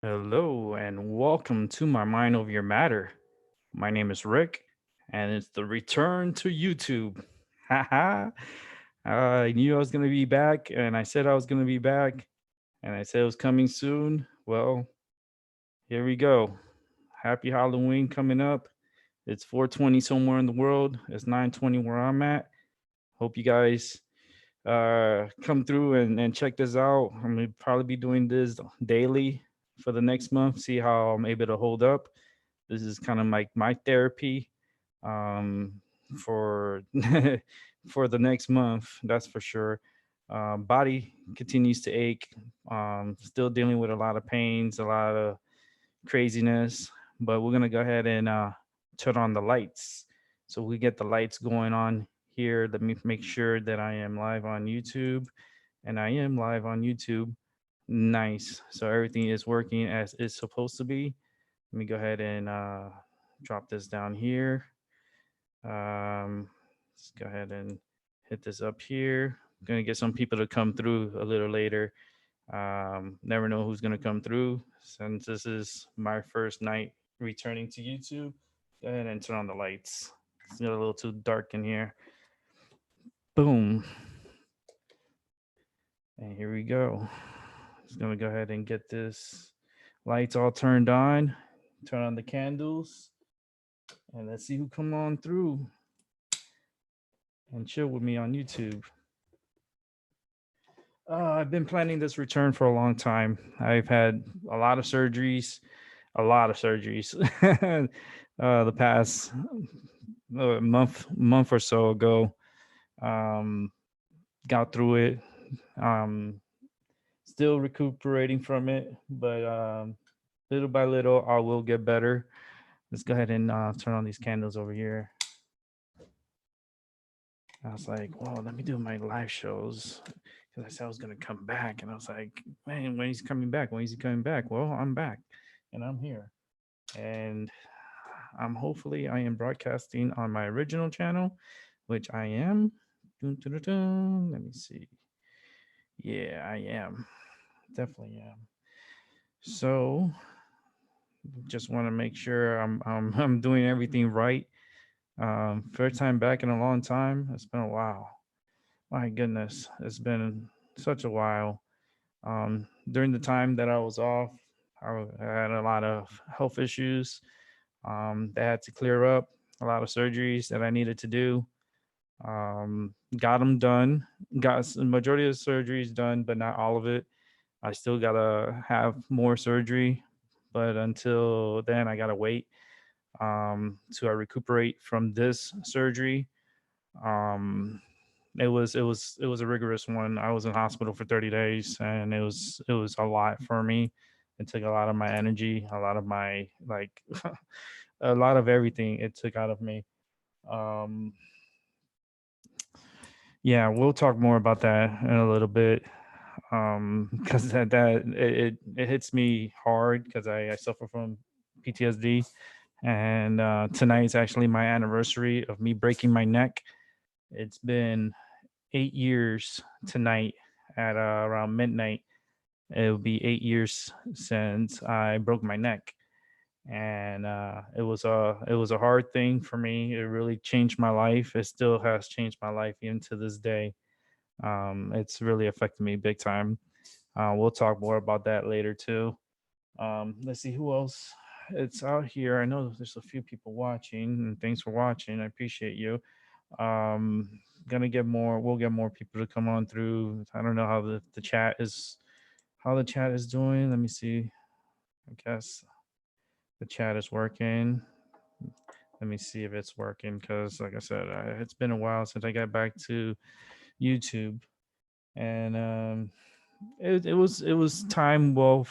Hello and welcome to my Mind Over Your Matter. My name is Rick, and it's the return to YouTube. Haha. I knew I was going to be back, and I said I was going to be back, and I said it was coming soon. Well, here we go. Happy Halloween coming up. It's 4:20 somewhere in the world. It's 9:20 where I'm at. Hope you guys come through and check this out. I'm gonna probably be doing this daily for the next month, see how I'm able to hold up. This is kind of like my therapy um, for for the next month, that's for sure. Body continues to ache. Still dealing with a lot of pains, a lot of craziness, but we're gonna go ahead and turn on the lights. So we get the lights going on here. Let me make sure that I am live on YouTube, and I am live on YouTube. Nice. So everything is working as it's supposed to be. Let me go ahead and drop this down here. Let's go ahead and hit this up here. I'm gonna get some people to come through a little later. Never know who's gonna come through. Since this is my first night returning to YouTube, go ahead and turn on the lights. It's got a little too dark in here. Boom. And here we go. Just gonna go ahead and get this lights all turned on. Turn on the candles, and let's see who come on through and chill with me on YouTube. I've been planning this return for a long time. I've had a lot of surgeries, a lot of surgeries. The past month or so ago, um, got through it. Um, Still recuperating from it, but little by little, I will get better. Let's go ahead and turn on these candles over here. I was like, well, let me do my live shows because I said I was going to come back. And I was like, man, when he's coming back? When is he coming back? Well, I'm back and I'm here. And I'm hopefully I am broadcasting on my original channel, which I am. Dun, dun, dun, dun. Let me see. Yeah, I am. Definitely am. So just want to make sure I'm doing everything right. First time back in a long time. It's been a while. My goodness, it's been such a while. During the time that I was off, I had a lot of health issues that had to clear up, a lot of surgeries that I needed to do. Got them done, got the majority of the surgeries done, but not all of it. I still gotta have more surgery, but until then, I gotta wait to recuperate from this surgery. Um, it was a rigorous one. I was in hospital for 30 days, and it was a lot for me. It took a lot of my energy, a lot of my like, a lot of everything. It took out of me. Um, yeah, we'll talk more about that in a little bit. Because it hits me hard because I suffer from PTSD, and tonight is actually my anniversary of me breaking my neck. It's been 8 years tonight at around midnight. It will be 8 years since I broke my neck, and it was a hard thing for me. It really changed my life. It still has changed my life even to this day. It's really affected me big time. We'll talk more about that later too. Let's see who else it's out here. I know there's a few people watching, and thanks for watching. I appreciate you. Um, gonna get more. We'll get more people to come on through. I don't know how the chat is doing. Let me see. I guess the chat is working. Let me see if it's working because, like I said, it's been a while since I got back to YouTube, and it was time well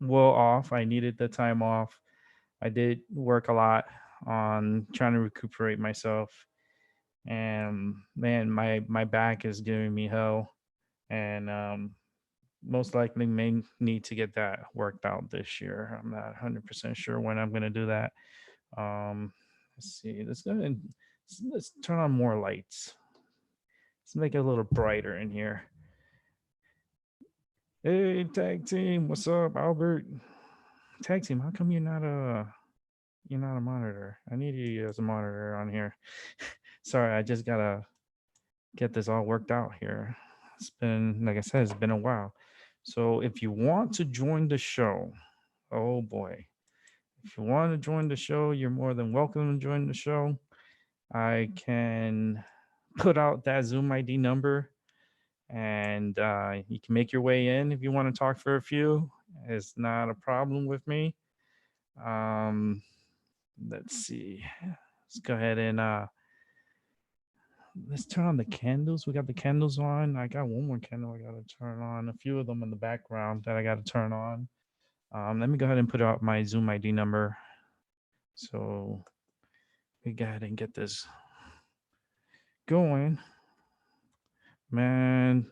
off. I needed the time off. I did work a lot on trying to recuperate myself, and man, my back is giving me hell, and most likely may need to get that worked out this year. I'm not 100% sure when I'm going to do that. Let's see. Let's go ahead and let's turn on more lights. Let's make it a little brighter in here. Hey, tag team, what's up, Albert? tag team, how come you're not a monitor? I need you as a monitor on here. Sorry, I just gotta get this all worked out here. It's been, like I said, it's been a while. So if you want to join the show, oh boy, if you want to join the show, you're more than welcome to join the show. I can put out that Zoom ID number, and you can make your way in if you want to talk for a few. It's not a problem with me. Um, let's see. Let's go ahead and let's turn on the candles. We got the candles on. I got one more candle I gotta turn on. A few of them in the background that I gotta turn on. Let me go ahead and put out my Zoom ID number. So we go ahead and get this going. Man,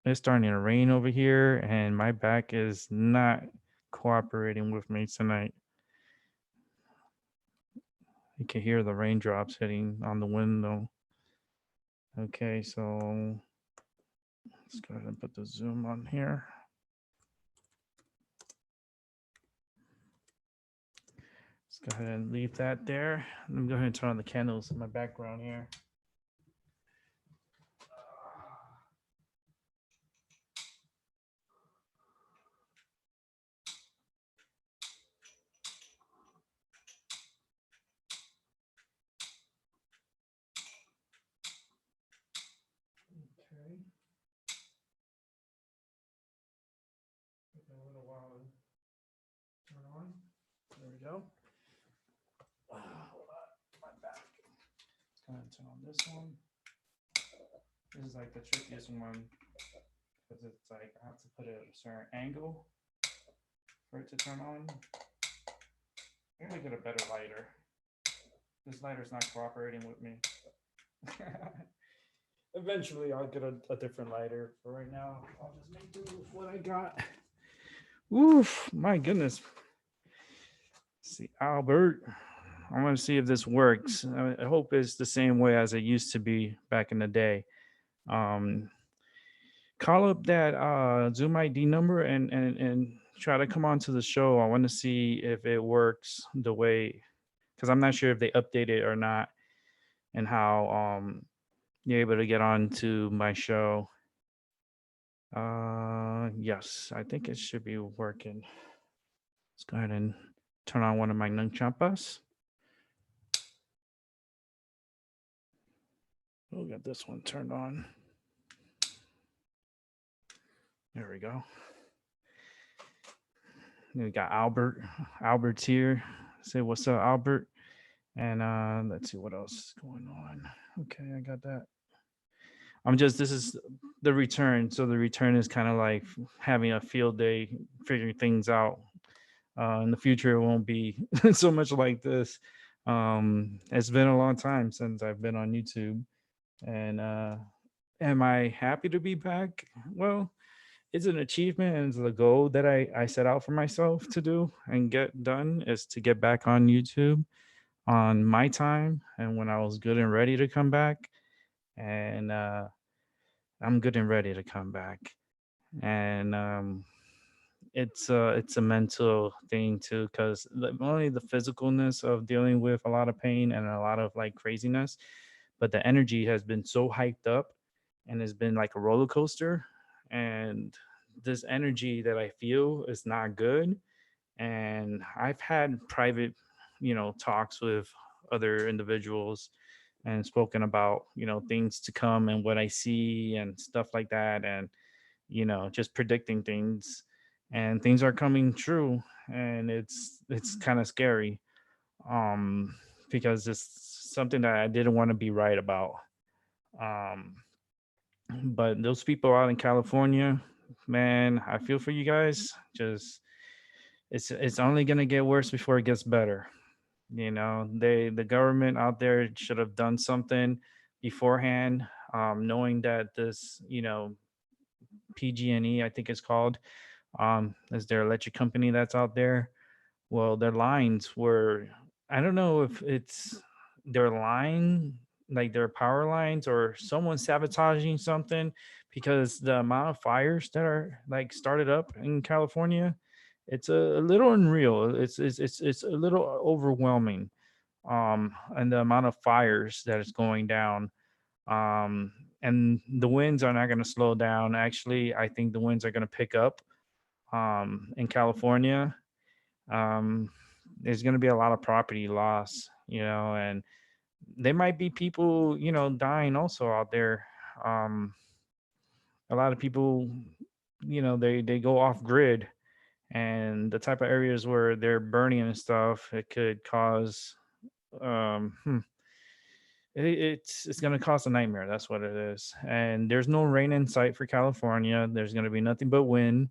it's starting to rain over here, and my back is not cooperating with me tonight. You can hear the raindrops hitting on the window. Okay, so let's go ahead and put the zoom on here. Let's go ahead and leave that there. Let me go ahead and turn on the candles in my background here. Okay. Take a little while to turn on. There we go. Hold on, my back. Let's go ahead and turn on this one. This is like the trickiest one because it's like I have to put it at a certain angle for it to turn on. I'm gonna get a better lighter. This lighter's not cooperating with me. Eventually, I'll get a different lighter. For right now, I'll just make do with what I got. Oof, my goodness. Let's see, Albert. I want to see if this works. I hope it's the same way as it used to be back in the day. Um, Call up that Zoom ID number and try to come on to the show. I want to see if it works the way, because I'm not sure if they update it or not, and how you're able to get on to my show. Yes, I think it should be working. Let's go ahead and turn on one of my nunchakas. We'll get this one turned on. There we go. We got Albert. Albert's here. Say what's up, Albert. And let's see what else is going on. Okay, I got that. This is the return. So the return is kind of like having a field day, figuring things out. In the future, it won't be so much like this. It's been a long time since I've been on YouTube. And am I happy to be back? Well, it's an achievement and it's a goal that I set out for myself to do and get done is to get back on YouTube on my time and when I was good and ready to come back. And I'm good and ready to come back. And it's a mental thing too, because only the physicalness of dealing with a lot of pain and a lot of like craziness, but the energy has been so hyped up and has been like a roller coaster. And this energy that I feel is not good. And I've had private, talks with other individuals and spoken about, things to come and what I see and stuff like that. And, just predicting things and things are coming true. And it's kind of scary. Um, because it's something that I didn't want to be right about. Um, but those people out in California, man, I feel for you guys. Just it's only gonna get worse before it gets better. The government out there should have done something beforehand, knowing that this, PG&E, I think it's called, is their electric company that's out there. Well, their lines were, I don't know if it's their line, like their power lines, or someone sabotaging something because the amount of fires that are like started up in California it's a little unreal. It's a little overwhelming. And the amount of fires that is going down. Um, and the winds are not going to slow down. Actually, I think the winds are going to pick up. In California, um, there's going to be a lot of property loss. And there might be people, dying also out there. Um, a lot of people, they go off grid, and the type of areas where they're burning and stuff, it could cause um hmm, it's going to cause a nightmare. That's what it is. And there's no rain in sight for California. There's going to be nothing but wind,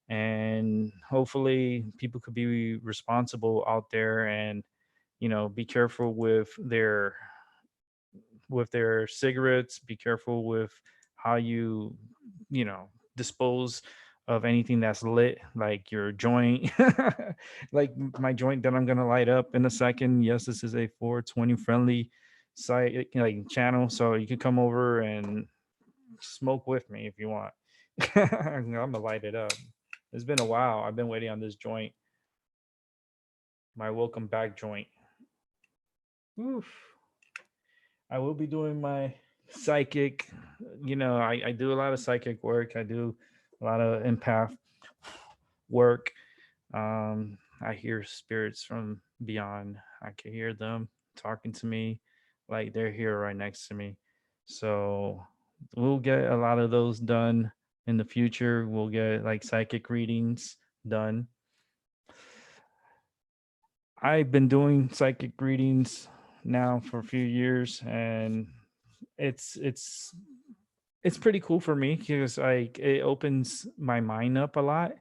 and hopefully people could be responsible out there, and be careful with their cigarettes. Be careful with how you know dispose of anything that's lit, like your joint. Like my joint that I'm gonna light up in a second. Yes, this is a 420 friendly site, like channel, so you can come over and smoke with me if you want. I'm gonna light it up. It's been a while. I've been waiting on this joint, my welcome back joint. Oof. I will be doing my psychic. I do a lot of psychic work. I do a lot of empath work. I hear spirits from beyond. I can hear them talking to me like they're here right next to me. So we'll get a lot of those done in the future. We'll get like psychic readings done. I've been doing psychic readings now for a few years, and it's it's it's pretty cool for me because like it opens my mind up a lot,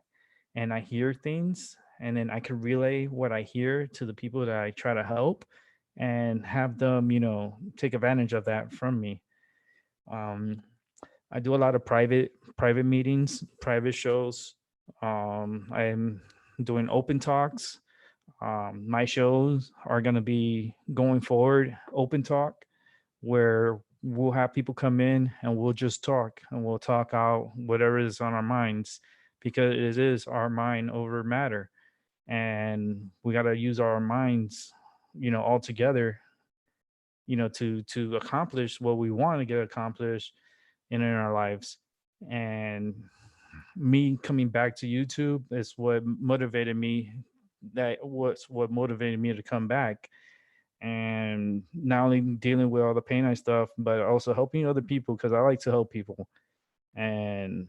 and I hear things, and then I can relay what I hear to the people that I try to help, and have them take advantage of that from me. um I do a lot of private meetings, private shows. I'm doing open talks. My shows are going to be going forward open talk, where we'll have people come in and we'll just talk, and we'll talk out whatever is on our minds, because it is our mind over matter, and we got to use our minds, all together, to accomplish what we want to get accomplished in our lives. And me coming back to YouTube is what motivated me. That was what motivated me to come back, and not only dealing with all the pain and stuff, but also helping other people, because I like to help people. And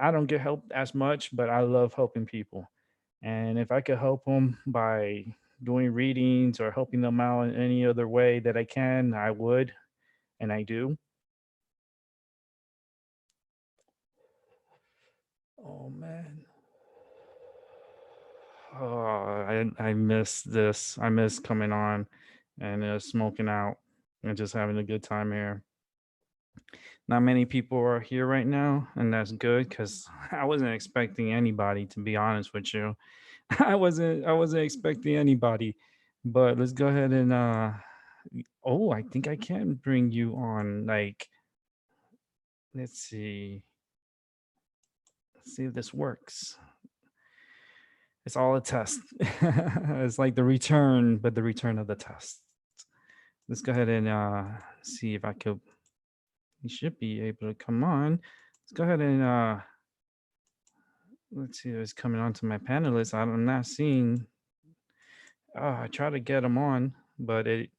I don't get helped as much, but I love helping people. And if I could help them by doing readings or helping them out in any other way that I can, I would, and I do. Oh man. Oh, I miss this. I miss coming on and smoking out and just having a good time here. Not many people are here right now, and that's good because I wasn't expecting anybody, to be honest with you. I wasn't expecting anybody. But let's go ahead and oh, I think I can bring you on. Like, let's see. Let's see if this works. It's all a test. It's like the return, but the return of the test. Let's go ahead and see if I could. You should be able to come on. Let's go ahead and let's see who's coming on to my panelists. I'm not seeing. I tried to get him on, but it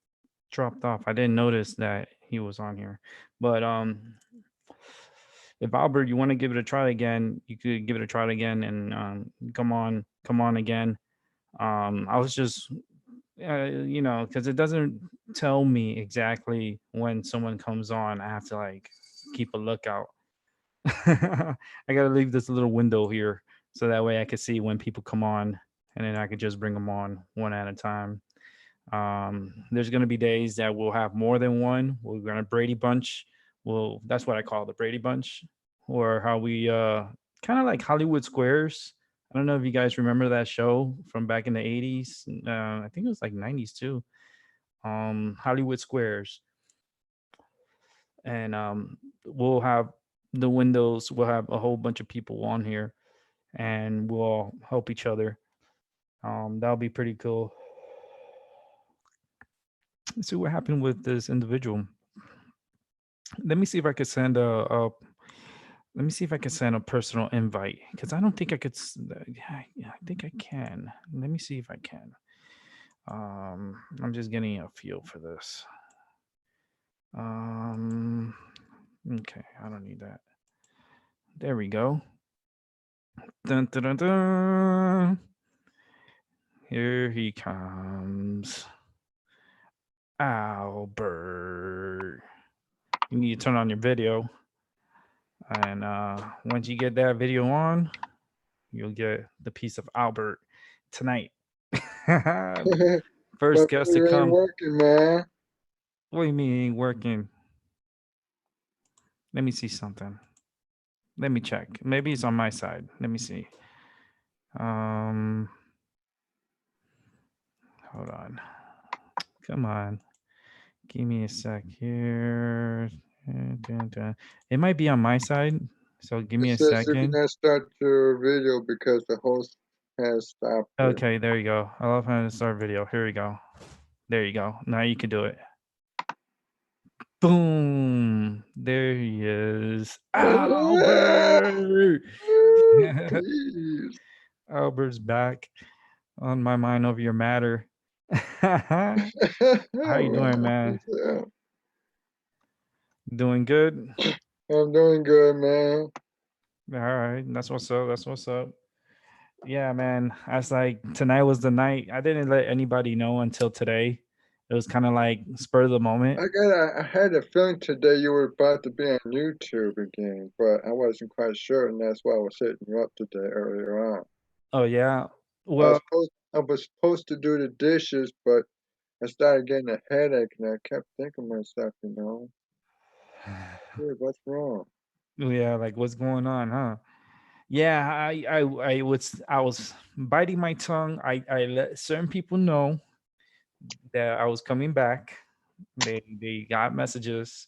dropped off. I didn't notice that he was on here. But if Albert, you want to give it a try again, you could give it a try again and come on again. I was just, because it doesn't tell me exactly when someone comes on. I have to like keep a lookout. I got to leave this little window here so that way I could see when people come on, and then I could just bring them on one at a time. There's going to be days that we'll have more than one. We're going to Brady Bunch. Well, that's what I call the Brady Bunch, or how we kind of like Hollywood Squares. I don't know if you guys remember that show from back in the 80s. I think it was like 90s too. Hollywood Squares. And we'll have the windows, we'll have a whole bunch of people on here, and we'll help each other. That'll be pretty cool. Let's see what happened with this individual. Let me see if I could send a let me see if I can send a personal invite because I don't think I could. Yeah, I think I can. Let me see if I can. I'm just getting a feel for this. Um, okay, I don't need that. There we go. Dun, dun, dun, dun. Here he comes. Albert. You need to turn on your video. And once you get that video on, you'll get the piece of Albert tonight. My First guest to video ain't come. working, man. What do you mean it ain't working? Let me see something. Let me check. Maybe it's on my side. Let me see. Um, hold on. Come on. Give me a sec here. Dun, dun, dun. It might be on my side. So give It me a says you second. cannot start your video because the host has stopped it. Okay, there you go. I love how to start video. Here we go. There you go. Now you can do it. Boom. There he is. Albert. Please. Albert's back on my mind over your matter. How you doing, man? Yeah. Doing good? I'm doing good, man. All right. That's what's up. That's what's up. Yeah, man. I was like, tonight was the night. I didn't let anybody know until today. It was kind of like spur of the moment. I had a feeling today you were about to be on YouTube again, but I wasn't quite sure, and that's why I was hitting you up today earlier on. Oh, yeah. Well, I was supposed to do the dishes, but I started getting a headache, and I kept thinking to myself, "Dude, what's wrong?" yeah, like what's going on, huh? Yeah, I was biting my tongue. I let certain people know that I was coming back. They got messages.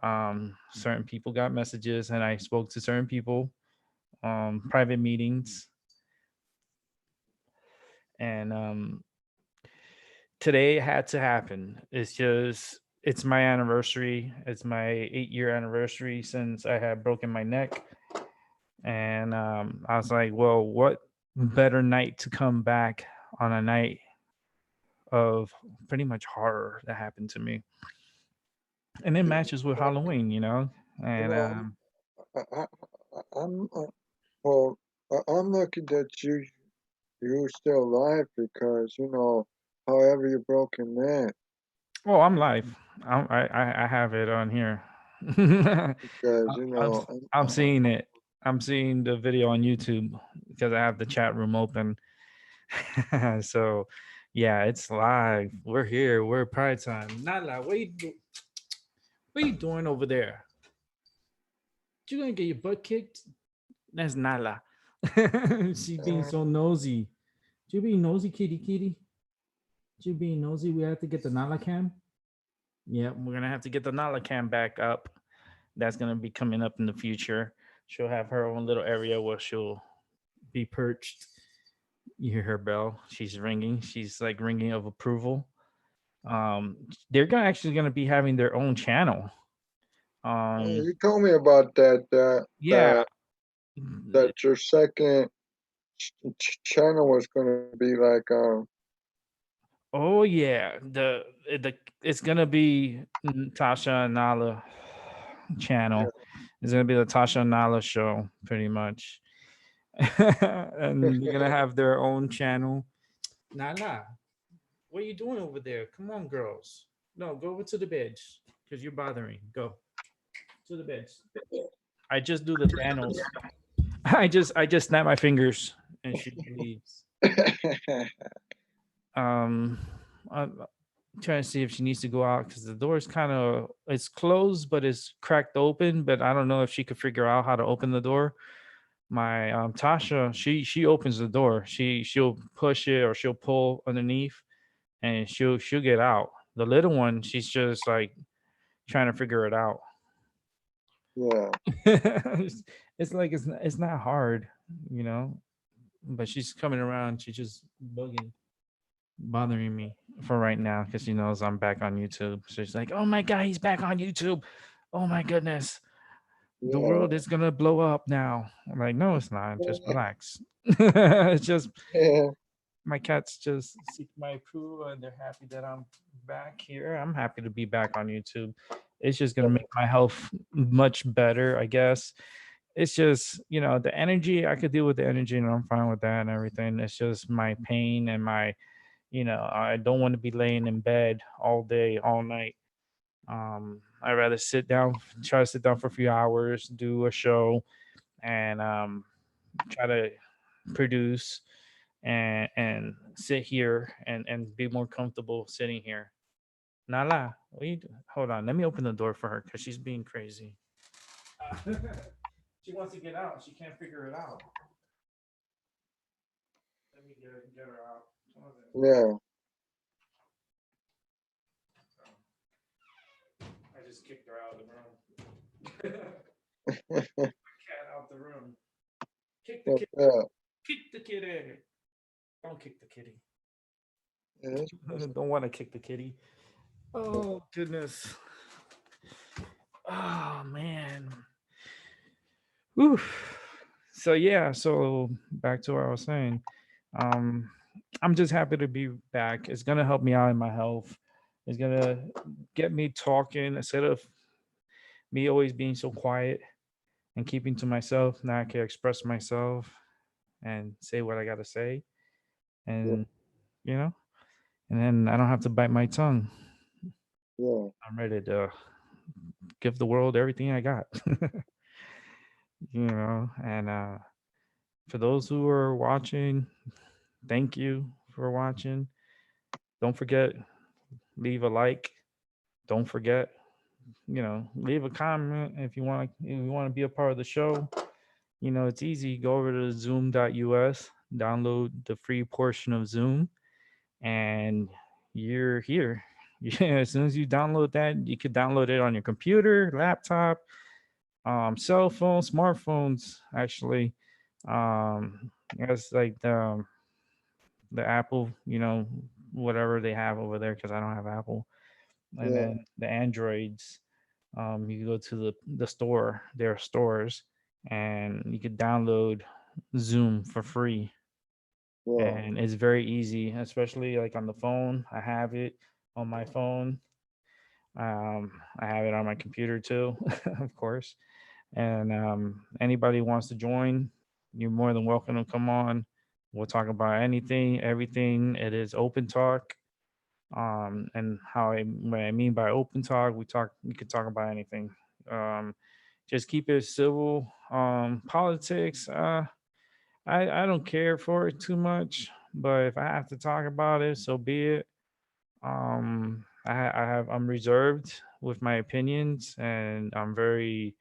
Certain people got messages, and I spoke to certain people, private meetings, and today it had to happen. It's just it's my anniversary. It's my 8-year anniversary since I had broken my neck, and I was like, well, what better night to come back on a night of pretty much horror that happened to me, and it You matches with know, Halloween, you and know, I'm well. I'm lucky that you're still alive because however you broke your neck, oh, I'm live. I have it on here. I'm, because I'm seeing it. I'm seeing the video on YouTube because I have the chat room open. So, yeah, it's live. We're here. We're Pride Time. Nala, what you doing over there? You gonna get your butt kicked? That's Nala. She being so nosy. You being nosy, kitty, kitty. You being nosy. We have to get the Nala cam. Yeah, we're gonna have to get the Nala cam back up. That's gonna be coming up in the future. She'll have her own little area where she'll be perched. You hear her bell. She's ringing. She's like ringing of approval. They're gonna actually gonna be having their own channel. Um, you told me about that. yeah. That your second channel was going to be like Oh yeah. The it's gonna be Tasha and Nala yeah. channel. It's gonna be the Tasha and Nala show, pretty much. And they're gonna have their own channel. Nala, what are you doing over there? Come on, girls. No, go over to the bed because you're bothering. Go to the bed. I just do the Thanos. I just snap my fingers and she leaves. Um, I'm trying to see if she needs to go out because the door is kind of it's closed, but it's cracked open. But I don't know if she could figure out how to open the door. My Tasha, she opens the door. She'll push it or she'll pull underneath, and she'll get out. The little one, she's just like trying to figure it out. yeah, It's like it's not hard, you know. But she's coming around. She's just bothering me for right now because she knows I'm back on YouTube. So she's like, "Oh my god, he's back on YouTube! Oh my goodness, the world yeah, is gonna blow up now." I'm like, "No, it's not. Just relax." It's just yeah, my cats just seek my approval and they're happy that I'm back here. I'm happy to be back on YouTube. It's just gonna make my health much better, I guess. It's just, the energy, I could deal with the energy and I'm fine with that and everything. It's just my pain and I don't want to be laying in bed all day, all night. I'd rather try to sit down for a few hours, do a show, and try to produce and sit here and be more comfortable sitting here. Nala, what you do? Hold on, let me open the door for her because she's being crazy. She wants to get out. She can't figure it out. Let me get her out. yeah, I just kicked her out of the room. Cat out the room. Kick the yeah, kid. yeah. Kick the kitty. Don't kick the kitty. Yes, Don't want to kick the kitty. Oh goodness. Oh man. Whew. So yeah. So back to what I was saying. Um, I'm just happy to be back. It's gonna help me out in my health. It's gonna get me talking instead of me always being so quiet and keeping to myself. Now I can express myself and say what I gotta say, yeah, and you know, and then I don't have to bite my tongue. yeah, I'm ready to give the world everything I got. And for those who are watching, thank you for watching. Don't forget, leave a like. Don't forget, leave a comment if you want to be a part of the show. It's easy. Go over to zoom.us, download the free portion of Zoom, and you're here. Yeah, as soon as you download that, you could download it on your computer, laptop, cell phone, smartphones. Actually, it's like the Apple, whatever they have over there, because I don't have Apple, and yeah, then the Androids. You go to the store, their stores, and you could download Zoom for free, yeah, and it's very easy, especially like on the phone. I have it on my phone. I have it on my computer too, of course. And anybody wants to join, you're more than welcome to come on. We'll talk about anything, everything. It is open talk. And what I mean by open talk, we could talk about anything. Um, just keep it civil. Politics, I don't care for it too much, but if I have to talk about it, so be it. I'm reserved with my opinions, and I'm very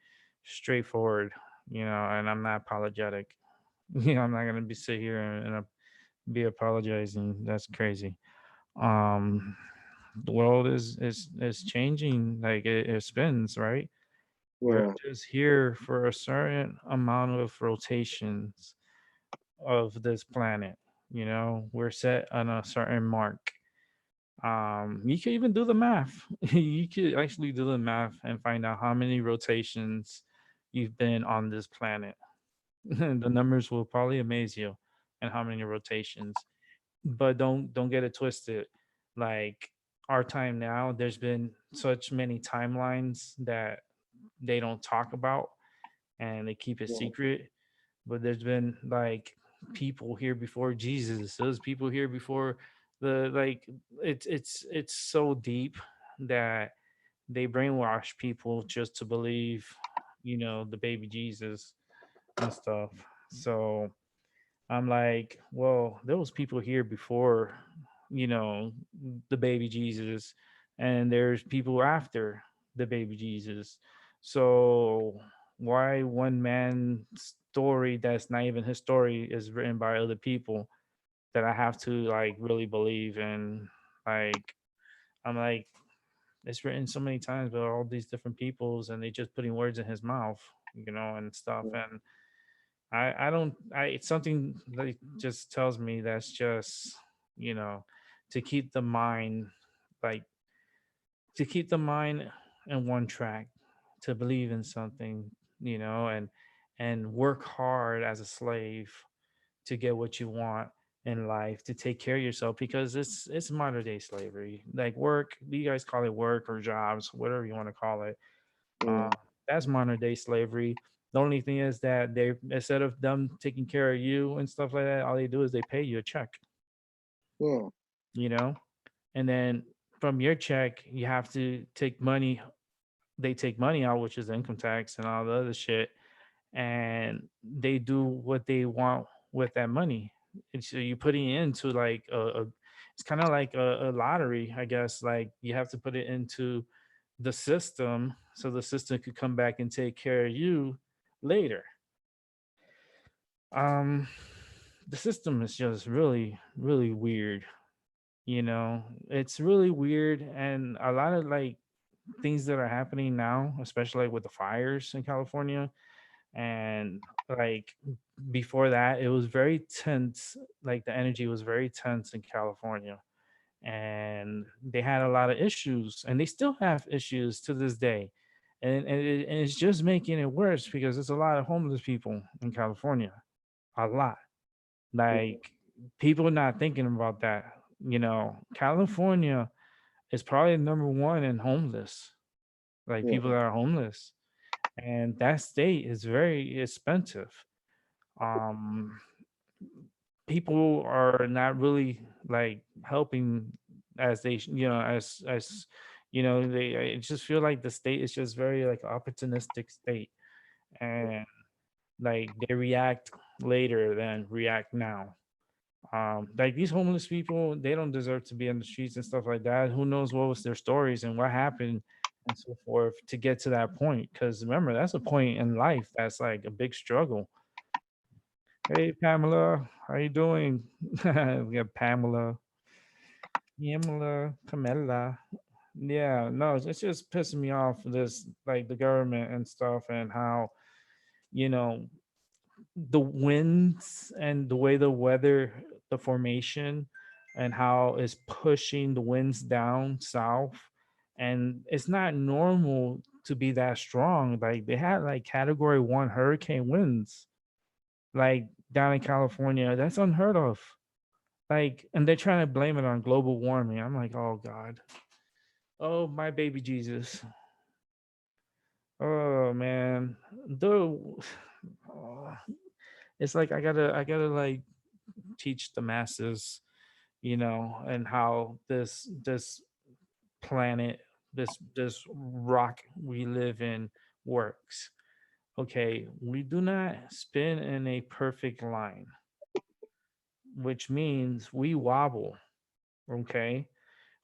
straightforward, and I'm not apologetic. I'm not gonna be sit here and be apologizing. That's crazy. Um, the world is changing, like it spins, right? We're yeah, just here for a certain amount of rotations of this planet. We're set on a certain mark. You can even do the math. You could actually do the math and find out how many rotations you've been on this planet. The numbers will probably amaze you, and how many rotations. But don't get it twisted. Like our time now, there's been such many timelines that they don't talk about and they keep it yeah, secret. But there's been like people here before Jesus. There's people here before the like it's so deep that they brainwash people just to believe, the baby Jesus and stuff. So I'm like, well, there was people here before, you know, the baby Jesus, and there's people after the baby Jesus. So why one man's story that's not even his story is written by other people that I have to like really believe in? Like, I'm like, It's written so many times by all these different peoples, and they just putting words in his mouth, and stuff. yeah, And I don't I it's something that just tells me that's just you know to keep the mind like to keep the mind in one track, to believe in something, and work hard as a slave to get what you want in life, to take care of yourself, because it's modern day slavery. Like work, you guys call it work or jobs, whatever you want to call it. yeah, uh, that's modern day slavery. The only thing is that they, instead of them taking care of you and stuff like that, all they do is they pay you a check, yeah, you know and then from your check you have to take money. They take money out, which is income tax and all the other shit, and they do what they want with that money. And so you're putting it into like it's kind of like a lottery, I guess. Like you have to put it into the system so the system could come back and take care of you later. Um, the system is just really, really weird. It's really weird, and a lot of like things that are happening now, especially like with the fires in California. And like before that, it was very tense. Like the energy was very tense in California, and they had a lot of issues, and they still have issues to this day. And it's just making it worse because there's a lot of homeless people in California, a lot. yeah, Like people not thinking about that. California is probably number one in homeless, like yeah, people that are homeless, and that state is very expensive. um People are not really like helping as they as they, I just feel like the state is just very like opportunistic state, and like they react later than react now. Like these homeless people, they don't deserve to be on the streets and stuff like that. Who knows what was their stories and what happened and so forth to get to that point? Because remember, that's a point in life that's like a big struggle. Hey Pamela, how you doing? We got Pamela. Yeah, no, it's just pissing me off. This like the government and stuff, and how you know the winds and the way the weather, the formation, and how it's pushing the winds down south. And it's not normal to be that strong. Like they had like category 1 hurricane winds, like down in California. That's unheard of. Like, and they're trying to blame it on global warming. I'm like, oh God. Oh my baby Jesus. Oh man. The oh, it's like I gotta like teach the masses, and how this planet, this rock we live in works. Okay, we do not spin in a perfect line, which means we wobble. Okay,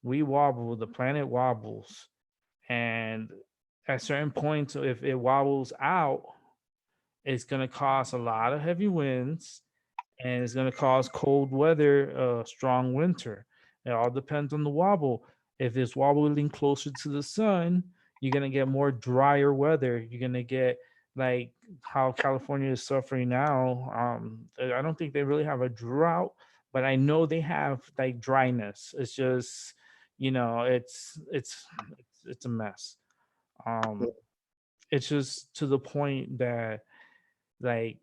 we wobble. The planet wobbles, and at certain points, if it wobbles out, it's going to cause a lot of heavy winds, and it's going to cause cold weather, strong winter. It all depends on the wobble. If it's wobbling closer to the sun, you're going to get more drier weather. You're going to get like how California is suffering now. I don't think they really have a drought, but I know they have like dryness. It's just, it's a mess. yeah, Um, it's just to the point that like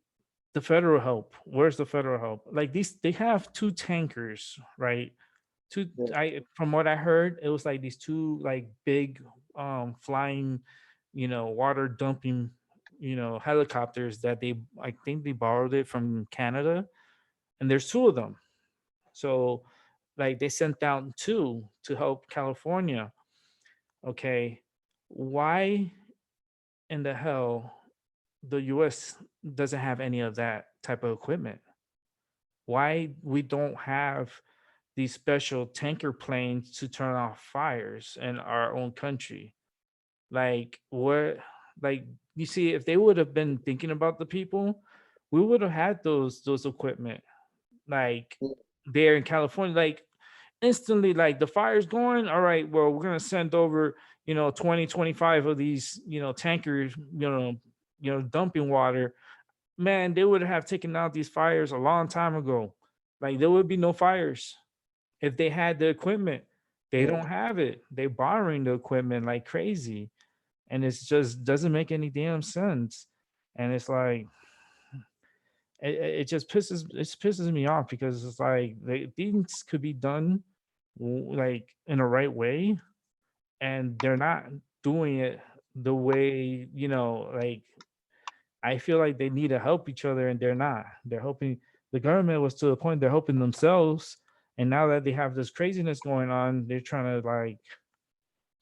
the federal help, where's the federal help? Like these, they have two tankers, right? Two, yeah, I from what I heard, it was like these two like big flying, water dumping, helicopters that they, I think they borrowed it from Canada, and there's two of them. So like they sent down two to help California. Okay, why in the hell the US doesn't have any of that type of equipment? Why we don't have these special tanker planes to turn off fires in our own country? Like what, like you see, if they would have been thinking about the people, we would have had those equipment like yeah, there in California. Like instantly, like the fire's going, all right, well, we're gonna send over, 20, 25 of these, tankers, dumping water. Man, they would have taken out these fires a long time ago. Like there would be no fires if they had the equipment. They yeah, don't have it. They're borrowing the equipment like crazy, and it's just doesn't make any damn sense. And it's like it just pisses me off because it's like things could be done like in the right way, and they're not doing it the way, like I feel like they need to help each other, and they're not. They're hoping the government was to the point they're helping themselves, and now that they have this craziness going on, they're trying to like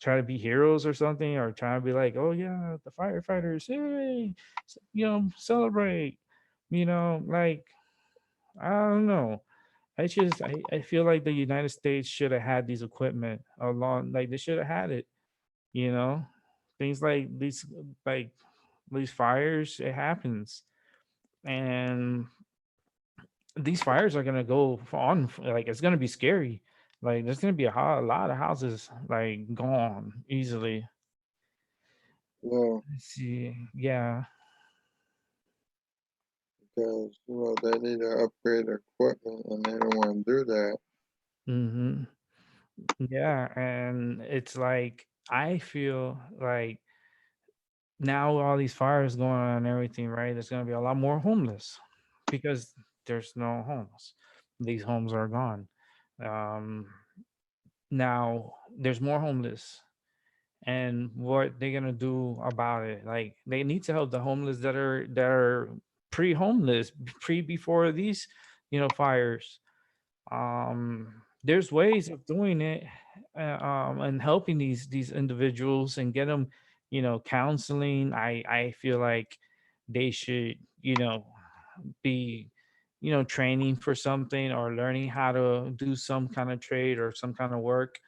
try to be heroes or something, or trying to be like, oh yeah, the firefighters, hey, celebrate, like I don't know. I feel like the United States should have had these equipment along, like they should have had it, you know, things like these fires, it happens, and these fires are gonna go on, like it's gonna be scary. Like there's gonna be a lot of houses like gone easily. yeah, Let's see, yeah. because they need to upgrade their equipment, and they don't want to do that. Hmm. Yeah, and it's like I feel like now with all these fires going on and everything, right? There's gonna be a lot more homeless because there's no homes. These homes are gone. Um, Now there's more homeless, and what they're gonna do about it? Like they need to help the homeless that are pre-homeless, pre before these, fires. There's ways of doing it, and helping these individuals and get them, counseling. I feel like they should, be, training for something or learning how to do some kind of trade or some kind of work,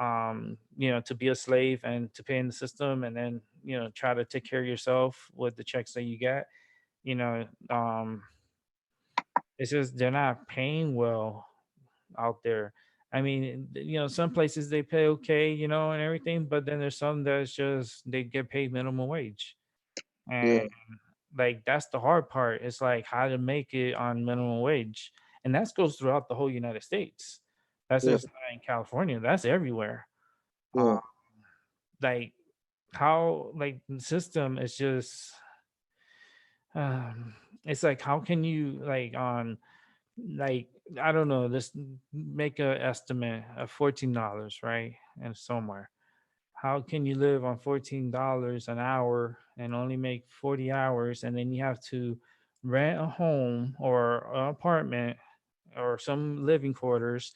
to be a slave and to pay in the system, and then, try to take care of yourself with the checks that you get. You know, it's just they're not paying well out there. I mean, some places they pay okay, and everything, but then there's some that's just they get paid minimum wage. Yeah, And like that's the hard part. It's like how to make it on minimum wage. And that goes throughout the whole United States. That's yeah, just not in California. That's everywhere. yeah, Like how like the system is just um it's like how can you like on like I don't know, let's make a estimate of $14, right? And somewhere. How can you live on $14 an hour and only make 40 hours, and then you have to rent a home or an apartment or some living quarters,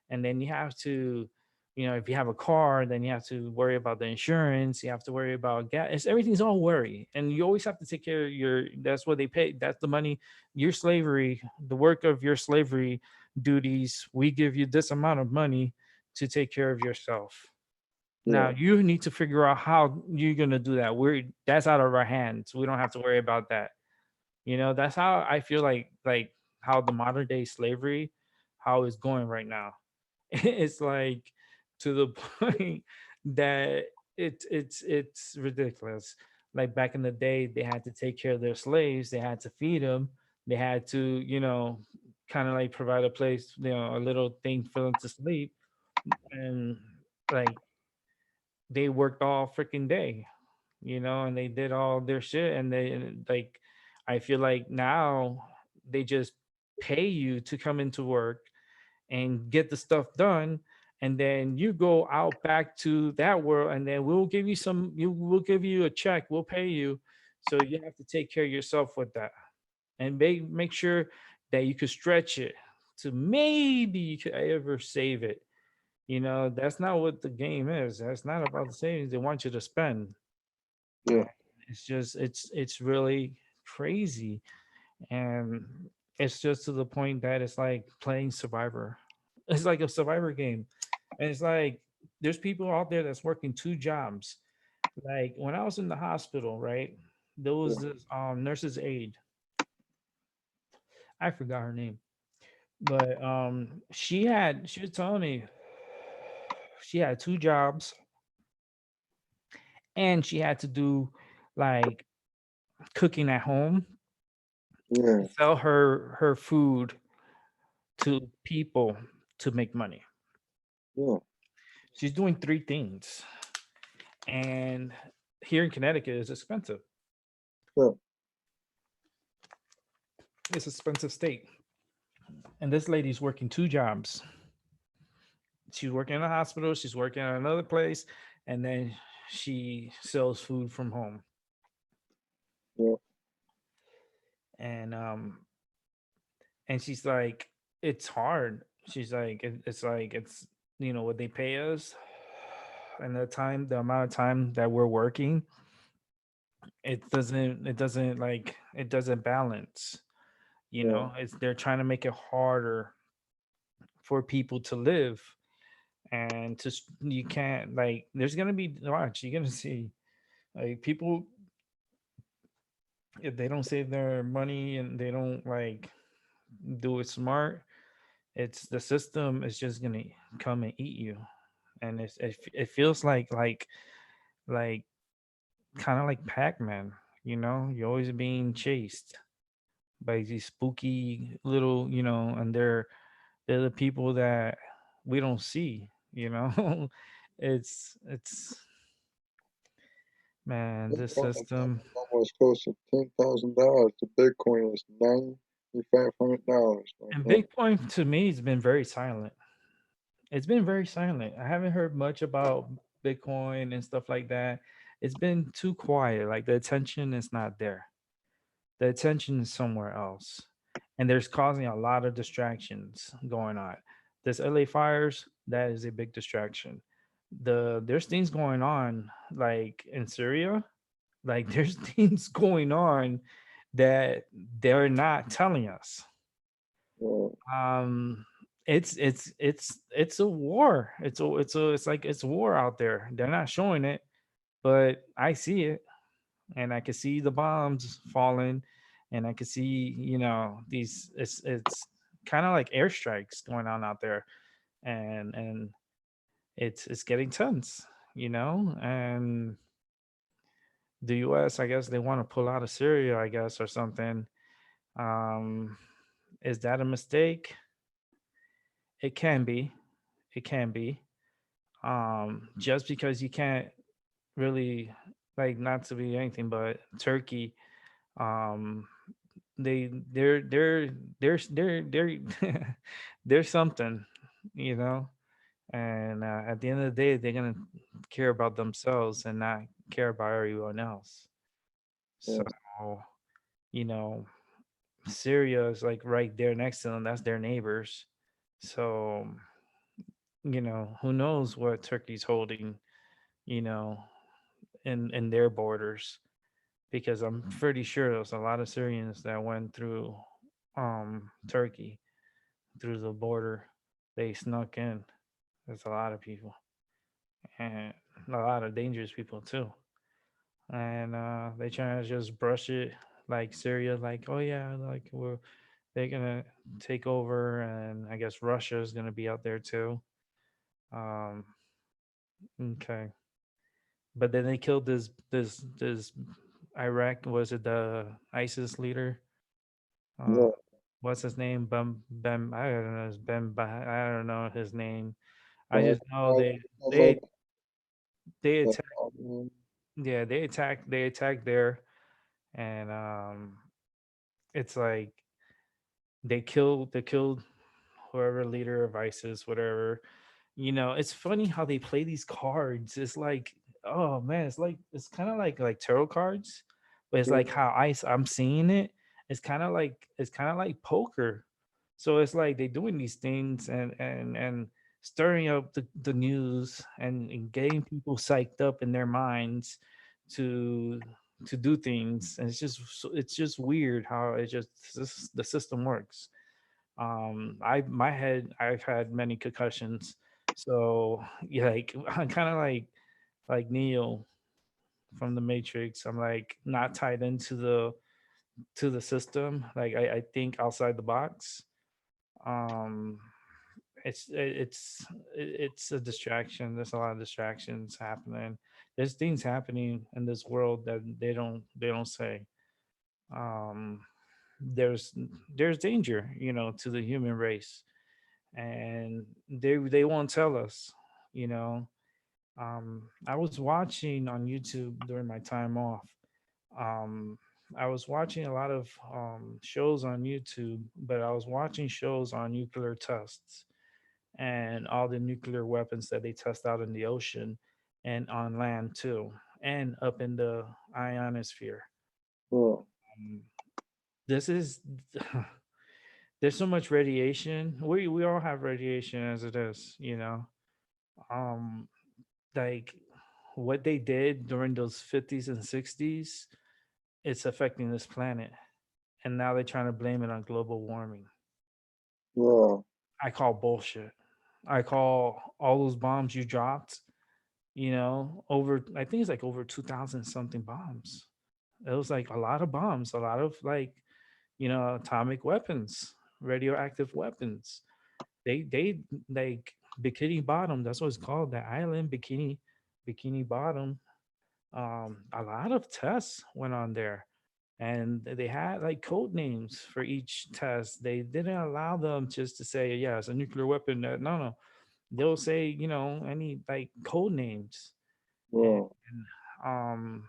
and then you have to, if you have a car, then you have to worry about the insurance, you have to worry about gas, everything's all worry, and you always have to take care of your, that's what they pay, that's the money, your slavery, the work of your slavery duties, we give you this amount of money to take care of yourself. Now yeah, you need to figure out how you're gonna do that. That's out of our hands. We don't have to worry about that. That's how I feel like how the modern day slavery, how it's going right now. It's like to the point that it's ridiculous. Like back in the day, they had to take care of their slaves, they had to feed them, they had to, kind of like provide a place, a little thing for them to sleep, and like they worked all freaking day, and they did all their shit, and they like I feel like now they just pay you to come into work and get the stuff done, and then you go out back to that world, and then we'll give you a check, we'll pay you, so you have to take care of yourself with that, and make sure that you could stretch it to maybe you could ever save it. That's not what the game is. That's not about the savings. They want you to spend. yeah, And it's just it's really crazy. And it's just to the point that it's like playing Survivor. It's like a Survivor game. And it's like there's people out there that's working two jobs. Like when I was in the hospital, right? There was yeah, this nurse's aide. I forgot her name. But she was telling me she had two jobs and she had to do like cooking at home, Yeah, sell her food to people to make money. yeah, She's doing three things, and here in Connecticut is expensive. yeah, It's an expensive state, and this lady's working two jobs. She's working in a hospital, she's working at another place, and then she sells food from home. yeah, And she's like, it's hard. She's like, it's like it's what they pay us, and the amount of time that we're working, it doesn't balance. yeah. It's they're trying to make it harder for people to live, and you can't, like, there's gonna be, watch, you're gonna see, like, people, if they don't save their money and they don't, like, do it smart, it's the system is just gonna come and eat you. And it feels like kind of like Pac-Man. You're always being chased by these spooky little, and they're the people that we don't see. It's man, this Bitcoin is system. almost close to $10,000. The Bitcoin is $9,500 right And now. Bitcoin to me has been very silent. It's been very silent. I haven't heard much about Bitcoin and stuff like that. It's been too quiet. Like, the attention is not there. The attention is somewhere else. And there's causing a lot of distractions going on. This LA fires, that is a big distraction. There's things going on, like in Syria, like there's things going on that they're not telling us. Uh, Um it's a war. It's war out there. They're not showing it, but I see it, and I can see the bombs falling, and I can see, these, it's kind of like airstrikes going on out there, and it's getting tense. And the US, I guess they want to pull out of Syria, I guess, or something. Um is that a mistake? It can be. It can be. Just because you can't really, like, not to be anything but Turkey, um they're they're something, you know and at the end of the day, they're gonna care about themselves and not care about everyone else. So, yeah, you know Syria is like right there next to them. That's their neighbors. So, who knows what Turkey's holding, you know in their borders, because I'm pretty sure there's a lot of Syrians that went through Turkey, through the border. They snuck in. There's a lot of people, and a lot of dangerous people too. And they trying to just brush it, like Syria, like, oh yeah, like they're gonna take over, and I guess Russia is gonna be out there too. Um, okay, but then they killed this Iraq, was it the ISIS leader? Uh, yeah. what's his name? Bem. I don't know. It's Bem. I don't know his name. I Uh, just know I they look they at, attacked. Yeah, they attacked there, and it's like they killed whoever leader of ISIS, whatever. It's funny how they play these cards. It's like, oh man, it's kind of like tarot cards, but it's yeah, like how I'm seeing it. It's kind of like poker. So it's like they doing these things, and stirring up the news, and getting people psyched up in their minds to to do things. And it's just weird how the system works. I've had many concussions, so yeah, like I'm kind of like Neo from the Matrix. I'm like not tied into the system. Like I think outside the box. Um, it's a distraction. There's a lot of distractions happening. There's things happening in this world that they don't say. Um, there's there's danger, to the human race, and they won't tell us. You know, I was watching on YouTube during my time off. Um, I was watching a lot of shows on YouTube, but I was watching shows on nuclear tests and all the nuclear weapons that they test out in the ocean and on land too, and up in the ionosphere. Well, Um, this is there's so much radiation. We all have radiation as it is, Um, like what they did during those 50s and 60s, it's affecting this planet, and now they're trying to blame it on global warming. well, I call bullshit. I call all those bombs you dropped, over, I think it's like over 2000 something bombs. It was like a lot of bombs, a lot of like, atomic weapons, radioactive weapons. They like Bikini Bottom, that's what it's called, the island Bikini Bottom. A lot of tests went on there, and they had like code names for each test. They didn't allow them just to say, yeah, it's a nuclear weapon. No, no, they'll say, any like code names. And well, um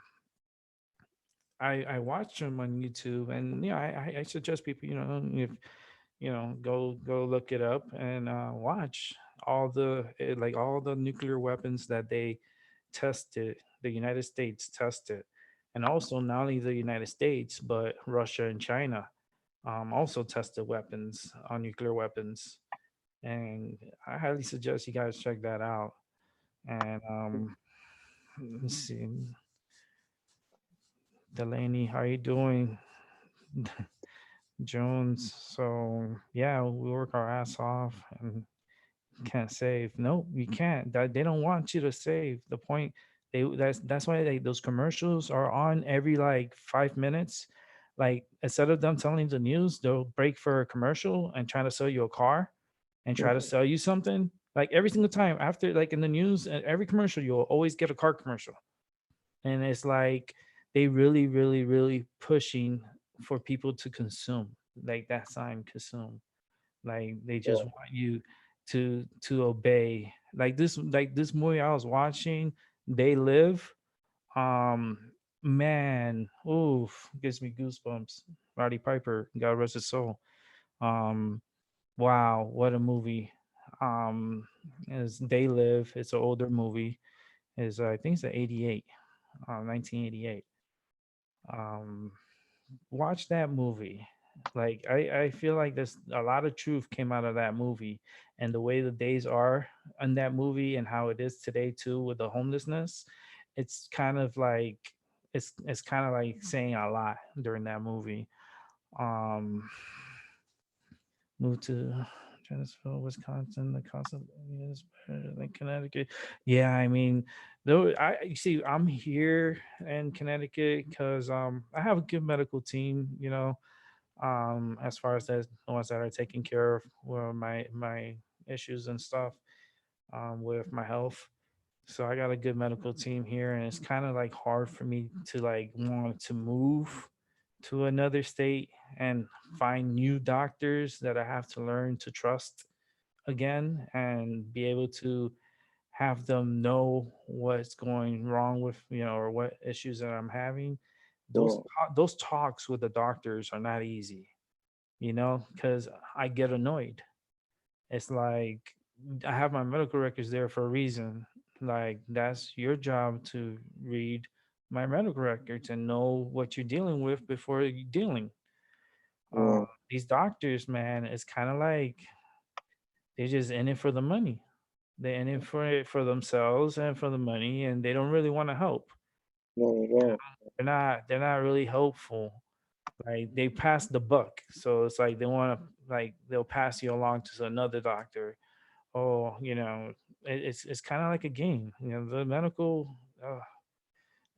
I watch them on YouTube, and I suggest people, if go look it up and watch all the nuclear weapons that they tested, the United States tested, and also not only the United States but Russia and China also tested weapons on nuclear weapons, and I highly suggest you guys check that out. And let's see, Delaney, how you doing? Jones. So yeah, we work our ass off and can't save. No, you can't. That they don't want you to save. The point that's why those commercials are on every like 5 minutes. Like instead of them telling the news, they'll break for a commercial and try to sell you a car and try to sell you something. Like every single time after, like in the news, every commercial, you'll always get a car commercial, and it's like they really really really pushing for people to consume, like that sign, consume. Like they just well, want you to obey. Like this movie I was watching, They Live. um Man, oof, gives me goosebumps. Roddy Piper, God rest his soul. um wow, what a movie. Is They Live. It's an older movie. Is I think it's a 88, 1988. um Watch that movie. Like I feel like there's a lot of truth came out of that movie, and the way the days are in that movie and how it is today too with the homelessness. It's kind of like it's kind of like saying a lot during that movie. um Moved to Jennisville, Wisconsin. The cost of living is better than Connecticut. Yeah, I mean, though you see, I'm here in Connecticut because I have a good medical team. As far as the ones that are taking care of my issues and stuff with my health. So I got a good medical team here, and it's kind of like hard for me to like want to move to another state and find new doctors that I have to learn to trust again and be able to have them know what's going wrong with, or what issues that I'm having. well, Those talks with the doctors are not easy, because I get annoyed. It's like I have my medical records there for a reason. Like that's your job to read my medical records and know what you're dealing with before you're dealing. well, These doctors, man, it's kind of like they're just in it for the money. They're in it for themselves and for the money, and they don't really want to help. not at all. They're not really hopeful. Like they pass the buck, so it's like they want to, like they'll pass you along to another doctor. Oh, it's kind of like a game. The medical,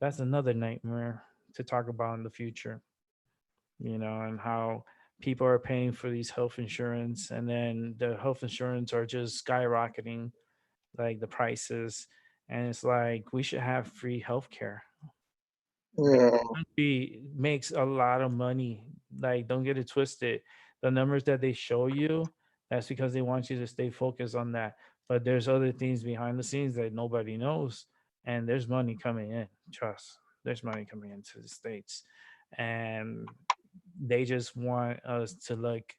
that's another nightmare to talk about in the future. And how people are paying for these health insurance, and then the health insurance are just skyrocketing, like the prices. And it's like we should have free healthcare. Like Yeah. country makes a lot of money. Like, don't get it twisted. The numbers that they show you, that's because they want you to stay focused on that. But there's other things behind the scenes that nobody knows. And there's money coming in. Trust. There's money coming into the States. And they just want us to look,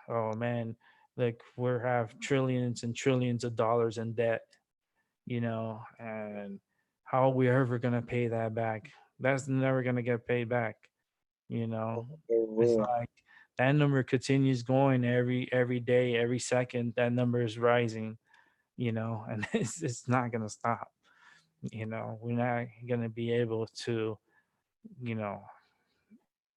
oh man, like we have trillions and trillions of dollars in debt, and how are we ever gonna pay that back? That's never gonna get paid back. You know, They it's will. like that number continues going every day, every second. That number is rising. And it's not gonna stop. We're not gonna be able to, you know,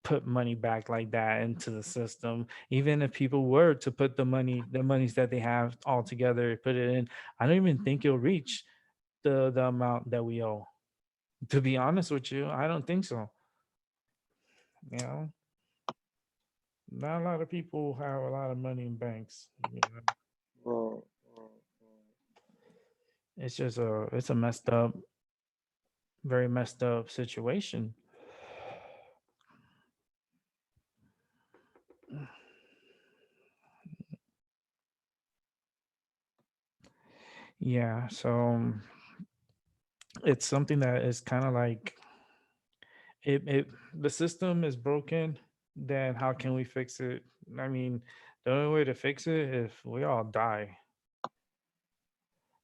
put money back like that into the system. Even if people were to put the monies that they have all together, put it in, I don't even think it'll reach the amount that we owe. To be honest with you, I don't think so. You know, not a lot of people have a lot of money in banks. Right. It's just it's a messed up, very messed up situation. Yeah, so it's something that is kind of like it. The system is broken. Then how can we fix it? I mean, the only way to fix it is if we all die.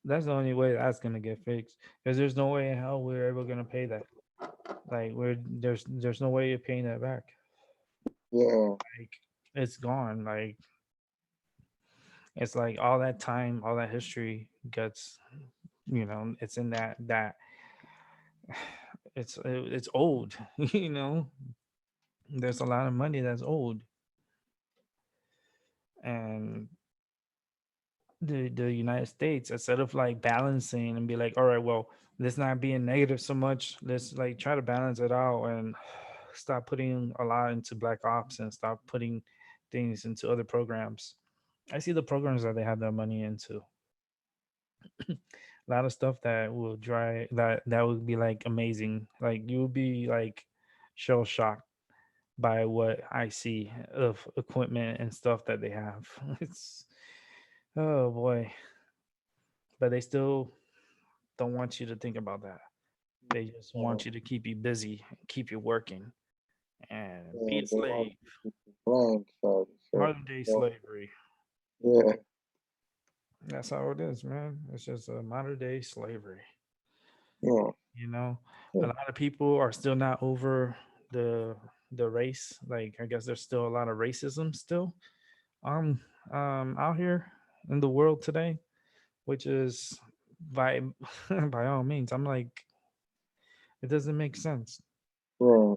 That's the only way that's gonna get fixed. Because there's no way in hell we're ever gonna pay that. Like there's no way of paying that back. Yeah. Like it's gone. Like it's like all that time, all that history gets, it's in that it's old. There's a lot of money that's old, and the United States, instead of like balancing and be like, all right, well, let's not be in negative so much. Let's like try to balance it out and stop putting a lot into black ops and stop putting things into other programs. I see the programs that they have their money into. A lot of stuff that will dry that would be like amazing. Like you would be like shell shocked by what I see of equipment and stuff that they have. It's oh boy. But they still don't want you to think about that. They just Yeah. want you to keep you busy, keep you working, and be Yeah. a They want slave. to keep you blindsided. So, Modern day well, slavery. yeah. That's how it is, man. It's just a modern day slavery. Yeah. You know, a Yeah. lot of people are still not over the the race. Like I guess there's still a lot of racism still out here in the world today, which is by by all means. I'm like, it doesn't make sense. Right.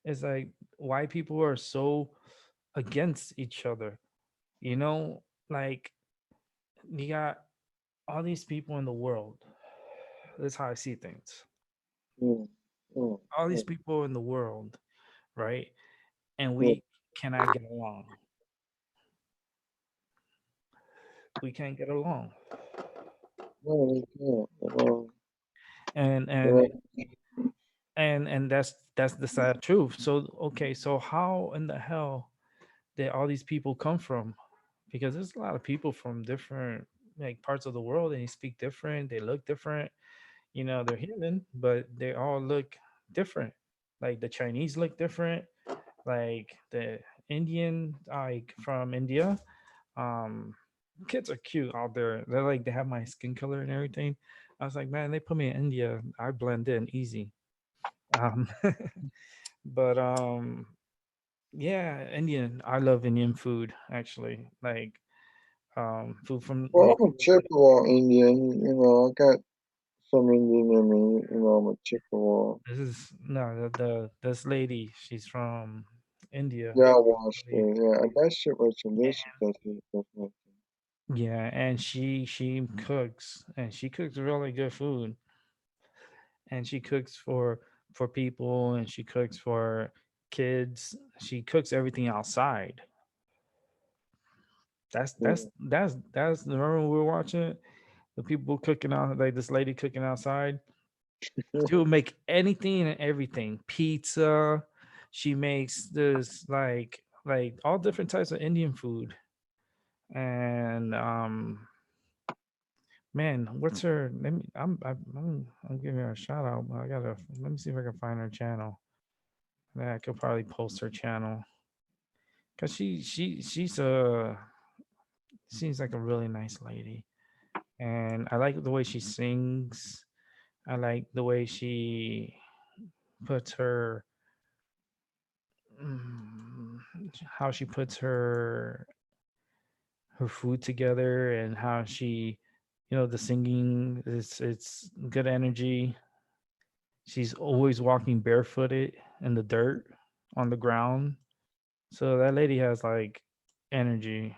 It's like why people are so against each other. You know, like you got all these people in the world. That's how I see things. Yeah. Yeah. All Yeah. these people in the world, right? And Yeah. we cannot get along. We can't get along. No, they can't. And and Well, and that's the sad truth. So okay, so how in the hell did all these people come from? Because there's a lot of people from different like parts of the world, and they speak different, they look different. They're human, but they all look different. Like the Chinese look different, like the Indian, like from India. Um, Kids are cute out there. They have my skin color and everything. I was like, man, they put me in India, I blend in easy. Um, but yeah, Indian. I love Indian food actually. Like food from well, I'm a Chippewa Indian. I got some Indian in me. I'm a Chippewa. this is no the this lady. She's from India, Yeah, I I watched believe. it. Yeah, that shit was delicious. That shit was like, Yeah, and she cooks, and she cooks really good food, and she cooks for people, and she cooks for kids. She cooks everything outside. That's yeah. that's that's remember when we were watching it? The people cooking out, like this lady cooking outside. She will make anything and everything. Pizza. She makes this like all different types of Indian food. And man, what's her? Let me. I'm giving her a shout out. But I gotta let me see if I can find her channel. Yeah, I could probably post her channel because she's a seems like a really nice lady, and I like the way she sings. I like the way she puts her mm, how she puts her food together and how she the singing is it's good energy. She's always walking barefooted in the dirt on the ground. So that lady has like energy.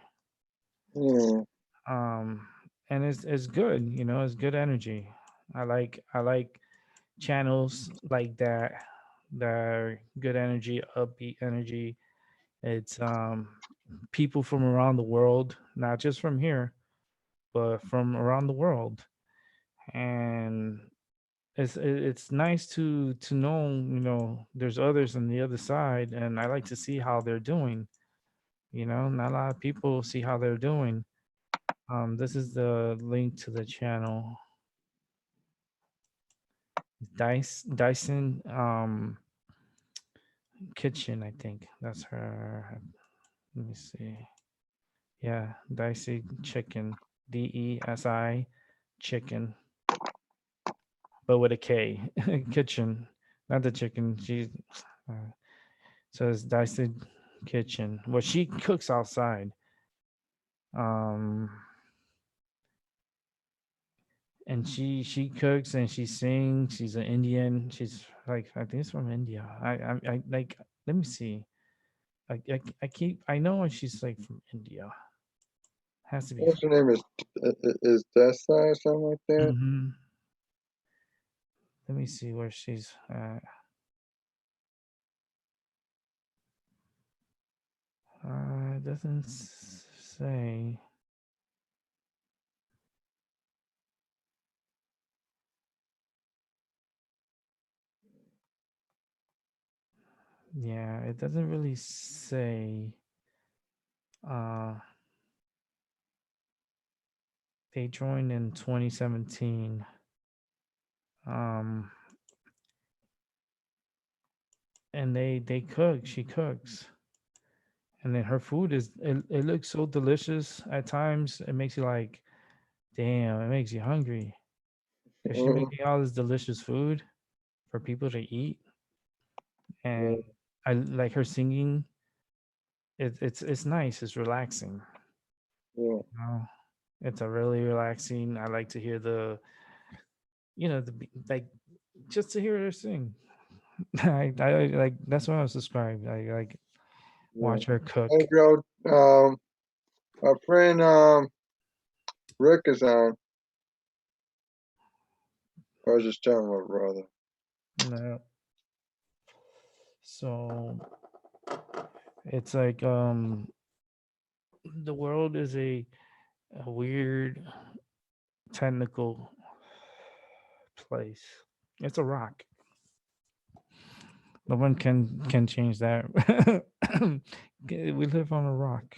Yeah. Um and it's good, it's good energy. I like channels like that are good energy, upbeat energy. It's people from around the world, not just from here, but from around the world. And it's nice to know, there's others on the other side, and I like to see how they're doing. Not a lot of people see how they're doing. This is the link to the channel. Dyson Kitchen, I think that's her. Let me see. Yeah, Dicey Chicken, Desi Chicken, but with a K. Kitchen, not the chicken. Uh, so it's Dicey Kitchen. Well, she cooks outside. Um, and she cooks and she sings. She's an Indian. She's like I think it's from India. I like. Let me see. I know she's like from India. Has to be. What's her name? Is Dessa or something like that? Mm-hmm. Let me see where she's. It doesn't say. Yeah, it doesn't really say. Uh, they joined in 2017. Um, and they cook. She cooks, and then her food it looks so delicious at times. It makes you like, damn. It makes you hungry because she Uh, making all this delicious food for people to eat, and yeah, I like her singing. It's nice. It's relaxing. yeah, Oh, it's a really relaxing. I like to hear like just to hear her sing. I like that's what I was described. I like yeah. watch her Hey, cook. bro, our friend Rick is on. I was just telling my brother. No. So it's like the world is a weird technical place. It's a rock. No one can change that. We live on a rock.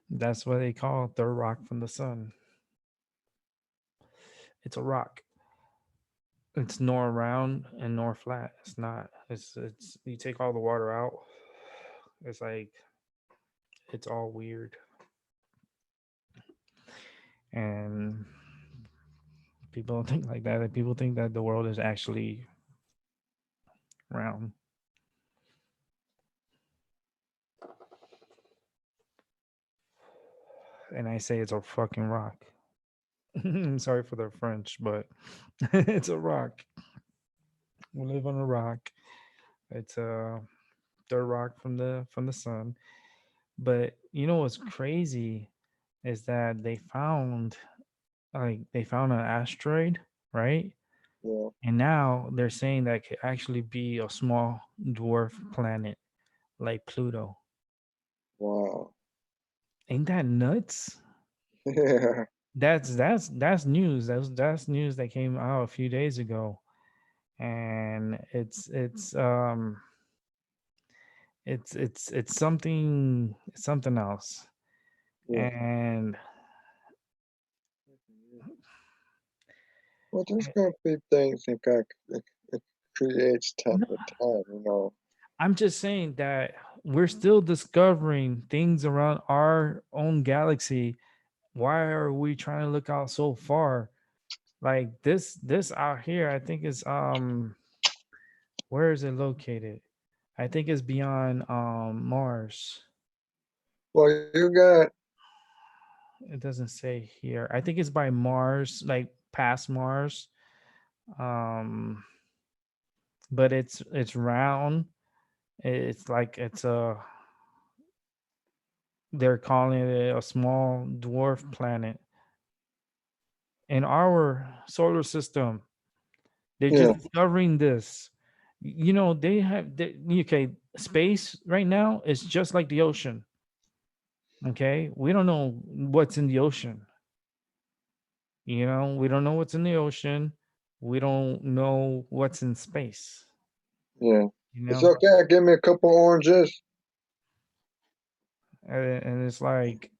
That's what they call the rock from the sun. It's a rock. It's nor round and nor flat. It's not. It's you take all the water out. It's like it's all weird. And people don't think like that. Like, people think that the world is actually round. And I say it's a fucking rock. Sorry for the French, but it's a rock. We live on a rock. It's the rock from the sun. But you know what's crazy is that they found an asteroid, right? yeah. And now they're saying that could actually be a small dwarf planet like Pluto. Wow. Ain't that nuts? Yeah. That's news. That's news that came out a few days ago, and it's something else. Yeah. And Well, there's gonna be things that it creates time no, for time, you know. I'm just saying that we're still discovering things around our own galaxy. Why are we trying to look out so far? Like this out here, I think is where is it located? I think it's beyond Mars. Well, you got It doesn't say here. I think it's by Mars, like past Mars. Um, but it's round. It's like it's a they're calling it a small dwarf planet in our solar system. They're yeah, just discovering this. You know, okay, space right now is just like the ocean. Okay, we don't know what's in the ocean. You know, we don't know what's in the ocean. We don't know what's in space. yeah. You It's know, okay. Give me a couple oranges. and it's like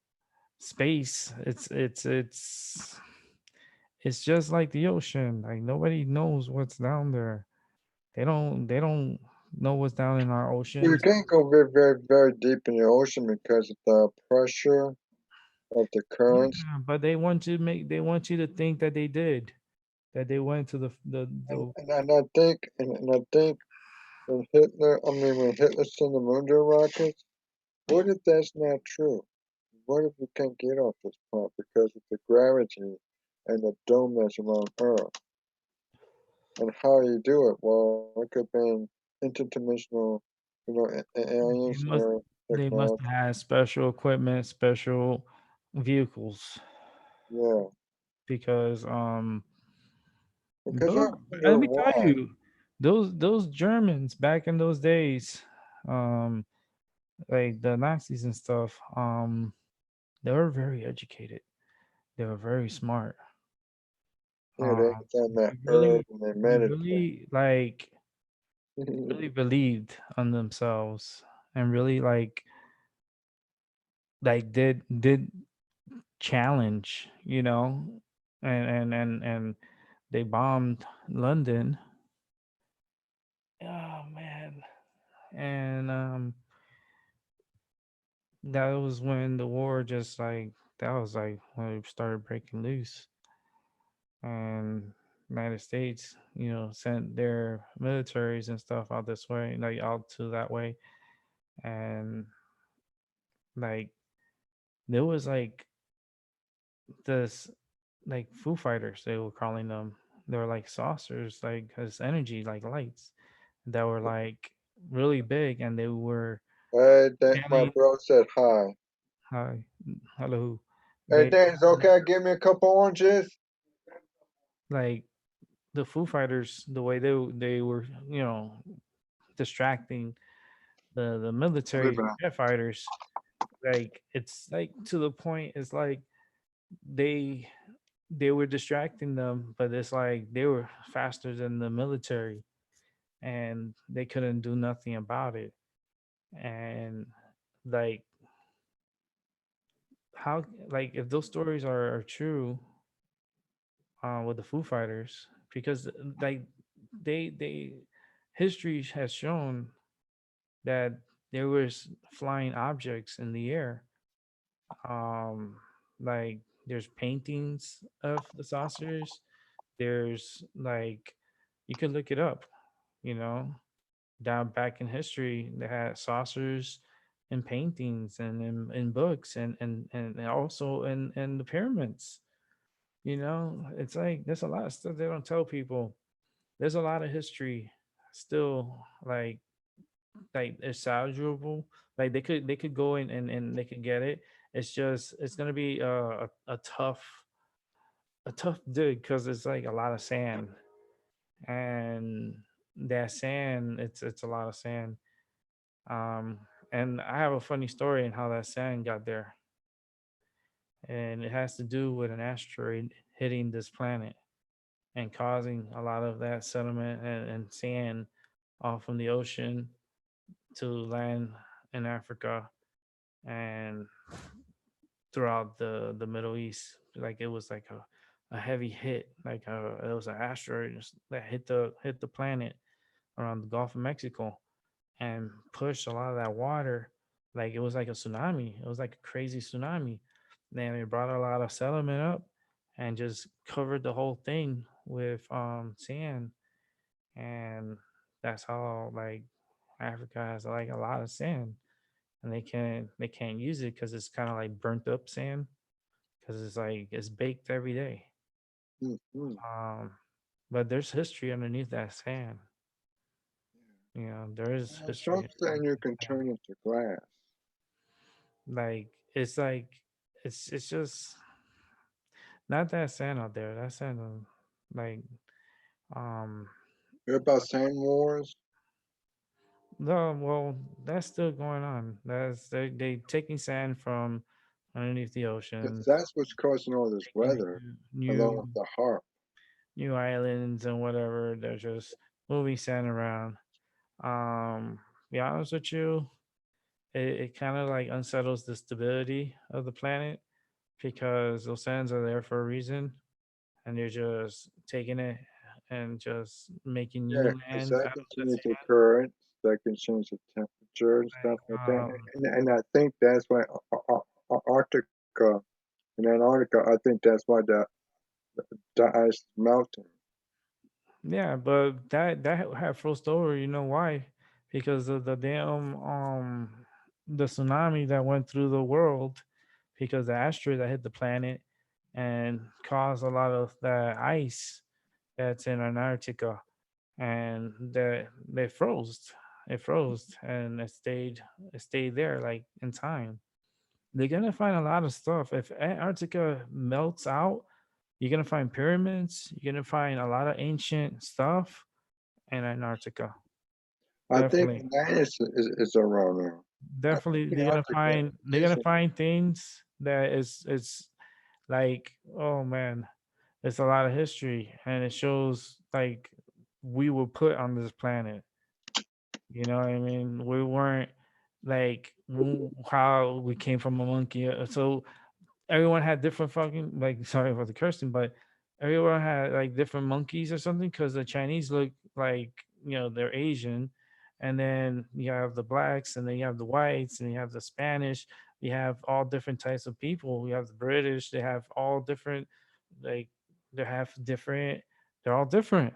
space. It's just like the ocean. Like nobody knows what's down there. They don't know what's down in our Well, you oceans. can't go very, very, very deep in the ocean because of the pressure of the currents. Yeah, but they want you to think that they did, that they went to the And I think and I think when Hitler sent the moon rockets, what if that's not true? What if we can't get off this planet because of the gravity and the dome that's around Earth? And how you do it? Well, it could have been interdimensional, they aliens must or they must technology. have special equipment, special vehicles Yeah, because because I those let wonder me tell why. you, those Germans back in those days, um like the Nazis and stuff, they were very educated. They were very smart. Yeah, they found that They herb really and they they meditate. really like really believed on themselves and really like did challenge, you know, and they bombed London. Oh man. And that was when the war just like that was like when it started breaking loose, and United States, you know, sent their militaries and stuff out this way, like out to that way. And like there was like this like Foo Fighters, they were calling them. They were like saucers, like has energy, like lights that were like really big, and they were Hey, my scanning. bro said hi. Hi, hello. Hey, They Dan, it's okay. Give me a couple oranges. like the Foo Fighters, the way they were, you know, distracting the military Leave jet fighters. Like it's like to the point. It's like they they were distracting them, but it's like they were faster than the military, and they couldn't do nothing about it. And like how like if those stories are true with the Foo Fighters, because like they history has shown that there was flying objects in the air. Um, like there's paintings of the saucers. There's like you could look it up. You know, down back in history, they had saucers and paintings and in books and also in the pyramids. You know, it's like there's a lot of stuff they don't tell people. There's a lot of history still like it's salvageable. Like they could go in and they could get it. It's just it's gonna be a tough dig because it's like a lot of sand. and that sand, it's a lot of sand. Um, and I have a funny story in how that sand got there, and it has to do with an asteroid hitting this planet and causing a lot of that sediment and sand off from the ocean to land in Africa and throughout the Middle East. Like it was like a heavy hit, like it was an asteroid that hit the planet around the Gulf of Mexico and pushed a lot of that water. Like it was like a tsunami. It was like a crazy tsunami. Then it brought a lot of sediment up and just covered the whole thing with sand. And that's how like Africa has like a lot of sand, and they can't use it because it's kind of like burnt up sand because it's like it's baked every day. Mm-hmm. Um, but there's history underneath that sand. You know, there is Some history saying underneath you the can sand. turn into glass. Like it's just not that sand out there. That sand, like um, Hear about sand wars? no, well, that's still going on. They taking sand from underneath the Because oceans, that's what's causing all this making weather, along new with the harp. new islands and whatever. They're just moving sand around. Be honest with you, it kind of like unsettles the stability of the planet because those sands are there for a reason, and they're just taking it and just making Yeah, new because lands that out of can the change the currents, that can change the temperature and stuff like sand. that. And I think that's why Arctica and Antarctica, I think that's why the ice is melting. Yeah, but that had frozen over. You know why? Because of the damn the tsunami that went through the world because the asteroid that hit the planet and caused a lot of the ice that's in Antarctica, and they froze. It froze and it stayed there like in time. They're gonna find a lot of stuff. If Antarctica melts out, you're gonna find pyramids. You're gonna find a lot of ancient stuff in Antarctica. I think Definitely, Atlantis is around there. I think definitely, Antarctica they're is gonna find things that is like, oh man, it's a lot of history, and it shows like we were put on this planet. You know what I mean? We weren't like how we came from a monkey. So everyone had different fucking like sorry for the cursing, but everyone had like different monkeys or something because the Chinese look like they're Asian, and then you have the blacks, and then you have the whites, and you have the Spanish. You have all different types of people. You have the British. They have all different like they have different. They're all different,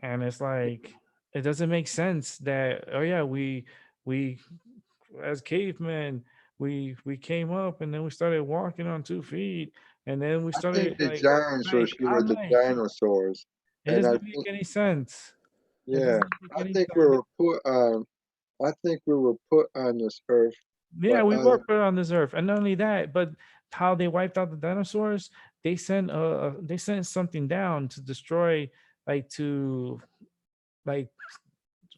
and it's like it doesn't make sense that oh yeah we as cavemen we came up and then we started walking on 2 feet and then we I think started the giants were like here with I'm the like dinosaurs, it and I doesn't make think any sense. It yeah, doesn't make I any think we sense. were put I think we were put on this earth by Yeah, we were other. put on this earth, and not only that, but how they wiped out the dinosaurs. They sent something down to destroy, like to like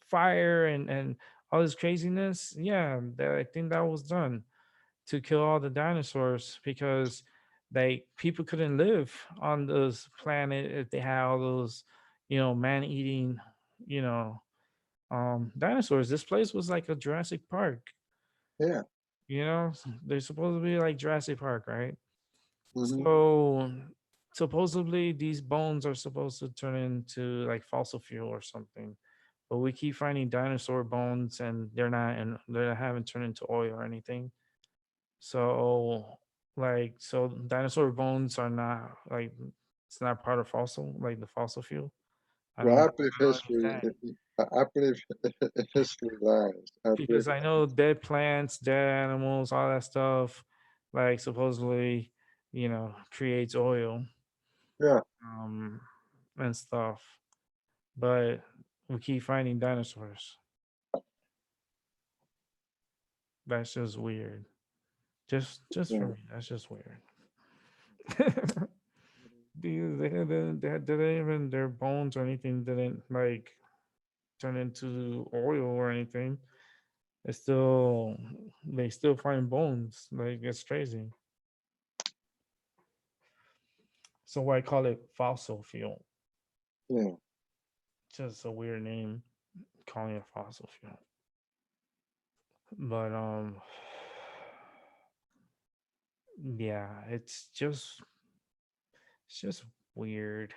fire and all this craziness. Yeah, I think that was done to kill all the dinosaurs because like people couldn't live on this planet if they had all those, man eating, you know, dinosaurs. This place was like a Jurassic Park, Yeah. they're supposed to be like Jurassic Park, right? Hmm. So supposedly these bones are supposed to turn into like fossil fuel or something. But we keep finding dinosaur bones and they're not and they haven't turned into oil or anything. So so dinosaur bones are not like it's not part of fossil like the fossil fuel. I Well, don't I believe I don't history. understand I believe history lies. I believe because I know dead plants, dead animals, all that stuff, like supposedly, creates oil, yeah. um, and stuff. But we keep finding dinosaurs. That's just weird. Just for Yeah. me, that's just weird. didn't even their bones or anything didn't like turn into oil or anything. It's still they still find bones. Like it's crazy. So why call it fossil fuel? Yeah. Just a weird name, calling it fossil fuel. But yeah, it's just weird.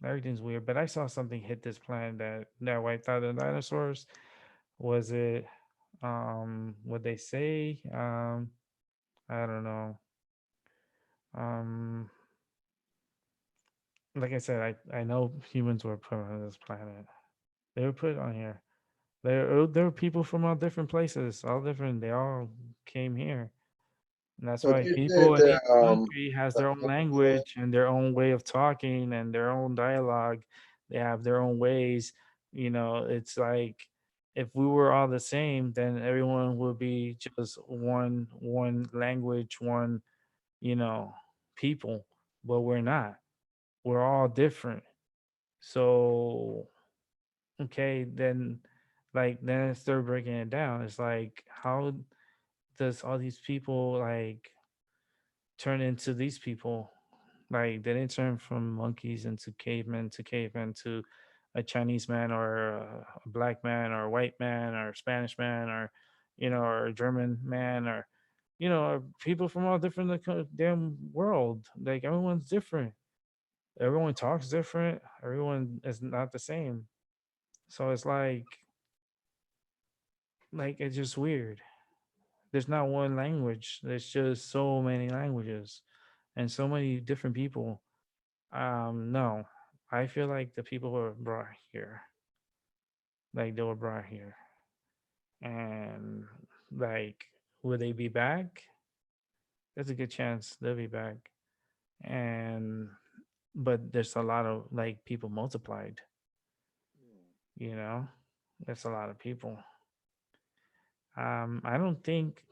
Everything's weird. But I saw something hit this planet that wiped out the dinosaurs. Was it what they say? I don't know. Um like I said, I know humans were put on this planet. They were put on here. There were people from all different places, all different. They all came here, and that's But why they said people in that each country has the their own alien, language and their own way of talking and their own dialogue. They have their own ways. It's like if we were all the same, then everyone would be just one language, one you know people. But we're not. We're all different. So okay, then then I start breaking it down. It's like how does all these people like turn into these people? Like they didn't turn from monkeys into cavemen to cavemen to a Chinese man or a black man or a white man or a Spanish man or or a German man or people from all different damn world. Like everyone's different. Everyone talks different. Everyone is not the same. So it's it's just weird. There's not one language. There's just so many languages and so many different people. No, I feel like the people were brought here, like they were brought here, and like, will they be back? There's a good chance they'll be back, and but there's a lot of like people multiplied. You know, that's a lot of people. I don't think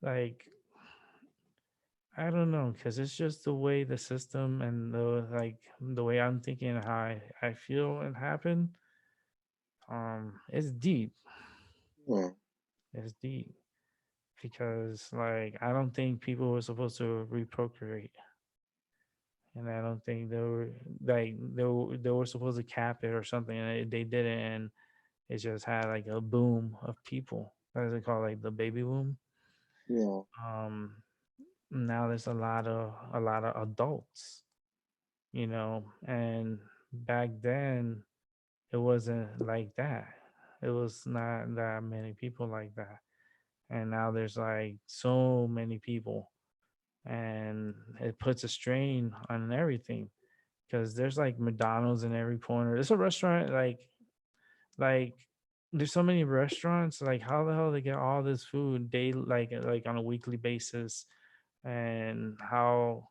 like I don't know because it's just the way the system and the way I'm thinking how I feel it happened. It's deep. yeah, It's deep because I don't think people were supposed to reprocreate, and I don't think they were supposed to cap it or something, and they didn't, and it just had like a boom of people. What is it called? Like the baby boom. yeah, Um, Now there's a lot of adults, and back then it wasn't like that. It was not that many people like that. And now there's like so many people, and it puts a strain on everything because there's like McDonald's in every corner. There's a restaurant like there's so many restaurants. Like how the hell they get all this food daily, like on a weekly basis, and how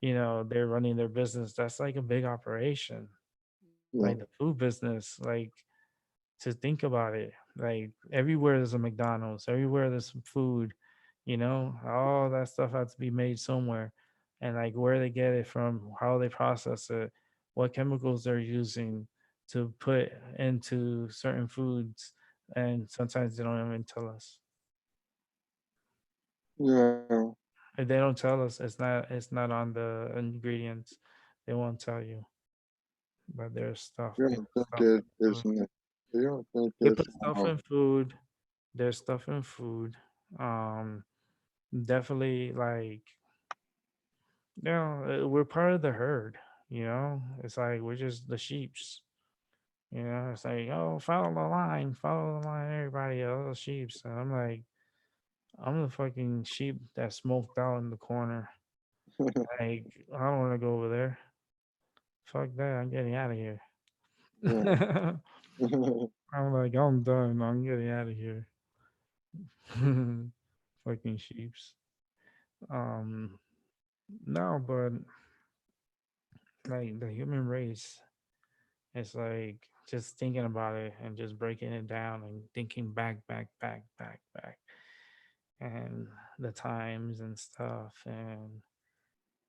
they're running their business. That's like a big operation, yeah, like the food business. Like to think about it. Like everywhere there's a McDonald's, everywhere there's some food, all that stuff has to be made somewhere. And like where they get it from, how they process it, what chemicals they're using to put into certain foods. And sometimes they don't even tell us. yeah. If they don't tell us, it's not on the ingredients. They won't tell you. But there's stuff. You They don't put think stuff it in is food. not, you don't think They it's put stuff in food. There's stuff in food. Um, Definitely we're part of the herd. It's like we're just the sheeps. It's like, oh, follow the line, everybody else, sheeps. And I'm like, I'm the fucking sheep that smoked out in the corner. Like, I don't want to go over there. Fuck that. I'm getting out of here. yeah. I'm like, I'm done. I'm getting out of here. Fucking sheeps. Um, no, but like the human race, it's like just thinking about it and just breaking it down and thinking back, and the times and stuff. And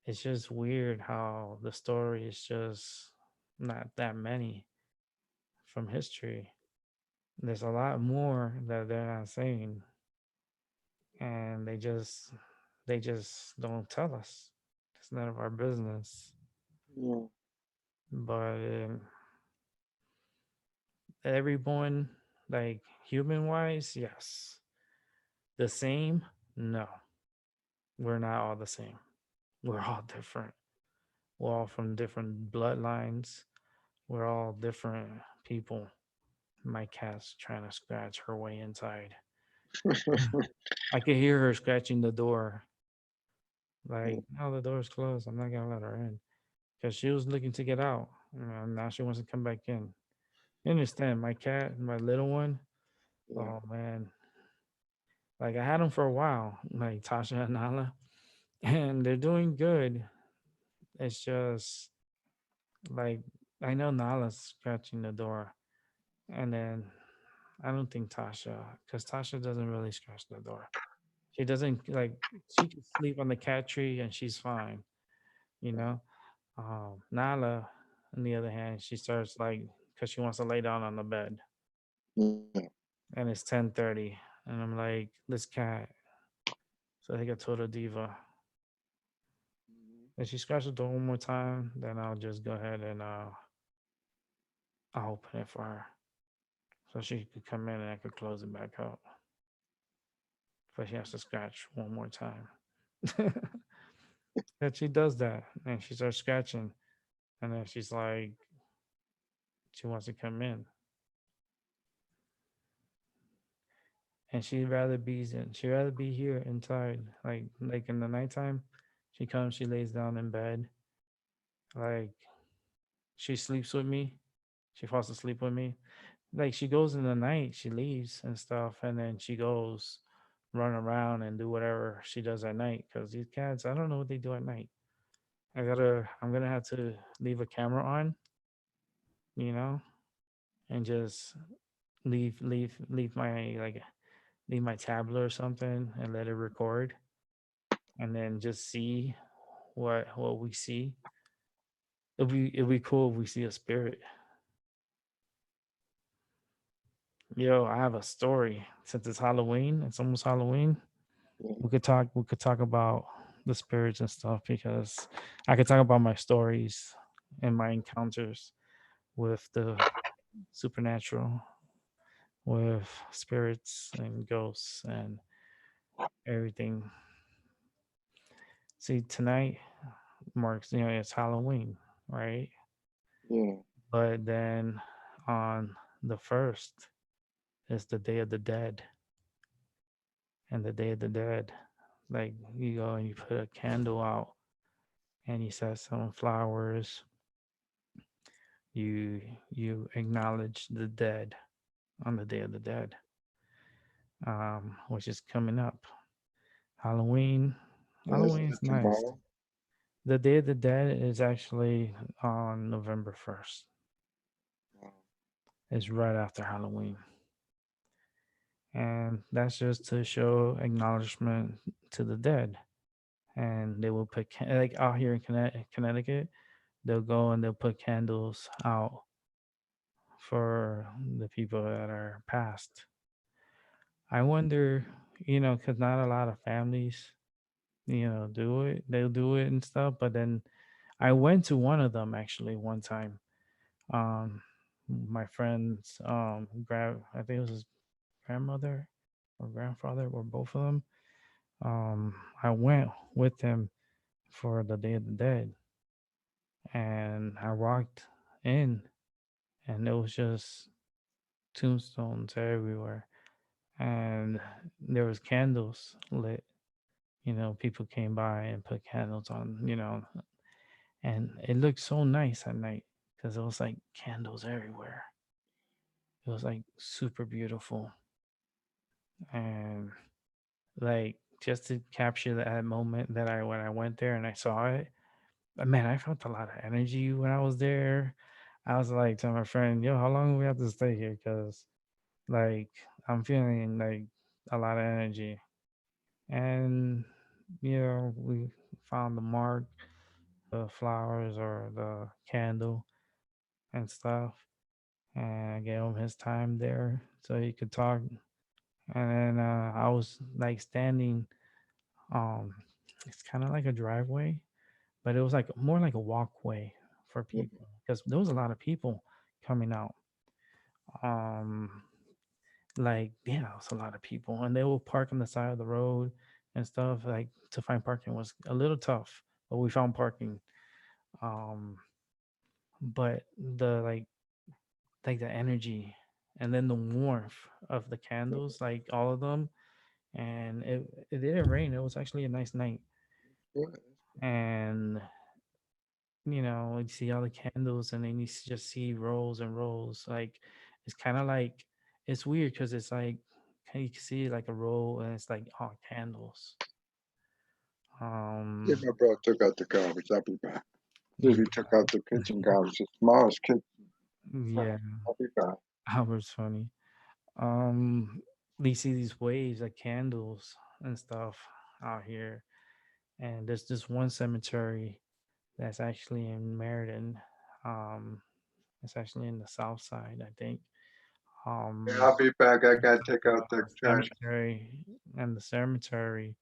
it's just weird how the story is just not that many from history. There's a lot more that they're not saying, and they just don't tell us. It's none of our business. Yeah, But everyone, like human wise, yes. The same? No, we're not all the same. We're all different. We're all from different bloodlines. We're all different people. My cat's trying to scratch her way inside. I could hear her scratching the door. Like, no, the door's closed. I'm not gonna let her in because she was looking to get out. And now she wants to come back in. You understand? My cat, my little one. yeah, Oh man, like I had them for a while, like Tasha and Nala, and they're doing good. It's just like I know Nala's scratching the door, and then I don't think Tasha, because Tasha doesn't really scratch the door. She doesn't like. She can sleep on the cat tree and she's fine, you know. Nala, on the other hand, she starts like because she wants to lay down on the bed, yeah. and it's 10:30, and I'm like, this cat. So I think I told her diva. If she scratches the door one more time, then I'll just go ahead and I'll open it for her so she could come in and I could close it back up. But she has to scratch one more time. And she does that, and she starts scratching, and then she's like, she wants to come in, and she'd rather be here inside, like in the nighttime. She comes, she lays down in bed, like she sleeps with me. She falls asleep with me. Like she goes in the night, she leaves and stuff, and then she goes run around and do whatever she does at night. Because these cats, I don't know what they do at night. I'm gonna have to leave a camera on, you know, and just leave my leave my tablet or something and let it record, and then just see what we see. It'll be cool if we see a spirit. Yo, I have a story. Since it's Halloween, it's almost Halloween. Yeah. We could talk about the spirits and stuff because I could talk about my stories and my encounters with the supernatural, with spirits and ghosts and everything. See, tonight marks, it's Halloween, right? Yeah. But then on the first is the Day of the Dead. And the Day of the Dead, like you go and you put a candle out and you set some flowers, you you acknowledge the dead on the Day of the Dead, which is coming up. Halloween. And isn't Halloween is it nice. tomorrow? The Day of the Dead is actually on November 1st. Wow. It's right after Halloween. And that's just to show acknowledgement to the dead. And they will put, like out here in Connecticut, they'll go and they'll put candles out for the people that are passed. I wonder, because not a lot of families, do it. They'll do it and stuff. But then I went to one of them actually one time. Um, my friend's I think it was his grandmother or grandfather, or both of them. I went with him for the Day of the Dead, and I walked in, and it was just tombstones everywhere, and there was candles lit. People came by and put candles on, and it looked so nice at night because it was like candles everywhere. It was like super beautiful, and like just to capture that moment that I when I went there and I saw it, man, I felt a lot of energy when I was there. I was like to my friend, "Yo, how long do we have to stay here?" Because like I'm feeling like a lot of energy, and we found the mark. the flowers or the candle and stuff. And I gave him his time there so he could talk. And then I was like standing. Um, it's kind of like a driveway, but it was like more like a walkway for people because there was a lot of people coming out. Um, like yeah, it was a lot of people, and they will park on the side of the road and stuff. Like to find parking was a little tough, but we found parking. Um, but the energy and then the warmth of the candles, like all of them, and it didn't rain. It was actually a nice night, Yeah, and you see all the candles, and then just see rows and rows. Like it's kind of like it's weird because it's like you can see like a row, and it's like all candles. yeah, Um, my brother took out the garbage. I'll be back. Dude, yeah, he took out the kitchen garbage. The smallest kitchen. yeah, I'll be back. that was funny. Um, you see these waves of candles and stuff out here, and there's this one cemetery that's actually in Meriden. Um, it's actually in the south side, I think. Yeah, Um, I'll be back. I there's gotta take like out the a trash. cemetery, and the cemetery,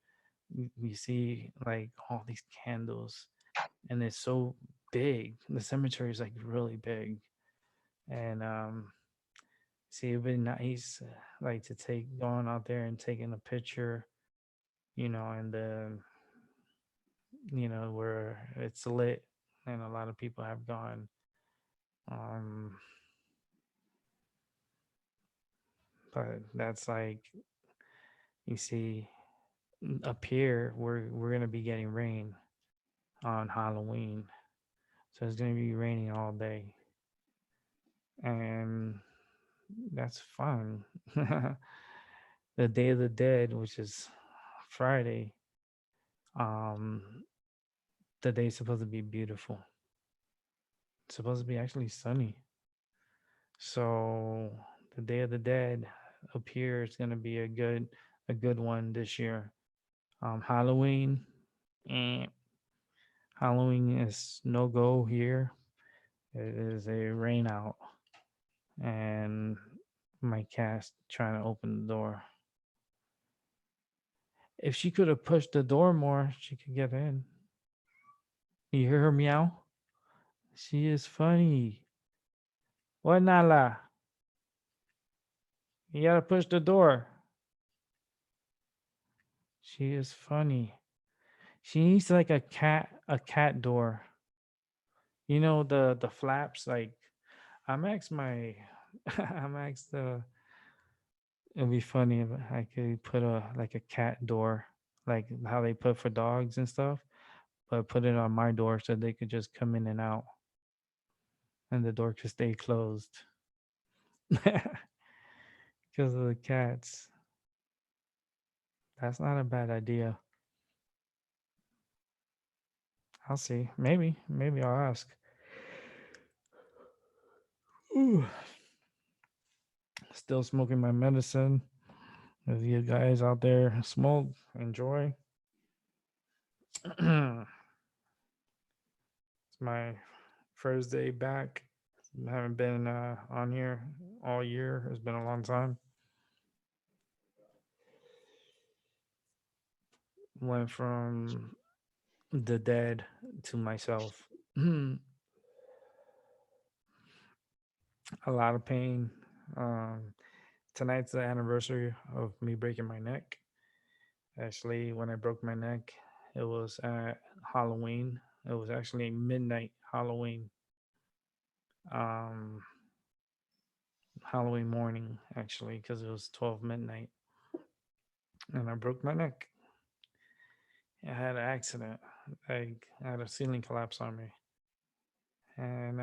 we see like all these candles, and it's so big. The cemetery is like really big, and see, it'd be nice, like to take going out there and taking a picture, and the where it's lit, and a lot of people have gone. Um, but that's like you see up here, we're gonna be getting rain on Halloween, so it's gonna be raining all day, and that's fun. The Day of the Dead, which is Friday, um, the day's supposed to be beautiful. It's supposed to be actually sunny. So the Day of the Dead up here is gonna be a good one this year. Halloween, eh, Halloween is no go here. It is a rain out, and my cat's trying to open the door. If she could have pushed the door more, she could get in. You hear her meow? She is funny. What, Nala? You gotta push the door. She is funny. She needs like a cat door. The flaps. Like I'm asked my, I'm asked the. It'd be funny if I could put a cat door, like how they put for dogs and stuff, but put it on my door so they could just come in and out, and the door could stay closed because of the cats. That's not a bad idea. I'll see. Maybe I'll ask. Ooh, still smoking my medicine. If you guys out there smoke, enjoy. It's my first day back. I haven't been on here all year. It's been a long time. Went from the dead to myself. A lot of pain. Um, Tonight's the anniversary of me breaking my neck. Actually, when I broke my neck, it was at Halloween. It was actually midnight Halloween. Um, Halloween morning, actually, because it was 12 midnight, and I broke my neck. I had an accident. I had a ceiling collapse on me, and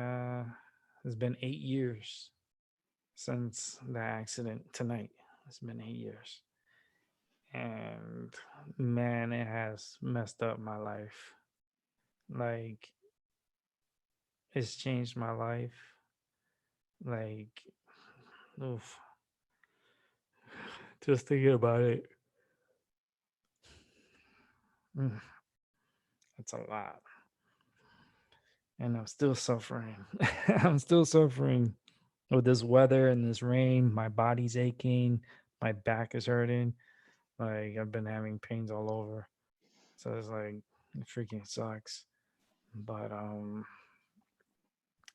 it's been 8 years since the accident. Tonight, it's been 8 years, and man, it has messed up my life. Like it's changed my life. Like, oof, just thinking about it, mm, it's a lot. and I'm still suffering. I'm still suffering with this weather and this rain. My body's aching, my back is hurting. Like I've been having pains all over. So it's like it freaking sucks. But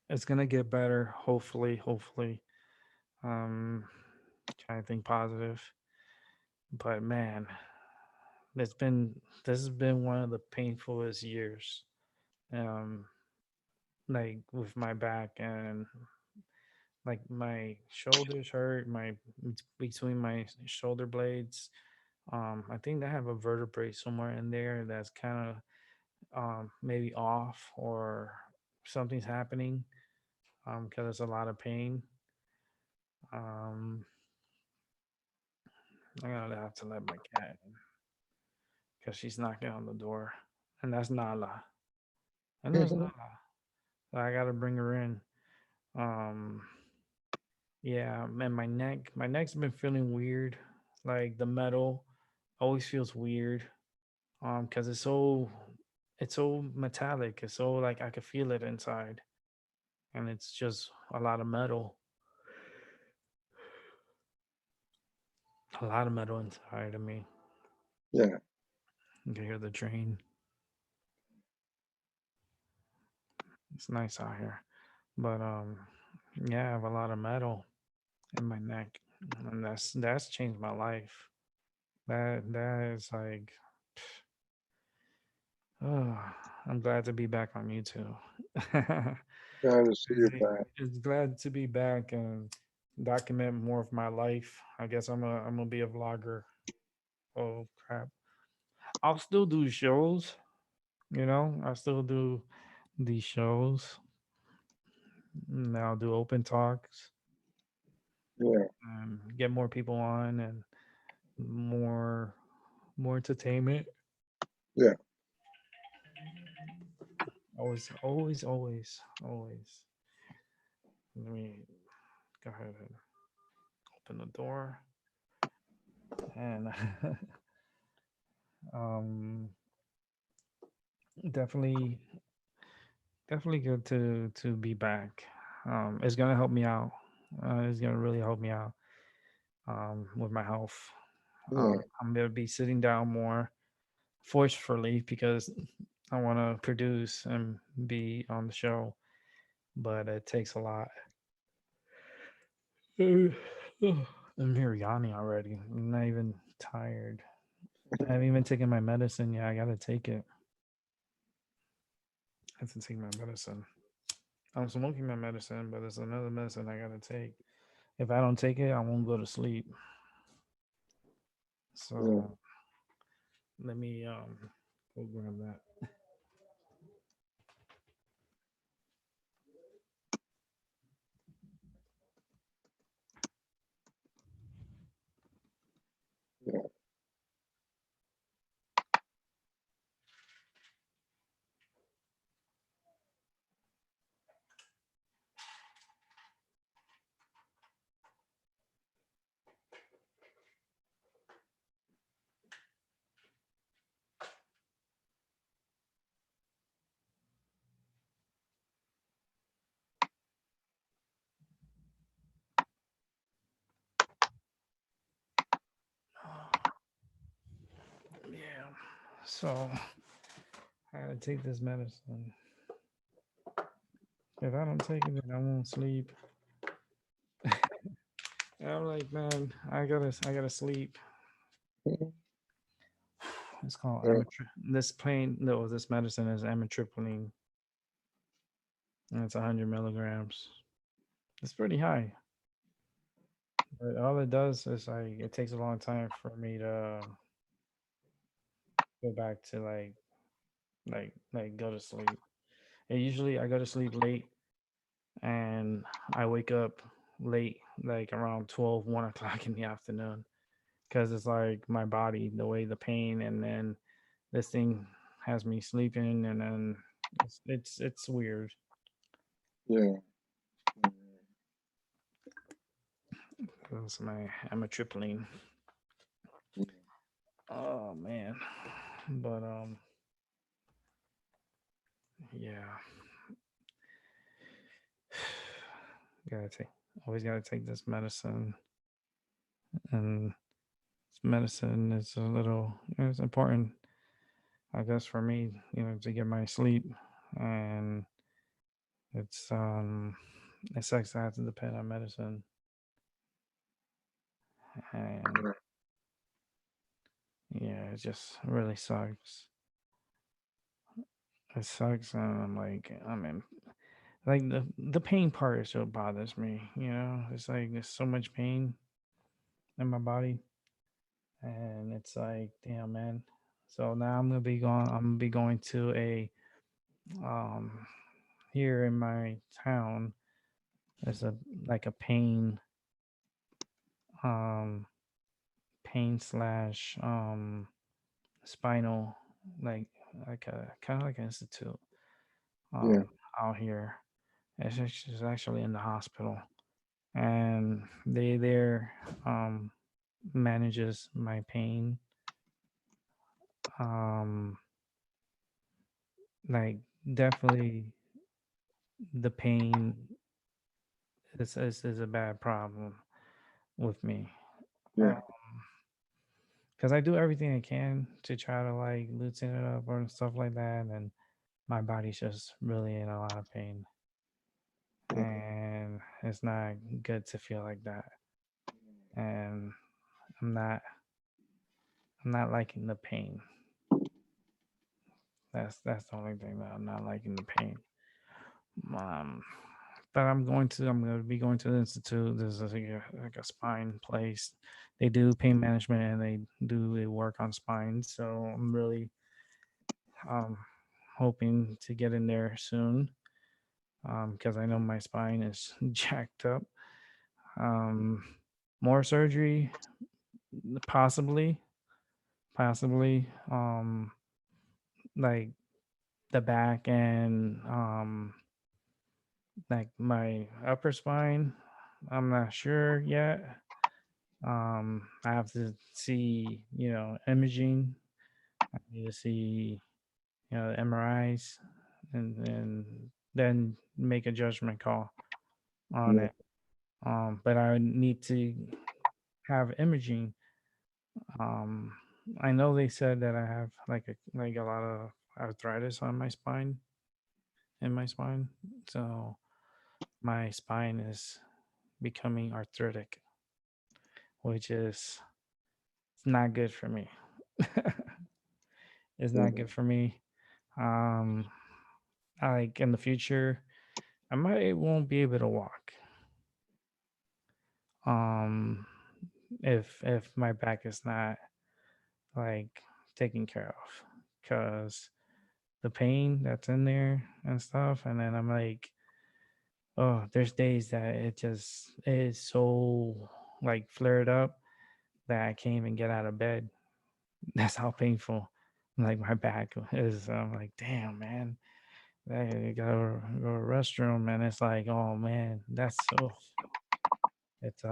it's gonna get better, hopefully, hopefully. Um trying to think positive. But man, it's been this has been one of the painfulest years. Um like with my back and like my shoulders hurt, my between my shoulder blades. I think I have a vertebrae somewhere in there that's kind of maybe off or something's happening because there's a lot of pain. Um, I'm gonna have to let my cat in because she's knocking on the door, and that's Nala. I know it's Nala. So I gotta bring her in. Um, yeah, man, my neck's been feeling weird. Like the metal always feels weird. Because it's so metallic. It's so like I could feel it inside, and it's just a lot of metal, a lot of metal inside of me. Yeah, You can hear the train. It's nice out here, but yeah, I have a lot of metal in my neck, and that's changed my life. That is like, oh, I'm glad to be back on YouTube. glad to see you It's back. it's glad to be back and document more of my life. I guess I'm gonna be a vlogger. Oh crap! I'll still do shows. You know, I still do these shows. And I'll do open talks Yeah, and get more people on and more more entertainment. yeah, Always, always, always, always. Let me go ahead and open the door and um definitely definitely good to be back. It's gonna help me out. It's gonna really help me out with my health. yeah, I'm gonna be sitting down more forcefully because I want to produce and be on the show, but it takes a lot. I'm here yawning already. I'm not even tired. I haven't even taken my medicine yet. I gotta take it. I have to take my medicine. I'm smoking my medicine, but it's another medicine I gotta take. If I don't take it, I won't go to sleep. yeah, So let me go grab that. yeah, Yeah. So I gotta take this medicine. If I don't take it, then I won't sleep. And I'm like, man, I gotta sleep. It's called yeah, This pain, no, this medicine is amitriptyline, and it's 100 milligrams. It's pretty high, but all it does is like it takes a long time for me to go back to like go to sleep. And usually I go to sleep late and I wake up late, like around 12, 1 o'clock in the afternoon, because it's like my body, the way the pain, and then this thing has me sleeping, and then it's weird. yeah, That's my amitriptyline. yeah, Oh man, but yeah. Gotta take, always gotta take this medicine, and this medicine is a little, it's important, I guess, for me, to get my sleep, and it's it sucks. I have to depend on medicine, and Yeah, yeah, it just really sucks. It sucks, and I'm like, I mean, like the pain part is what bothers me. It's like there's so much pain in my body, and it's like, damn, man. So now I'm gonna be going. I'm gonna be going to a um here in my town. There's a like a um pain slash spinal, like like a kind of like an institute yeah, um out here. It's actually in the hospital, and they there um manages my pain, um like definitely the pain is a bad problem with me, yeah, because I do everything I can to try to like loosen it up or stuff like that, and my body's just really in a lot of pain, yeah, and it's not good to feel like that. And i'm not I'm not liking the pain. That's the only thing that I'm not liking, the pain. um but I'm going to be going to the institute. There's like a spine place. They do pain management, and they work on spine. So I'm really um hoping to get in there soon, because I know my spine is jacked up. um More surgery, possibly, possibly. Like the back and like my upper spine, I'm not sure yet. I have to see, imaging. I need to see, the MRIs, and then make a judgment call on yeah, it. But I would need to have imaging. Um, I know they said that I have like a lot of arthritis on my spine, in my spine. So my spine is becoming arthritic, which is, it's not good for me. It's yeah, not good for me. Um, I, like in the future, I might won't be able to walk. Um, if my back is not like taken care of, because the pain that's in there and stuff, and then I'm like, oh, there's days that it just is so like flared up that I can't even get out of bed. That's how painful like my back is. I'm like, damn, man. I gotta go to a restroom, and it's like, oh man, that's so, it's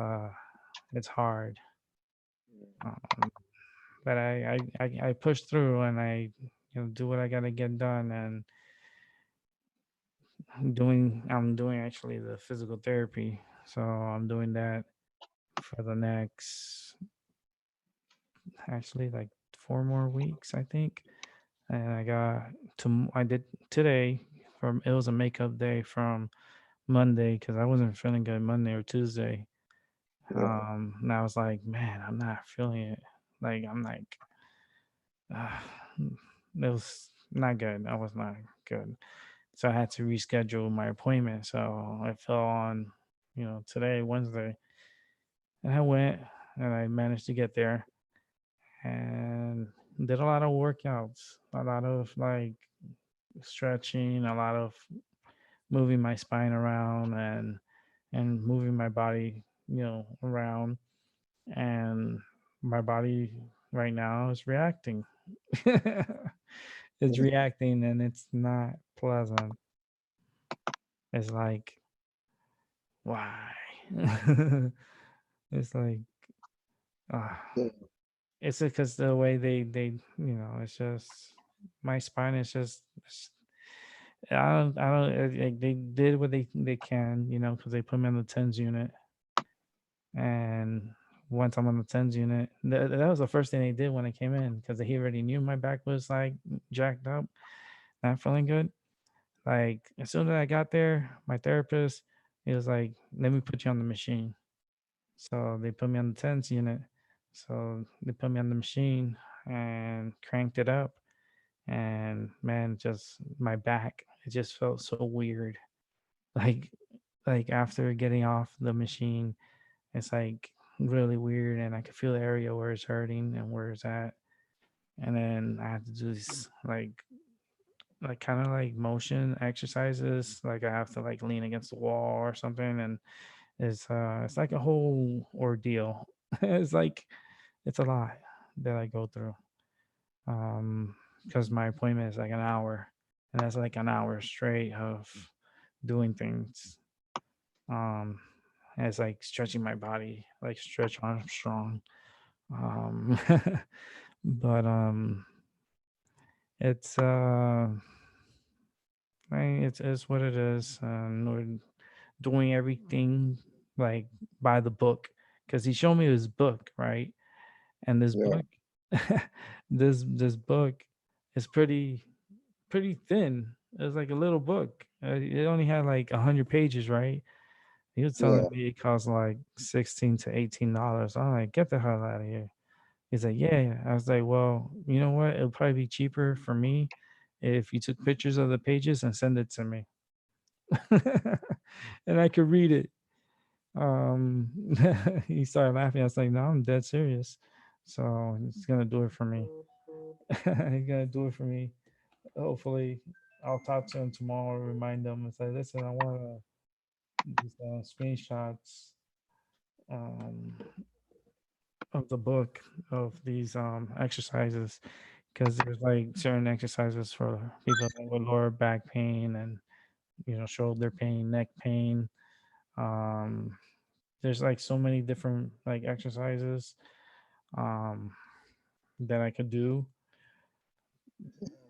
it's hard. Um, but I push through, and I do what I gotta get done, and I'm doing actually the physical therapy, so I'm doing that for the next, actually, like 4 more weeks, I think. And I did today, from it was a makeup day from Monday, because I wasn't feeling good Monday or Tuesday. yeah, And I was like, man, I'm not feeling it. Like I'm like, uh, it was not good. I was not good. So I had to reschedule my appointment. So I fell on, today, Wednesday, and I went, and I managed to get there, and did a lot of workouts, a lot of like stretching, a lot of moving my spine around, and moving my body, around, and my body right now is reacting. It's reacting, and it's not pleasant. It's like, why? It's like, uh, yeah, it's because the way it's just, my spine is just, Like, they did what they can, because they put me on the tens unit, and once I'm on the tens unit, that was the first thing they did when I came in, because he already knew my back was like jacked up, not feeling good. Like as soon as I got there, my therapist, he was like, "Let me put you on the machine." So they put me on the tens unit. So they put me on the machine and cranked it up, and man, just my back, it just felt so weird. Like like after getting off the machine, it's like really weird, and I could feel the area where it's hurting and where it's at. And then I had to do this like kind of like motion exercises. Like I have to like lean against the wall or something, and it's like a whole ordeal. it's like it's a lot that I go through. Because my appointment is like an hour, and that's like an hour straight of doing things. Um, and it's like stretching my body, like stretch Armstrong. Um, but it's it's what it is. We're doing everything like by the book, because he showed me his book, right? And this Yeah, book, this book is pretty thin. It's like a little book. It only had like 100 pages, right? He was telling yeah. me it cost like $16 to $18. I'm like, get the hell out of here. He's like, yeah, yeah. I was like, well, you know what? It'll probably be cheaper for me if you took pictures of the pages and send it to me, and I could read it. Um, he started laughing. I was like, no, I'm dead serious. So he's gonna do it for me. He's gonna do it for me. Hopefully, I'll talk to him tomorrow. Remind him and say, listen, I want these screenshots um, of the book of these exercises, because there's like certain exercises for people like with lower back pain and shoulder pain, neck pain. Um, there's like so many different like exercises um, that I could do.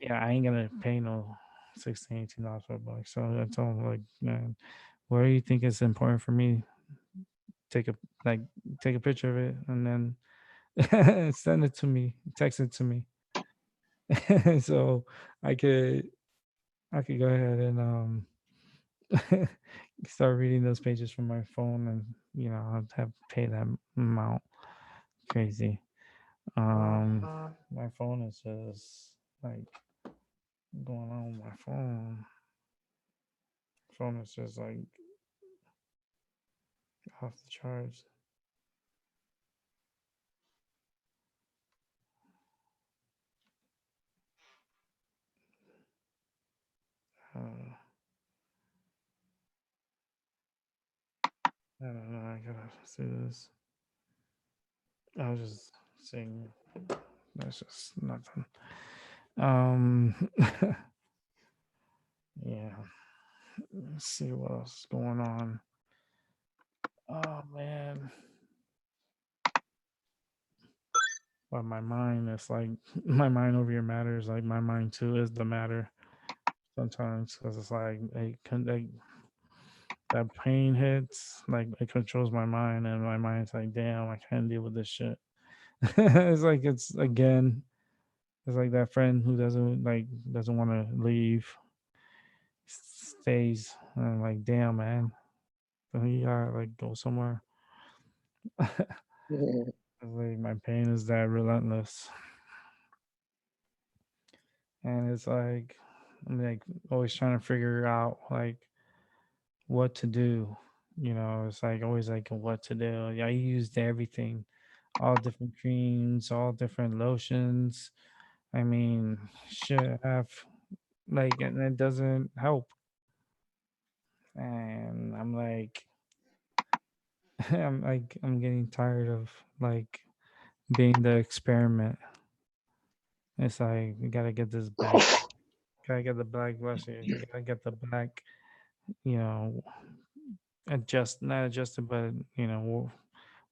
Yeah, I ain't gonna pay no 16, $18 for a book. So I told him like, man, where do you think it's important for me? Take a like take a picture of it and then send it to me, text it to me. So I could I could go ahead and start reading those pages from my phone, and I'll have to pay that amount. Crazy. My phone is just like going on with my phone. Phone is just like off the charts. Uh, I don't know. I gotta see this. I was just saying that's just nothing. Um, yeah. Let's see what else is going on. Oh man, but my mind is like my mind over your matters. Like my mind too is the matter sometimes, because it's like that pain hits, like it controls my mind, and my mind's like, damn, I can't deal with this shit. It's like it's again. It's like that friend who doesn't want to leave, stays. And I'm like, damn, man, so you gotta like go somewhere. Like my pain is that relentless, and it's like I'm like always trying to figure out like what to do. It's like always like what to do. Yeah, I used everything, all different creams, all different lotions. I mean, shit, have like, and it doesn't help. And I'm like, I'm getting tired of like being the experiment. It's like you gotta get this back. Gotta get the black, bless you. You gotta get the black, you know, not adjusted, but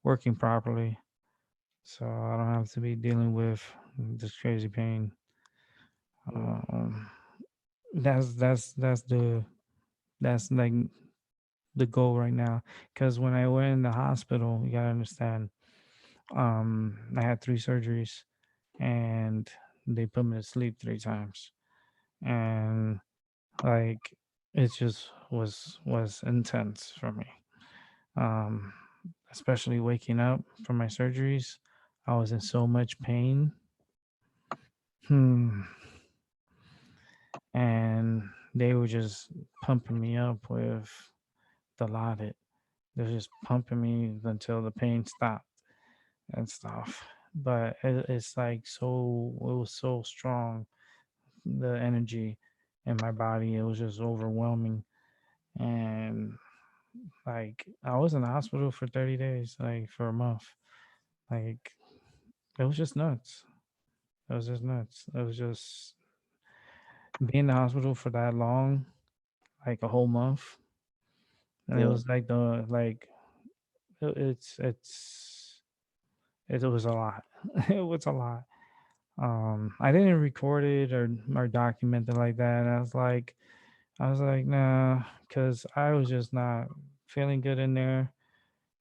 working properly. So I don't have to be dealing with this crazy pain. Mm. Um, that's like the goal right now. Because when I went in the hospital, you gotta understand, I had 3 surgeries, and they put me to sleep 3 times, and like it just was intense for me. Um, Especially waking up from my surgeries, I was in so much pain. Hmm. And they were just pumping me up with the Dilaudid. They're just pumping me until the pain stopped and stuff. But it's like it was so strong, the energy in my body. It was just overwhelming. And like, I was in the hospital for 30 days, like for a month. Like, it was just nuts. It was just nuts. It was just being in the hospital for that long, like a whole month. And it Yeah. was like it- it's it's it was a lot. It was a lot. I didn't record it or document it like that. I was like, nah, because I was just not feeling good in there.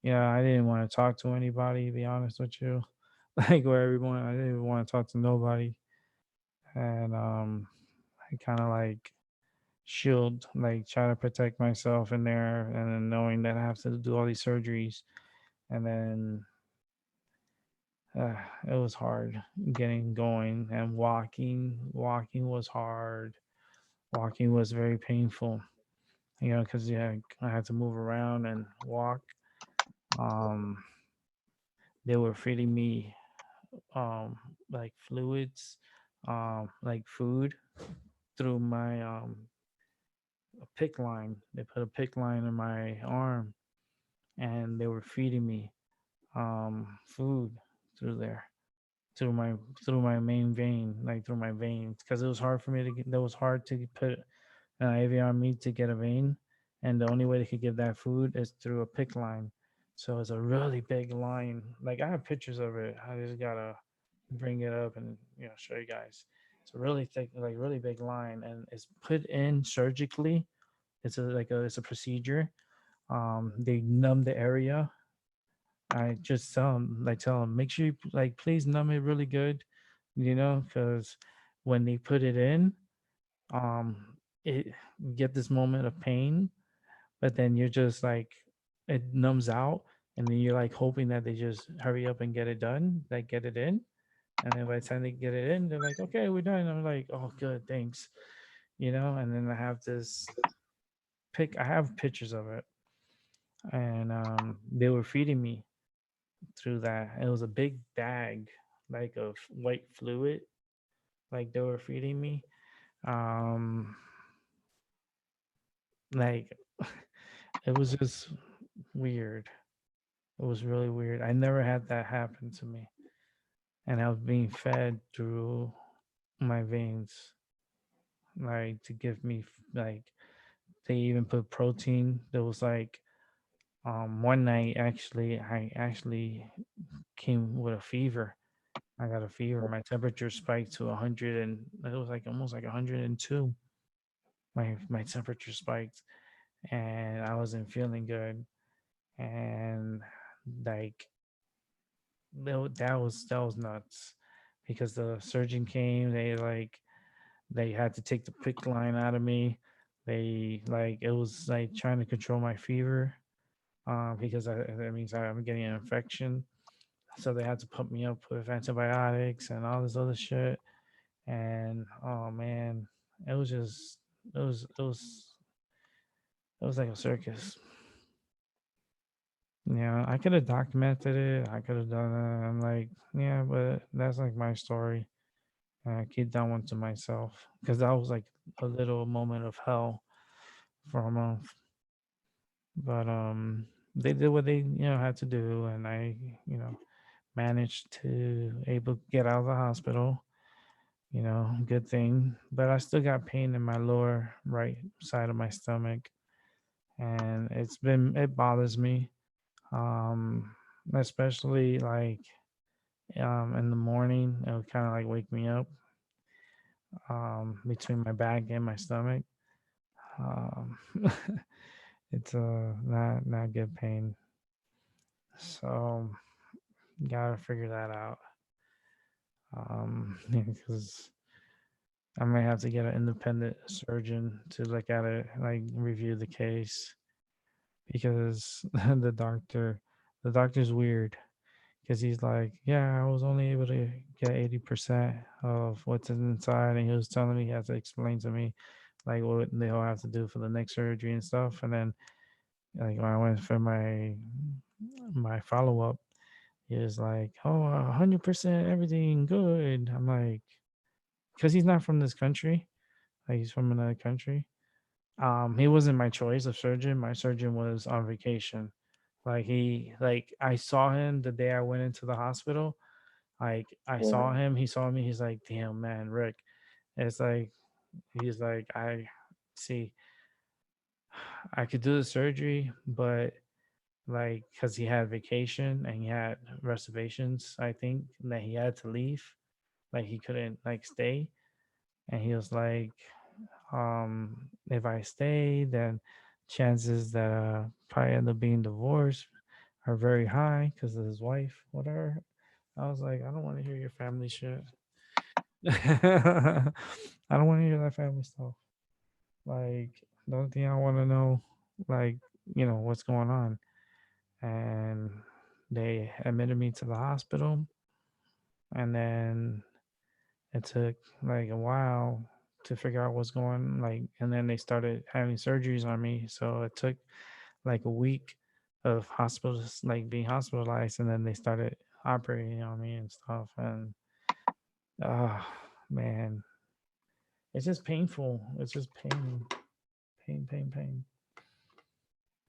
Yeah, I didn't want to talk to anybody, to be honest with you. Like, where everyone, I didn't even want to talk to nobody. And I kind of like shield, like try to protect myself in there, and then knowing that I have to do all these surgeries. And then uh, it was hard getting going, and walking was hard. Walking was very painful, because yeah, I had to move around and walk. um they were feeding me um like fluids, like food, through my a pick line. They put a pick line in my arm, and they were feeding me food through there, through my through my main vein, like through my veins, because it was hard for me to get. That was hard to put an IV on me to get a vein, and the only way they could give that food is through a pick line. So it's a really big line. Like, I have pictures of it. I just gotta bring it up and show you guys. It's a really thick, like really big line, and it's put in surgically. It's a procedure. They numb the area. I just tell them, make sure you, like, please numb it really good, because when they put it in, it you get this moment of pain, but then you're just like, it numbs out, and then you're like hoping that they just hurry up and get it done, like get it in, and then by the time they get it in, they're like, okay, we're done. I'm like, oh, good, thanks, and then I have pictures of it, and they were feeding me through that. It was a big bag, like, of white fluid, like they were feeding me. Um, like, it was just weird. It was really weird. I never had that happen to me, and I was being fed through my veins, like to give me like they even put protein. There was like one night, actually, I actually came with a fever. I got a fever. My temperature spiked to 100, and it was like almost like 102. My temperature spiked, and I wasn't feeling good. And like that was nuts, because the surgeon came. They had to take the pick line out of me. They, like, it was like trying to control my fever, because that means I'm getting an infection. So they had to pump me up with antibiotics and all this other shit. And oh man, it was just it was like a circus. Yeah, I could have documented it. I could have done it. I'm like, yeah, but that's like my story. And I keep that one to myself, because that was like a little moment of hell for a month. But they did what they had to do, and I managed to able to get out of the hospital. Good thing. But I still got pain in my lower right side of my stomach, and it bothers me. Especially like in the morning, it would kind of like wake me up. between my back and my stomach. Um, it's not good pain. So gotta figure that out. Because I may have to get an independent surgeon to look at it, like review the case, because the doctor's weird. Because he's like, yeah, I was only able to get 80% of what's inside, and he was telling me he had to explain to me like what they'll have to do for the next surgery and stuff. And then like when I went for my follow up, he was like, oh, 100% everything good. I'm like, because he's not from this country, like he's from another country. He wasn't my choice of surgeon. My surgeon was on vacation. Like I saw him the day I went into the hospital. Like I Yeah. saw him, he saw me. He's like, "Damn, man, Rick." It's like he's like, "I see, I could do the surgery, but like because he had vacation and he had reservations, I think that he had to leave. Like he couldn't like stay, and he was like, if I stay, then chances that probably end up being divorced are very high because of his wife, whatever." I was like, I don't want to hear your family shit. I don't want to hear that family stuff. Like, the only thing I want to know, like, what's going on. And they admitted me to the hospital. And then it took like a while to figure out what's going like, and then they started having surgeries on me. So it took like a week of hospitals, like being hospitalized. And then they started operating on me and stuff. And, oh, man, it's just painful. It's just pain, pain, pain, pain.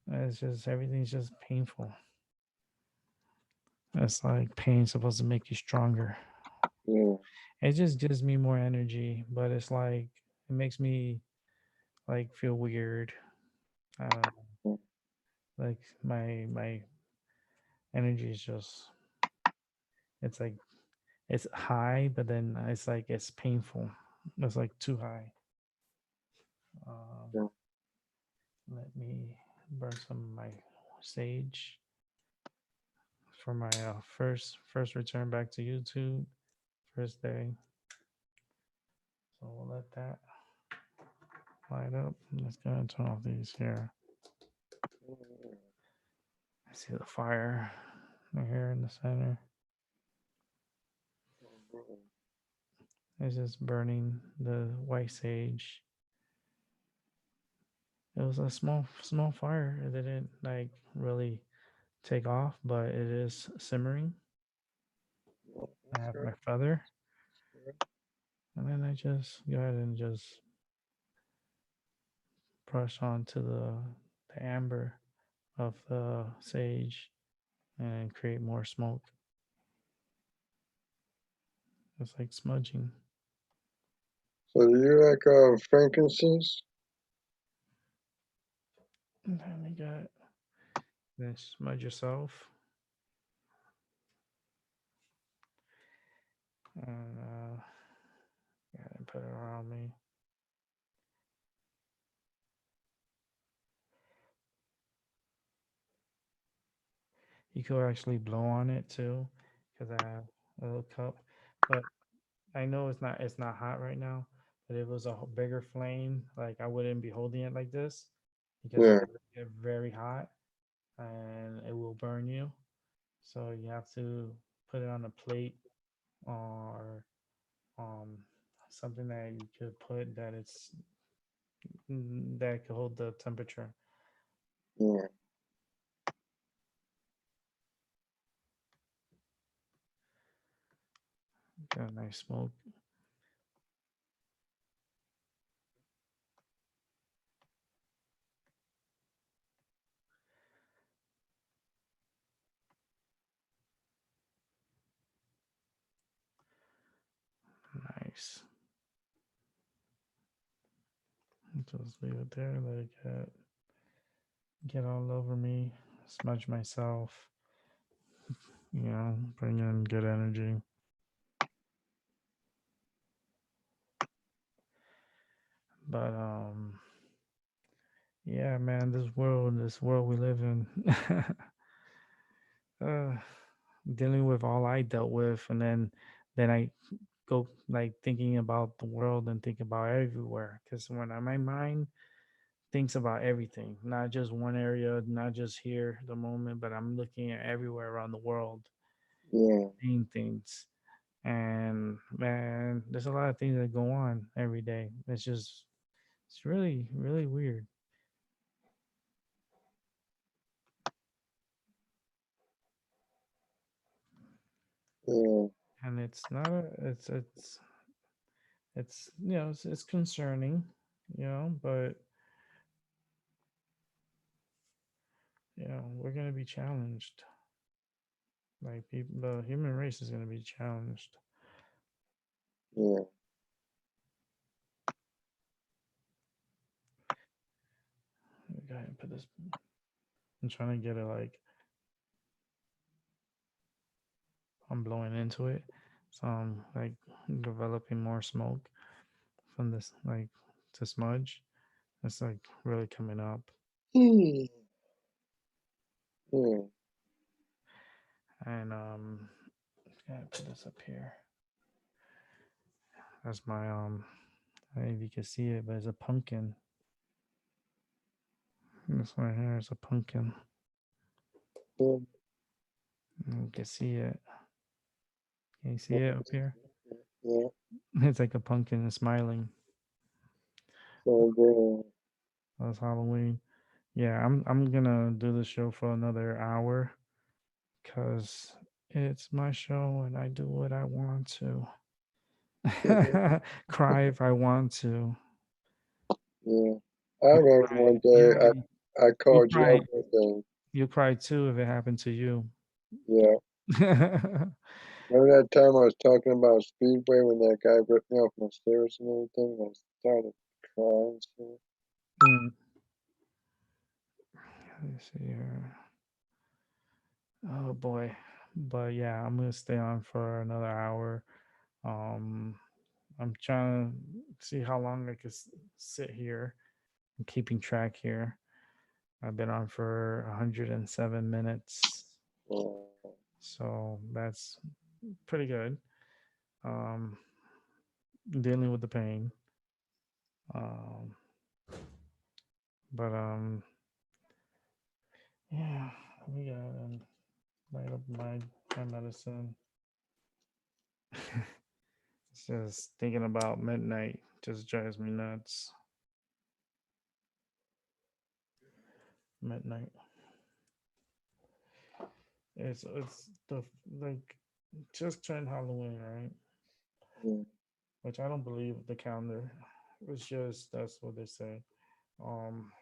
It's just everything's just painful. It's like pain's supposed to make you stronger. Yeah. It just gives me more energy, but it's like it makes me like feel weird. I don't know. Yeah. Like my energy is just it's like it's high, but then it's like it's painful. It's like too high. Um, Yeah. Let me burn some of my sage for my first return back to YouTube. First day. So we'll let that light up. Let's go and turn off these here. I see the fire right here in the center. It's just burning the white sage. It was a small fire. It didn't like really take off, but it is simmering. Yeah. I That's have good. my feather, Yeah. and then I just go ahead and just brush onto the amber of the sage and create more smoke. It's like smudging. So do you like frankincense? And then you got then smudge yourself and yeah, and put it around me. You could actually blow on it too, because I have a little cup. But I know it's not hot right now. But if it was a bigger flame, like I wouldn't be holding it like this because it Yeah. will get very hot and it will burn you. So you have to put it on a plate or um something that you could put that that could hold the temperature. Yeah. Got a nice smoke. Nice. Just leave it there. Let it get all over me. Smudge myself. Bring in good energy. But yeah, man, this world we live in, uh, dealing with all I dealt with, and then I go like thinking about the world and think about everywhere. Because my mind thinks about everything, not just one area, not just here, the moment, but I'm looking at everywhere around the world, Yeah, seeing things. And man, there's a lot of things that go on every day. It's really, really weird. yeah, And it's not a, it's, it's concerning, but, we're going to be challenged. Like people, the human race is going to be challenged. yeah. Go ahead and put this. I'm trying to get it like I'm blowing into it. So I'm like developing more smoke from this, like to smudge. It's like really coming up. Hmm. Yeah, And yeah, put this up here. That's my I don't know if you can see it, but it's a pumpkin. This right here is a pumpkin. yeah, You can see it. Can you see yeah, it up here? yeah. It's like a pumpkin and smiling. So good. That's Halloween. Yeah, I'm gonna do the show for another hour because it's my show and I do what I want to. Cry if I want to. Yeah. I You'll remember cry. one You day already I you'll called you cry. up one day. You'll cry too if it happened to you. Yeah. Remember that time I was talking about Speedway when that guy ripped me off my stairs and everything? I started crying. So, Mm. Let me see here. Oh boy. But yeah, I'm gonna stay on for another hour. Um, I'm trying to see how long I can sit here. I'm keeping track here. I've been on for 107 minutes, yeah. so that's pretty good. Um, Dealing with the pain. Um, but yeah, we got light up my medicine. It's just thinking about midnight just drives me nuts. Midnight. It's the like just turned Halloween, right? Yeah. Which I don't believe the calendar. It's just that's what they say. Um,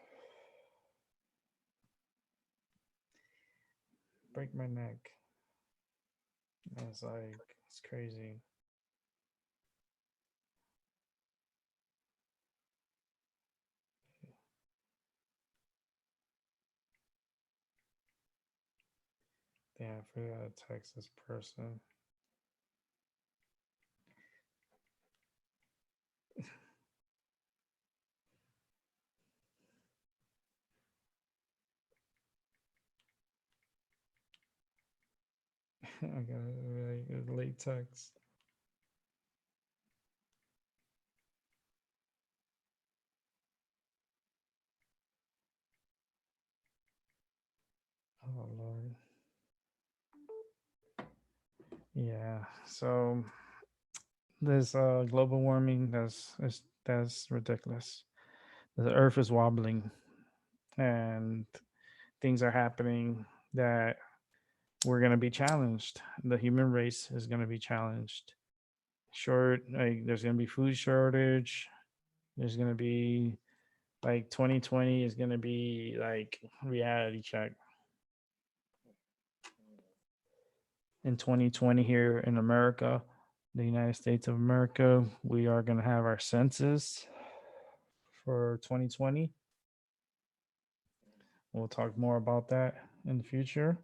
break my neck. It's like it's crazy. Damn, I forgot to text this person. I got a late text. Oh Lord. Yeah. So this global warming that's ridiculous. The Earth is wobbling, and things are happening that we're gonna be challenged. The human race is gonna be challenged. Like there's gonna be food shortage. There's gonna be like 2020 is gonna be like reality check. In 2020 here in America, the United States of America, we are gonna have our census for 2020. We'll talk more about that in the future.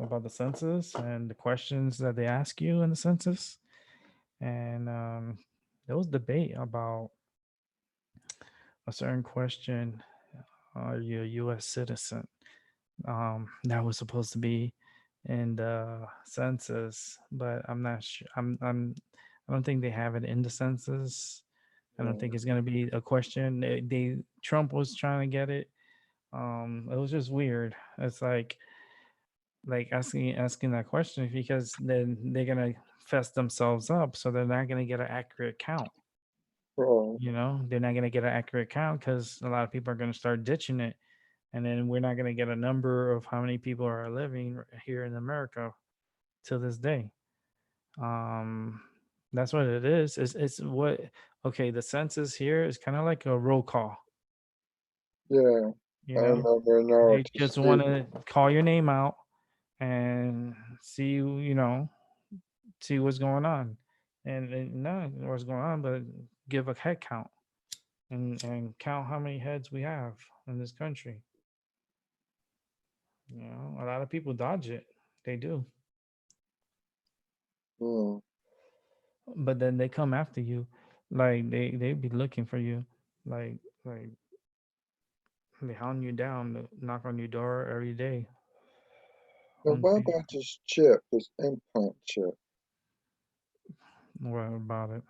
About the census and the questions that they ask you in the census. And there was debate about a certain question. Are you a U.S. citizen? That was supposed to be in the census, but I'm not sure. I don't think they have it in the census. I don't Uh, think it's gonna be a question. Trump was trying to get it. It was just weird. It's like asking that question because then they're gonna fess themselves up, so they're not gonna get an accurate count. well, You know, they're not gonna get an accurate count because a lot of people are gonna start ditching it, and then we're not gonna get a number of how many people are living here in America to this day. Um, that's what it is. It's what okay. The census here is kind of like a roll call. yeah, You I know, remember now they to just speak. want to call your name out and see see what's going on, and not what's going on, but give a head count and count how many heads we have in this country. You know, a lot of people dodge it. They do, Mm. but then they come after you, like they be looking for you, like they hound you down, knock on your door every day. Now, On what about this chip, this implant chip? what about it?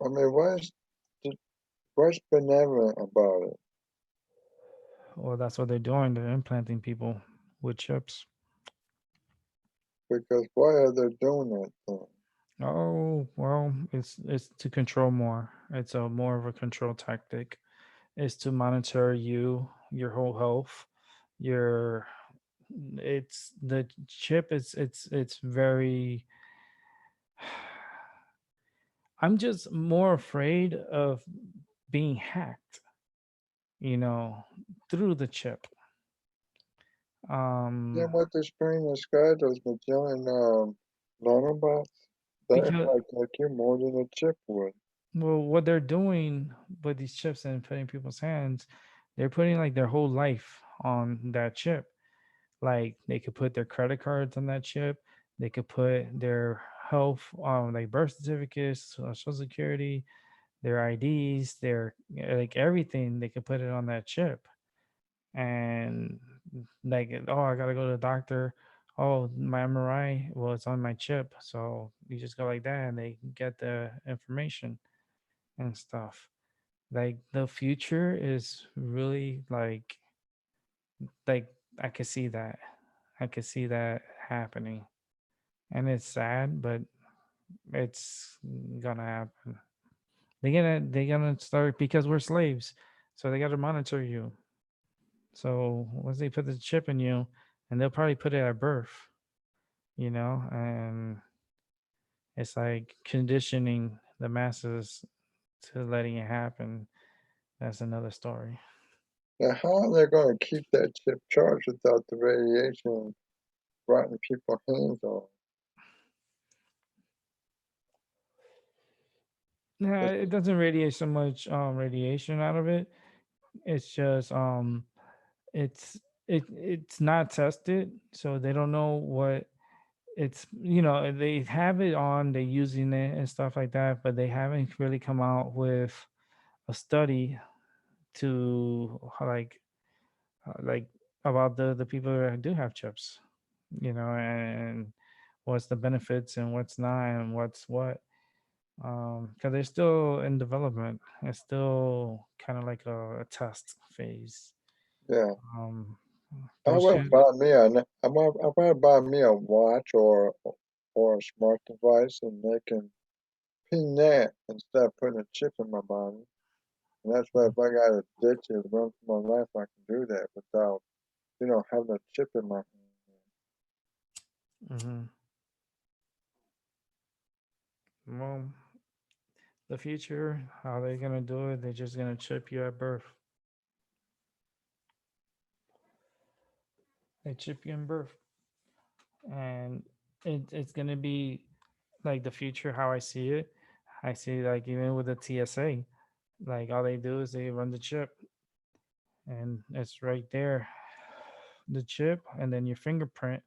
I mean, the, what's benevolent about it? Well, that's what they're doing. They're implanting people with chips. Because why are they doing that thing? Oh well, it's to control more. It's a more of a control tactic. It's to monitor you, your whole health, your it's the chip is it's very I'm just more afraid of being hacked, you know, through the chip. Yeah, Um what they spray in the sky, those Magellan nanobots, they're because like you more than a chip would. well what they're doing with these chips and putting in people's hands, they're putting like their whole life on that chip. Like they could put their credit cards on that chip. They could put their health, like birth certificates, social security, their IDs, their like everything. They could put it on that chip, and like, oh, I gotta go to the doctor. Oh, my MRI. Well, it's on my chip, so you just go like that, and they get the information and stuff. Like the future is really like I could see that. I could see that happening. And it's sad, but it's gonna happen. They gonna start because we're slaves. So they gotta monitor you. So once they put the chip in you, and they'll probably put it at birth, and it's like conditioning the masses to letting it happen. That's another story. Now, how are they going to keep that chip charged without the radiation rotting people's hands off? Yeah, It's, it doesn't radiate so much radiation out of it. It's just it's it's not tested, so they don't know what it's they have it on, they're using it and stuff like that, but they haven't really come out with a study to like about the people that do have chips, and what's the benefits and what's not and what's what, because they're still in development. It's still kind of like a test phase. yeah. um I those will chips. buy me a, I might buy me a watch or a smart device, and they can pin that instead of putting a chip in my body. And that's why if I got to ditch it, run for my life, I can do that without, having a chip in my hand. Hmm. Well, the future, how they gonna do it? They're just gonna chip you at birth. They chip you in birth, and it's gonna be like the future. How I see it, I see like even with the TSA, like all they do is they run the chip, and it's right there, the chip, and then your fingerprint.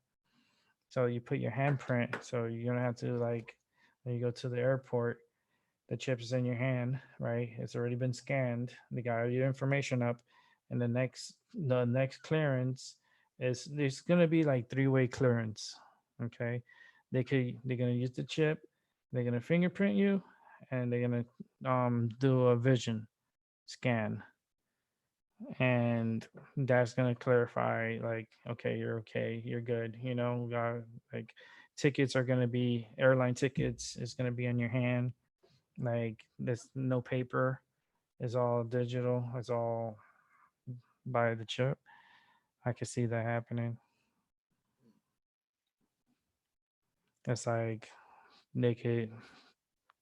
So you put your handprint, so you're gonna have to like when you go to the airport. The chip is in your hand, right? It's already been scanned. They got your information up, and the next clearance is there's gonna be like three-way clearance. Okay, they're gonna use the chip, they're gonna fingerprint you, and they're gonna do a vision scan, and that's gonna clarify like okay, you're good. Like tickets are gonna be airline tickets is gonna be in your hand, like there's no paper, it's all digital, it's all by the chip. I can see that happening. It's like they could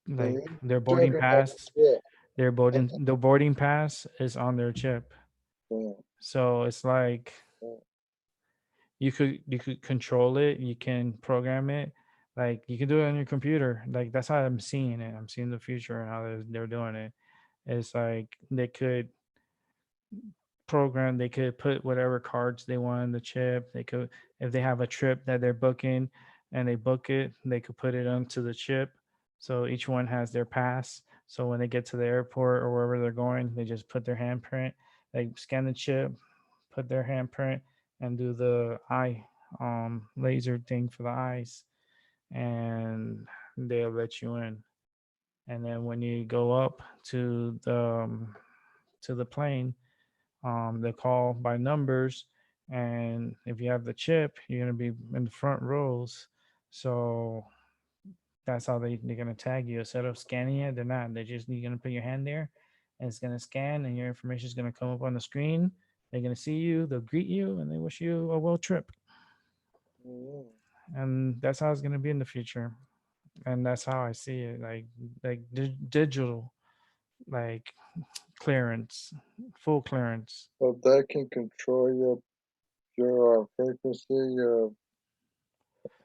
like Mhm. their Talking boarding about pass, yeah, the boarding pass is on their chip. yeah, So it's like yeah. you could control it, you can program it, like you can do it on your computer. Like that's how I'm seeing it. I'm seeing the future and how they're doing it. It's like they could program, they could put whatever cards they want on the chip. They could, if they have a trip that they're booking and they book it, they could put it onto the chip. So each one has their pass. So when they get to the airport or wherever they're going, they just put their handprint, they scan the chip, put their handprint, and do the eye laser thing for the eyes, and they'll let you in. And then when you go up to the plane, they call by numbers, and if you have the chip, you're gonna be in the front rows. So that's how they're gonna tag you. Instead of scanning it, they're not. They just you're gonna put your hand there, and it's gonna scan, and your information is gonna come up on the screen. They're gonna see you, they'll greet you, and they wish you a well trip. Mhm. And that's how it's gonna be in the future. And that's how I see it, like digital, like clearance, full clearance. So that can control your frequency, your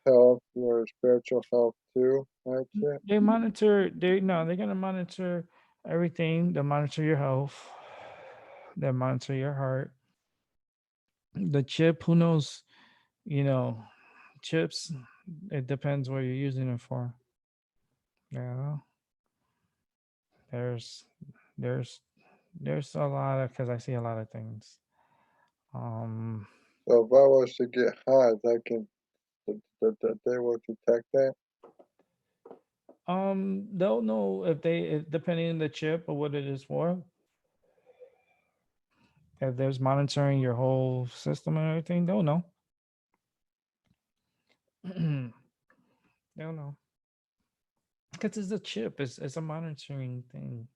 health, your spiritual health too. That's it. They monitor. They no. They're gonna monitor everything. They monitor your health. They monitor your heart. The chip. Who knows? You know, chips. It depends what you're using it for. You know, there's there's there's a lot of, because I see a lot of things. Um, So if I was to get high, that can that they will detect that. they'll know if depending on the chip or what it is for. If there's monitoring your whole system and everything, they'll know. They'll know. Because it's a chip. It's a monitoring thing.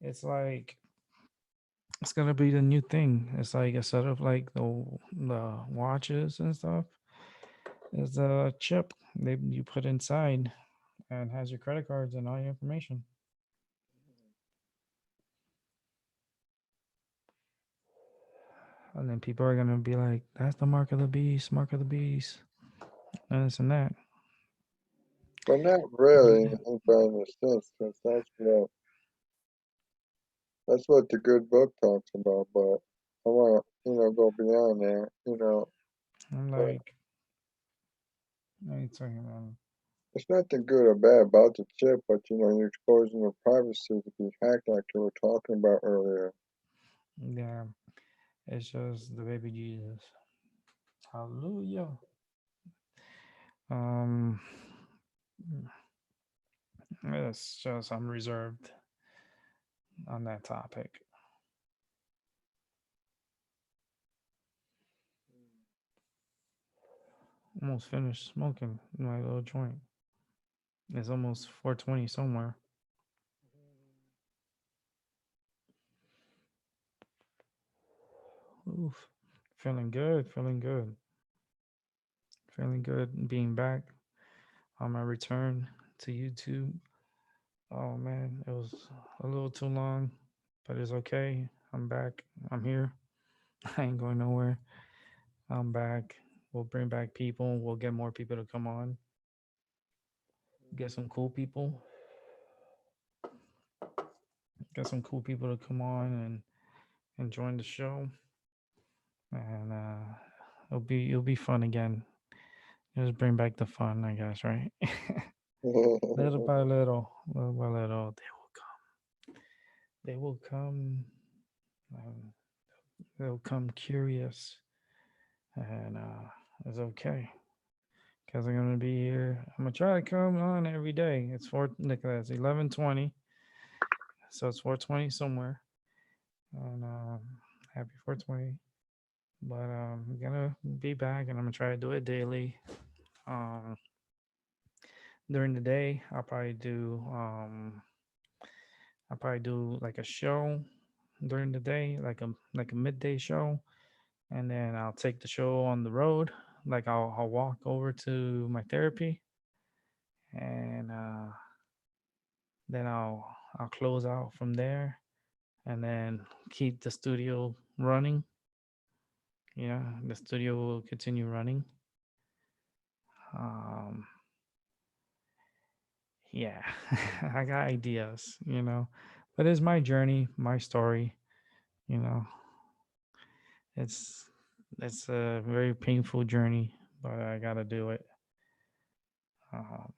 It's like it's gonna be the new thing. It's like instead of like the watches and stuff, it's a chip they you put inside and has your credit cards and all your information. And then people are gonna be like, "That's the mark of the beast, mark of the beast," and this and that. But not really, in a sense, because that's what the good book talks about. But I want to, go beyond that. I'm But like, what are you talking about? there's nothing good or bad about the chip, but you're exposing your privacy to be hacked, like you were talking about earlier. Yeah, it's just the baby Jesus. Hallelujah. Um, it's just I'm reserved on that topic. Almost finished smoking my little joint. It's almost 4:20 somewhere. Oof. Feeling good, feeling good, feeling good being back on my return to YouTube. Oh man, it was a little too long, but it's okay. I'm back. I'm here. I ain't going nowhere. I'm back. We'll bring back people. We'll get more people to come on. Get some cool people. Get some cool people to come on and join the show. And it'll be fun again. Just bring back the fun, I guess, right? Little by little, little by little, they will come. They will come. Um, they'll come curious, and it's okay because I'm gonna be here. I'm gonna try to come on every day. It's four. Look at that. It's 11:20, so it's 4:20 somewhere, and happy 4:20. But I'm gonna be back, and I'm gonna try to do it daily. Um, during the day, I'll probably do like a show during the day, like a midday show, and then I'll take the show on the road. Like I'll walk over to my therapy, and then I'll close out from there, and then keep the studio running. The studio will continue running. Um, yeah, I got ideas, but it's my journey, my story. You know, it's it's a very painful journey, but I gotta do it. Um,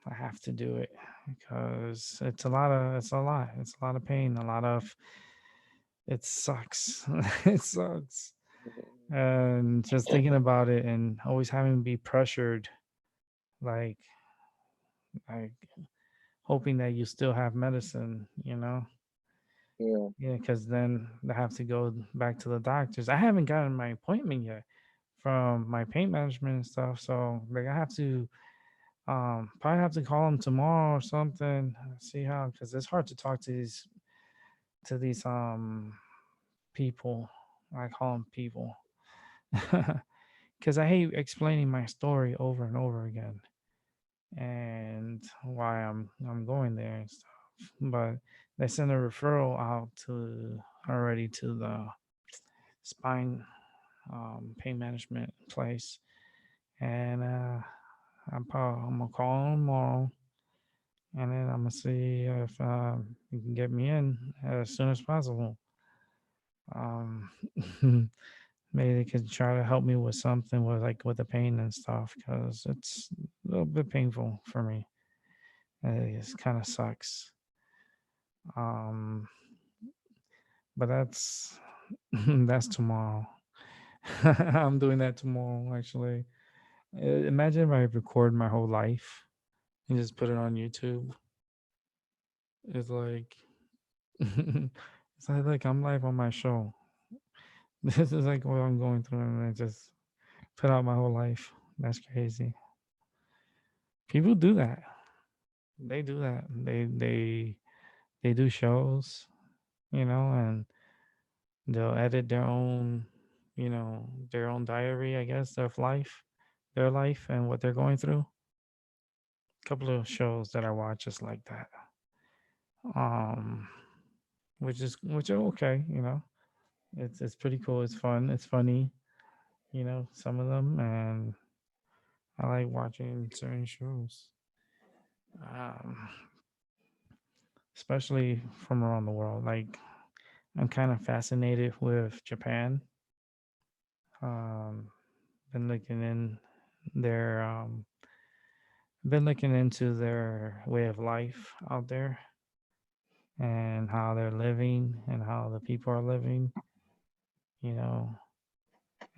I have to do it because it's a lot of pain, a lot of it sucks. It sucks. And just thinking about it and always having to be pressured, like like hoping that you still have medicine. Yeah. Yeah, because then I have to go back to the doctors. I haven't gotten my appointment yet from my pain management and stuff. So like I have to probably have to call them tomorrow or something. See how, because it's hard to talk to these people. I call them people because I hate explaining my story over and over again and why I'm going there and stuff. But they send a referral out to already to the spine pain management place, and I'm gonna call them tomorrow, and then I'm gonna see if you can get me in as soon as possible. Um, maybe they could try to help me with something with the pain and stuff because it's a little bit painful for me. It kind of sucks. Um, but that's that's tomorrow. I'm doing that tomorrow actually. Imagine if I record my whole life and just put it on YouTube. It's like it's like I'm live on my show. This is like what I'm going through, and I just put out my whole life. That's crazy. People do that. They do that. They do shows, and they'll edit their own diary, I guess, of life, their life, and what they're going through. A couple of shows that I watch is like that. Um, which are okay. It's pretty cool. It's fun. It's funny. Some of them, and I like watching certain shows, um, especially from around the world. Like I'm kind of fascinated with Japan. Um, been looking in their been looking into their way of life out there and how they're living and how the people are living. You know,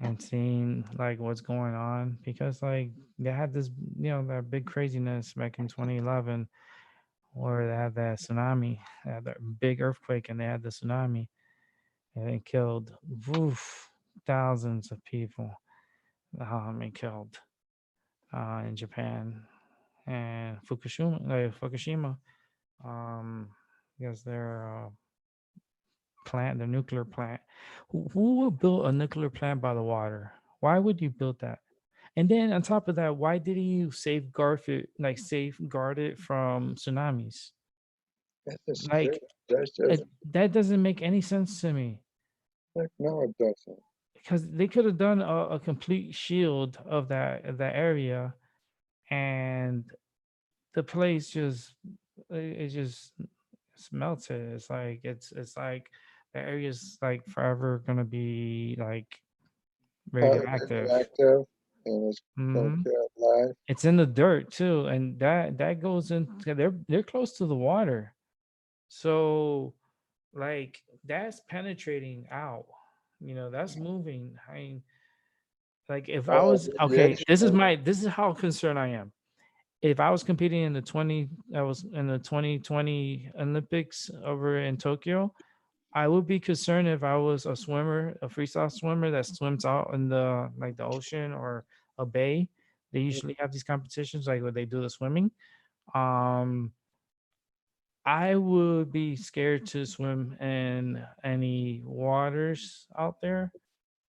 and seeing like what's going on because like they had this that big craziness back in 2011 where they had that tsunami, they had that big earthquake, and they had the tsunami, and it killed woof, thousands of people. It killed in Japan and Fukushima. Um, because their plant, the nuclear plant. Who would build a nuclear plant by the water? Why would you build that? And then on top of that, why didn't you safeguard it from tsunamis? That's just Like crazy. That's just that doesn't make any sense to me like no, it doesn't. because they could have done a complete shield of that area, and the place just it just melted. It's like the area's like forever gonna be like Highly radioactive. radioactive. and it's gonna Hmm. kill life. It's in the dirt too, and that goes in. They're close to the water, so like that's penetrating out. That's moving. I mean, like if I All was that okay, radiation. this is how concerned I am. If I was competing in the 20, I was in the 2020 Olympics over in Tokyo, I would be concerned if I was a swimmer, a freestyle swimmer that swims out in the like the ocean or a bay. They usually have these competitions like where they do the swimming. Um, I would be scared to swim in any waters out there,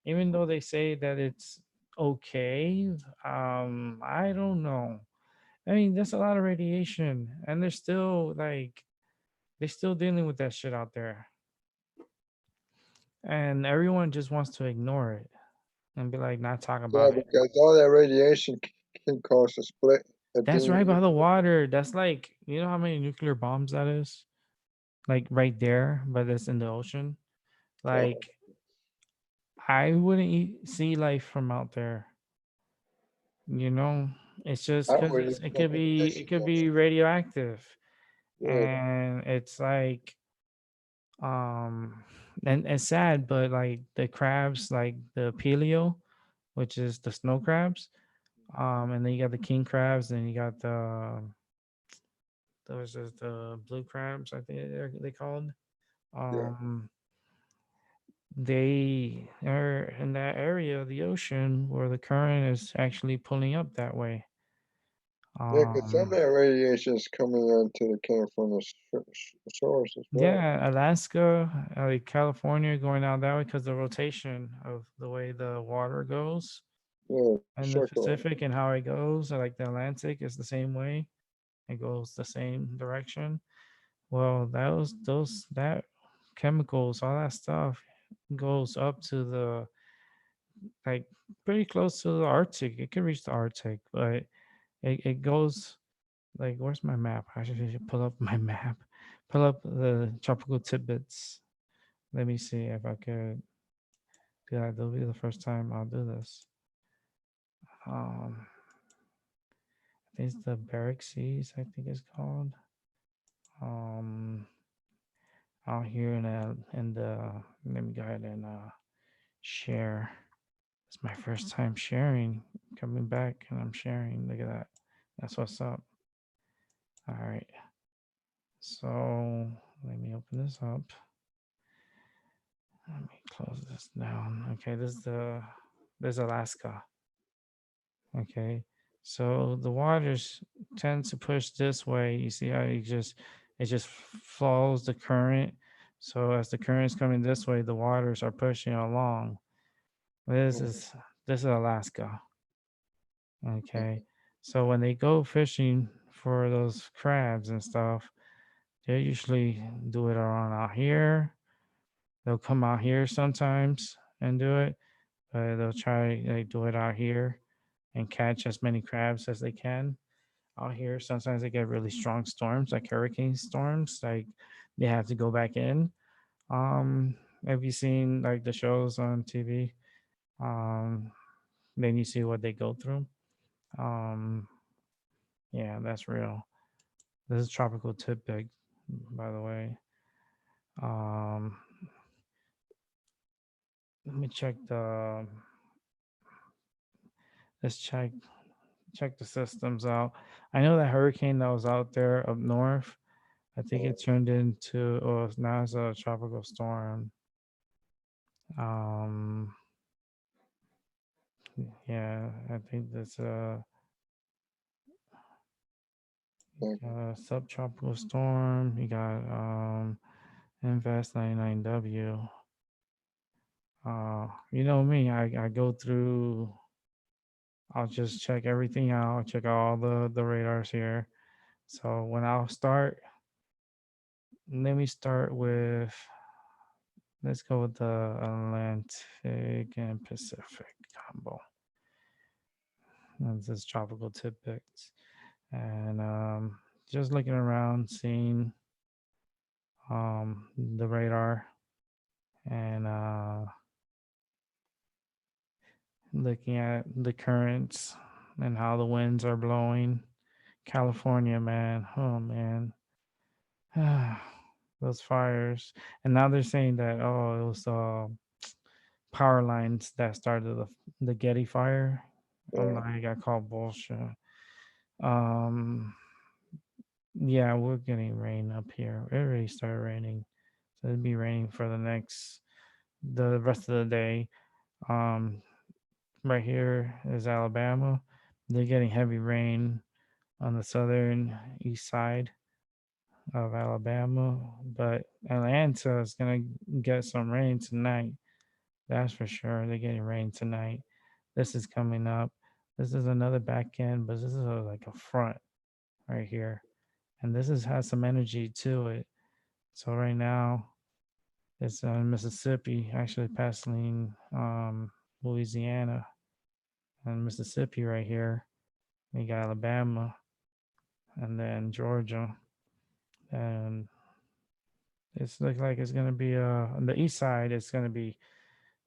even though they say that it's okay. I don't know. I mean, that's a lot of radiation, and they're still dealing with that shit out there, and everyone just wants to ignore it and be like, not talk Yeah, about it. because all that radiation can cause a split. A That's right beam. by the water. That's like, how many nuclear bombs that is? Like right there, but it's in the ocean. So Like I wouldn't see life from out there. You know, it's just I because wouldn't it even could be place it it could on be it. radioactive, Yeah, and it's like um and it's sad, but like the crabs, like the paleo, which is the snow crabs, and then you got the king crabs, and you got those is the blue crabs, I think they called. yeah, Um, they are in that area of the ocean where the current is actually pulling up that way. yeah. Because some of Um, that radiation is coming onto the came from the source as well. yeah, Alaska, like California, going out that way because the rotation of the way the water goes, Yeah, and the circle. Pacific and how it goes, like the Atlantic is the same way. It goes the same direction. Well, that chemicals, all that stuff goes up to the like pretty close to the Arctic. It can reach the Arctic, but it goes like where's my map? I should pull up my map. Pull up the tropical tidbits. Let me see if I could do that. That'll be the first time I'll do this. I think it's the Beric Seas, I think it's called. Um out here in the let me go ahead and share. It's my first time sharing, coming back and I'm sharing. Look at that. That's what's up. All right. So let me open this up. Let me close this down. Okay, there's Alaska. Okay. So the waters tend to push this way. You see how it just follows the current. So as the current is coming this way, the waters are pushing along. This Mhm, is this is Alaska. Okay. mhm. So when they go fishing for those crabs and stuff, they usually do it around out here. They'll come out here sometimes and do it, but they'll try like do it out here and catch as many crabs as they can out here. Sometimes they get really strong storms, like hurricane storms, like they have to go back in. Um, have you seen like the shows on TV? Um, then you see what they go through. Um, yeah, that's real. This is tropical tidbit, by the way. Um, let me check the. Let's check the systems out. I know that hurricane that was out there up north. I think it turned into, or now it's a tropical storm. Um, yeah, I think that's a subtropical storm. You got Invest 99W. You know me, I go through. I'll just check everything out. Check out all the radars here. So when I'll start, let me start with. Let's go with the Atlantic and Pacific combo. This is tropical tidbits, and just looking around, seeing the radar, and looking at the currents and how the winds are blowing. California, man. Oh man. Those fires. And now they're saying that it was power lines that started the Getty fire. I'm Yeah. like, I call bullshit. Um yeah, we're getting rain up here. It already started raining. So it'll be raining for the rest of the day. Um right here is Alabama. They're getting heavy rain on the southern east side of Alabama, but Atlanta is gonna get some rain tonight. That's for sure. They're getting rain tonight. This is coming up. This is another back end, but this is like a front right here, and this is has some energy to it. So right now it's Mississippi, actually passing Louisiana and Mississippi right here. We got Alabama and then Georgia, and it's look like it's gonna be on the east side. It's gonna be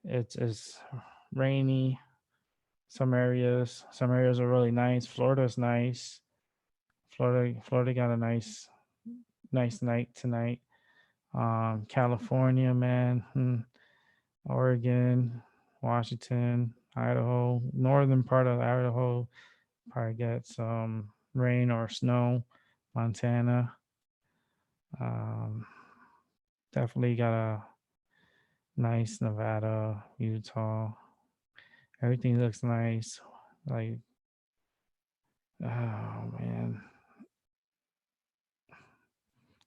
it's rainy. Some areas are really nice. Florida's nice. Florida got a nice night tonight. California, man, Oregon, Washington, Idaho, northern part of Idaho probably get some rain or snow. Montana, um, definitely got a nice. Nevada, Utah. Everything looks nice. Like, oh man.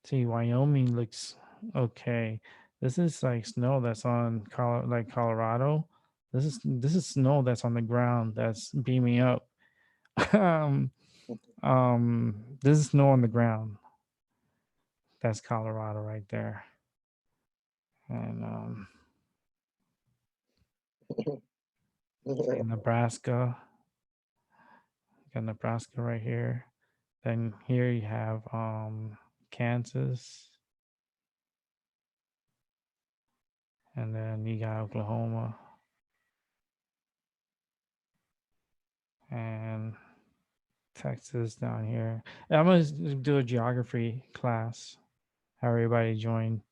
See, Wyoming looks okay. This is like snow that's on like Colorado. This is snow that's on the ground that's beaming up. um, this is snow on the ground. That's Colorado right there, and see Yeah. Nebraska. Got Nebraska right here. Then here you have Kansas, and then you got Oklahoma, and Texas down here. I'm gonna do a geography class. Have everybody join.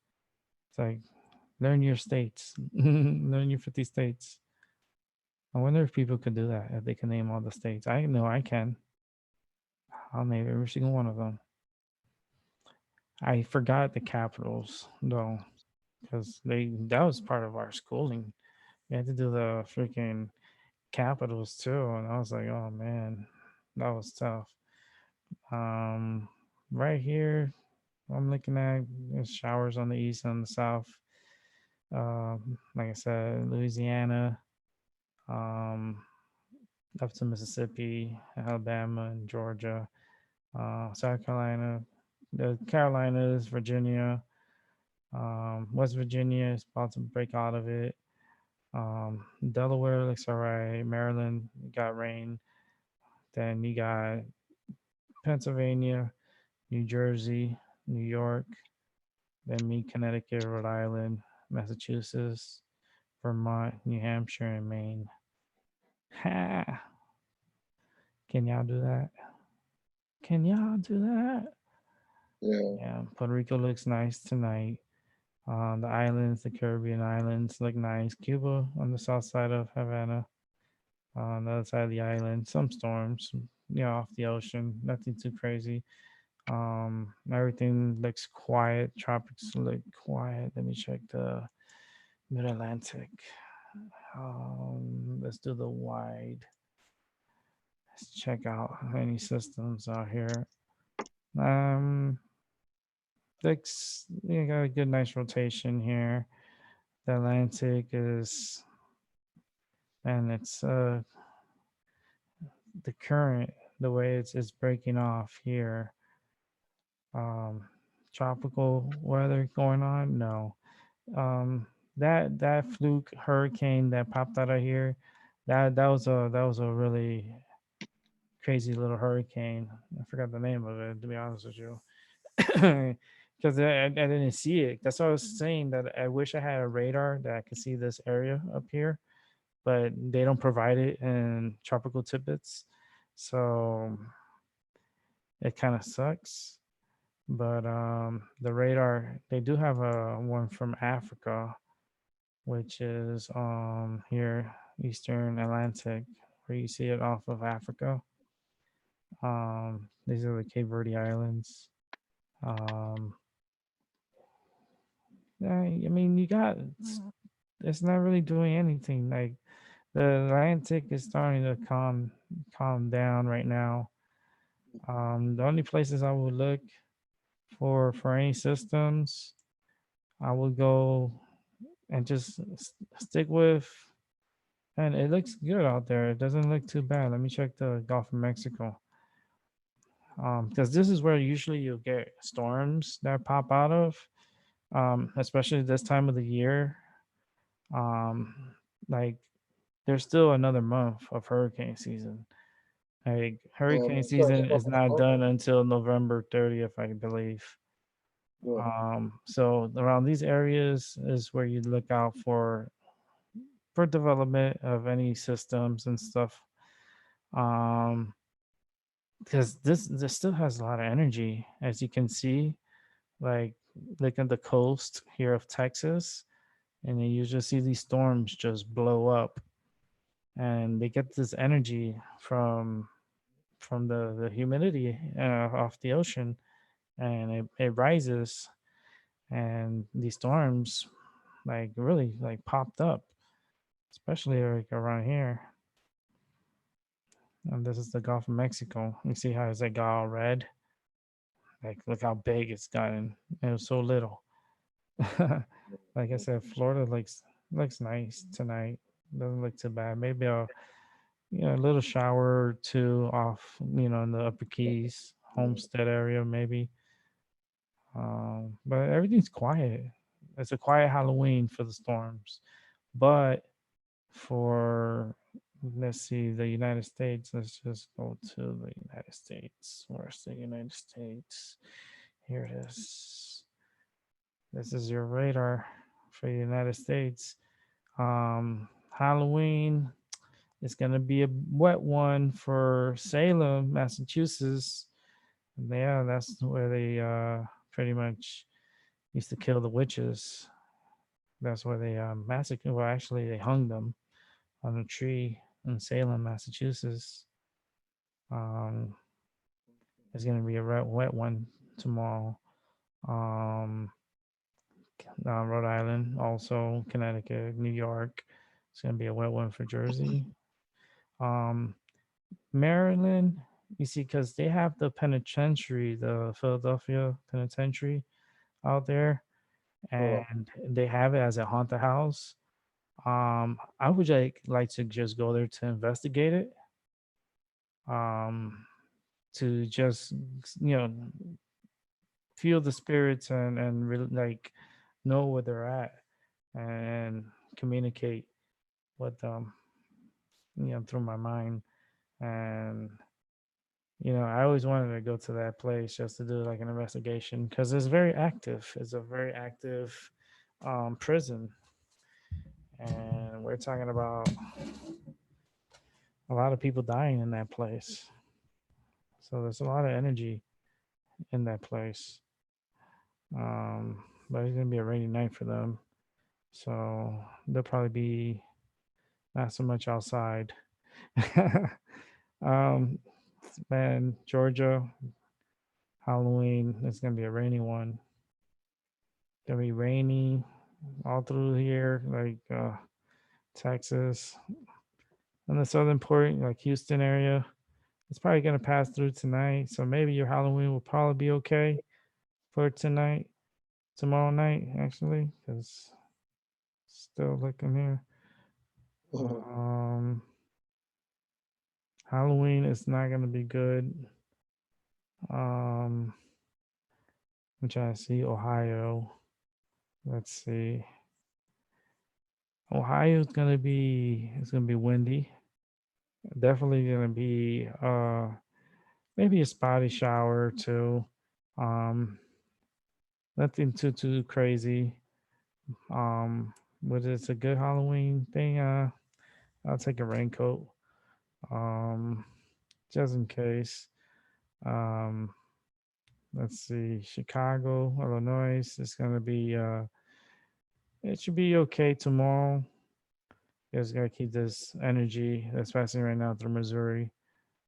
It's like learn your states, learn your 50 states. I wonder if people could do that. If they can name all the states, I know I can. I'll name every single one of them. I forgot the capitals though, because they that was part of our schooling. We had to do the freaking capitals too, and I was like, oh man, that was tough. Um, right here, I'm looking at there's showers on the east and the south. Like I said, Louisiana, um, up to Mississippi, Alabama, and Georgia, South Carolina, the Carolinas, Virginia, West Virginia is about to break out of it. Delaware looks all right. Maryland got rain. Then you got Pennsylvania, New Jersey, New York, then me, Connecticut, Rhode Island, Massachusetts, Vermont, New Hampshire, and Maine. Ha! Can y'all do that? Can y'all do that? Yeah. Yeah, Puerto Rico looks nice tonight. The islands, the Caribbean islands look nice. Cuba on the south side of Havana, on the other side of the island, some storms, off the ocean, nothing too crazy. Everything looks quiet. Tropics look quiet. Let me check the Mid Atlantic. Let's do the wide. Let's check out how many systems are here. Um, looks you got a good, nice rotation here. The Atlantic is, and it's the current, the way it's breaking off here. Um, tropical weather going on? No. Um, that fluke hurricane that popped out of here, that was a really crazy little hurricane. I forgot the name of it, to be honest with you, because I didn't see it. That's why I was saying that I wish I had a radar that I could see this area up here. but they don't provide it in tropical tidbits. So it kind of sucks. But the radar, they do have a one from Africa, which is here, Eastern Atlantic, where you see it off of Africa. These are the Cape Verde Islands. Um, yeah, I mean, it's not really doing anything. Like the Atlantic is starting to calm down right now. The only places I would look for any systems, I would go and just stick with. And it looks good out there. It doesn't look too bad. Let me check the Gulf of Mexico. Because this is where usually you'll get storms that pop out of, especially this time of the year. Um, like there's still another month of hurricane season. Like hurricane That's what I was season is talking not about. done until November 30th, I believe. Yeah. So around these areas is where you look out for development of any systems and stuff. Um, because this still has a lot of energy, as you can see. Like look at the coast here of Texas, and then you just see these storms just blow up, and they get this energy from the humidity off the ocean, and it rises, and these storms like really like popped up, especially like around here. And this is the Gulf of Mexico. You see how it's like all red? Like look how big it's gotten. It was so little. Like I said, Florida looks nice tonight. Doesn't look too bad. Maybe a little shower or two off, in the Upper Keys, Homestead area, maybe. But everything's quiet. It's a quiet Halloween for the storms. But for let's see, the United States, let's just go to the United States. Where's the United States? Here it is. This is your radar for the United States. Halloween is going to be a wet one for Salem, Massachusetts. Yeah, that's where they pretty much used to kill the witches. That's where they massacred. Well, actually, they hung them on a tree in Salem, Massachusetts. Um, it's going to be a wet one tomorrow. Um, Rhode Island, also Connecticut, New York. It's going to be a wet one for Jersey. Um, Maryland, you see, because they have the penitentiary, the Philadelphia penitentiary out there, Oh, and they have it as a haunted house. I would like to just go there to investigate it. Um, to just you know feel the spirits and really like know where they're at and communicate with them, through my mind. And I always wanted to go to that place just to do like an investigation because it's very active. It's a very active prison, and we're talking about a lot of people dying in that place. So there's a lot of energy in that place. But it's gonna be a rainy night for them, so they'll probably be not so much outside. um, man, Georgia Halloween is gonna be a rainy one. Gonna be rainy all through here, like Texas and the southern part, like Houston area. It's probably gonna pass through tonight, so maybe your Halloween will probably be okay for tonight, tomorrow night, actually, because still looking here. Um, Halloween is not gonna be good. Um, I'm trying to see Ohio. Let's see. Ohio's gonna be it's gonna be windy. Definitely gonna be maybe a spotty shower too. Um, nothing too crazy. But it's a good Halloween thing. I'll take a raincoat. Um, just in case. Um, let's see, Chicago, Illinois. It's gonna be. It should be okay tomorrow. You just gotta keep this energy that's passing right now through Missouri.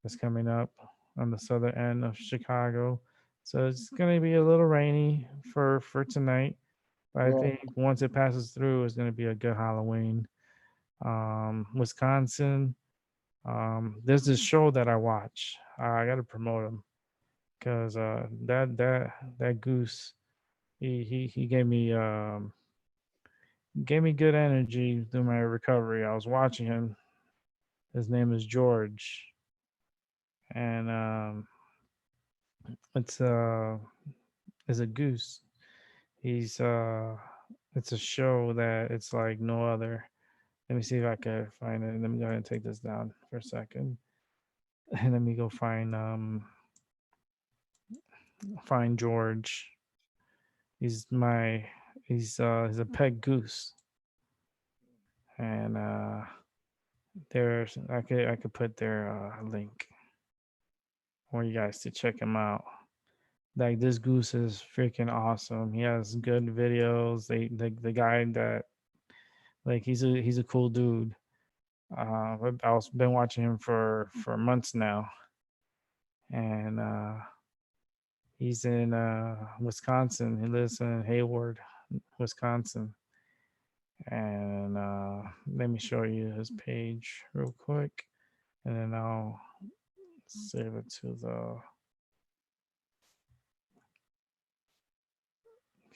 That's coming up on the southern end of Chicago. So it's gonna be a little rainy for tonight. But I Yeah, think once it passes through, it's gonna be a good Halloween. Wisconsin. There's this show that I watch. I got to promote him because that goose he gave me good energy through my recovery. I was watching him. His name is George, and it's uh it's a goose. He's it's a show that it's like no other. Let me see if I can find it. Let me go ahead and take this down for a second. And let me go find George. He's my he's a pet goose, and there's I could put their link for you guys to check him out. Like this goose is freaking awesome. He has good videos. The guy that like he's a cool dude. I've been watching him for months now, and he's in Wisconsin. He lives in Hayward, Wisconsin. And let me show you his page real quick, and then I'll save it to the.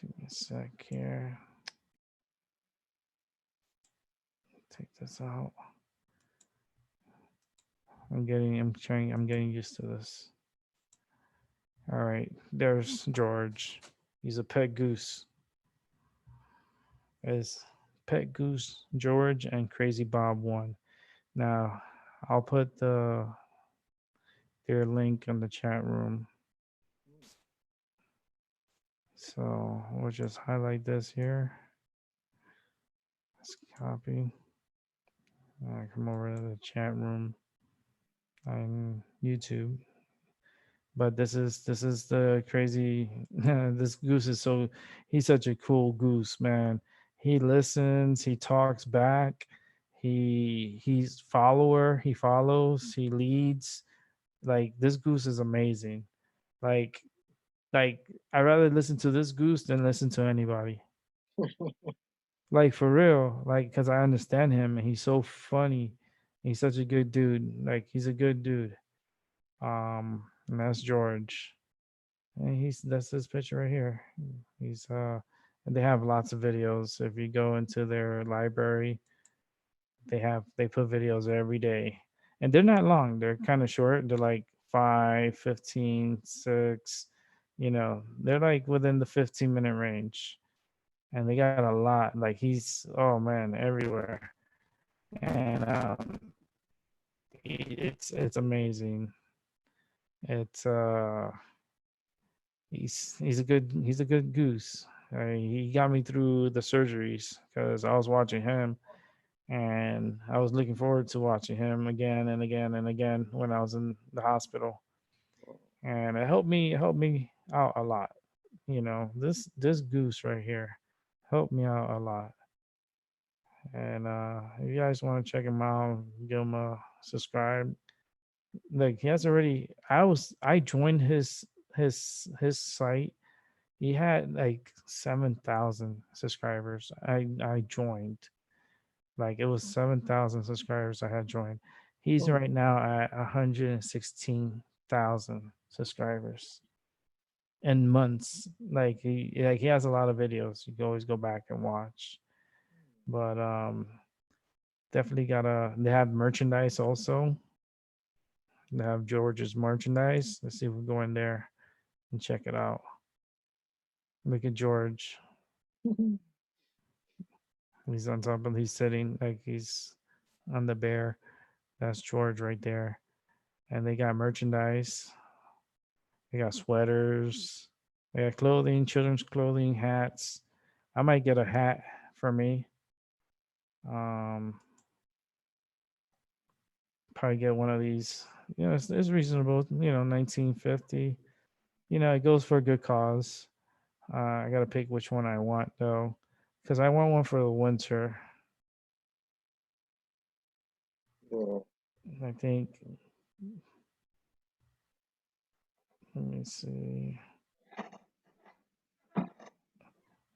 Give me a sec here. Take this out. I'm getting used to this. All right, there's George. He's a pet goose. Is Pet Goose George and Crazy Bob one. Now, I'll put their link in the chat room. So we'll just highlight this here. Let's copy. Come over to the chat room on YouTube. But this is the crazy. This goose is so he's such a cool goose, man. He listens. He talks back. He's follower. He follows. He leads. Like this goose is amazing. Like like I rather listen to this goose than listen to anybody. Like for real. Like because I understand him and he's so funny. He's such a good dude. Like he's a good dude. And that's George. And he's that's his picture right here. He's and they have lots of videos. If you go into their library, they put videos every day. And they're not long. They're kind of short. They're like 5, 15, 6. You know, they're like within the 15-minute range. And they got a lot. Like he's oh man, everywhere. And it's amazing. It's he's a good goose. He got me through the surgeries because I was watching him, and I was looking forward to watching him again and again and again when I was in the hospital, and it helped me out a lot. You know, this goose right here helped me out a lot. And if you guys want to check him out, give him a subscribe. Like he has already. I joined his site. He had like 7,000 subscribers. I joined. Like it was 7,000 subscribers I had joined. He's oh, right now at 116,000 subscribers in months. Like he has a lot of videos. You can always go back and watch. But definitely gotta they have merchandise also. They have George's merchandise. Let's see if we go in there and check it out. Look at George. He's on top of he's sitting like he's on the bear. That's George right there. And they got merchandise. They got sweaters. They got clothing, children's clothing, hats. I might get a hat for me. Um, probably get one of these. It's reasonable. 1950. It goes for a good cause. I gotta pick which one I want though, because I want one for the winter. Yeah. I think. Let me see. I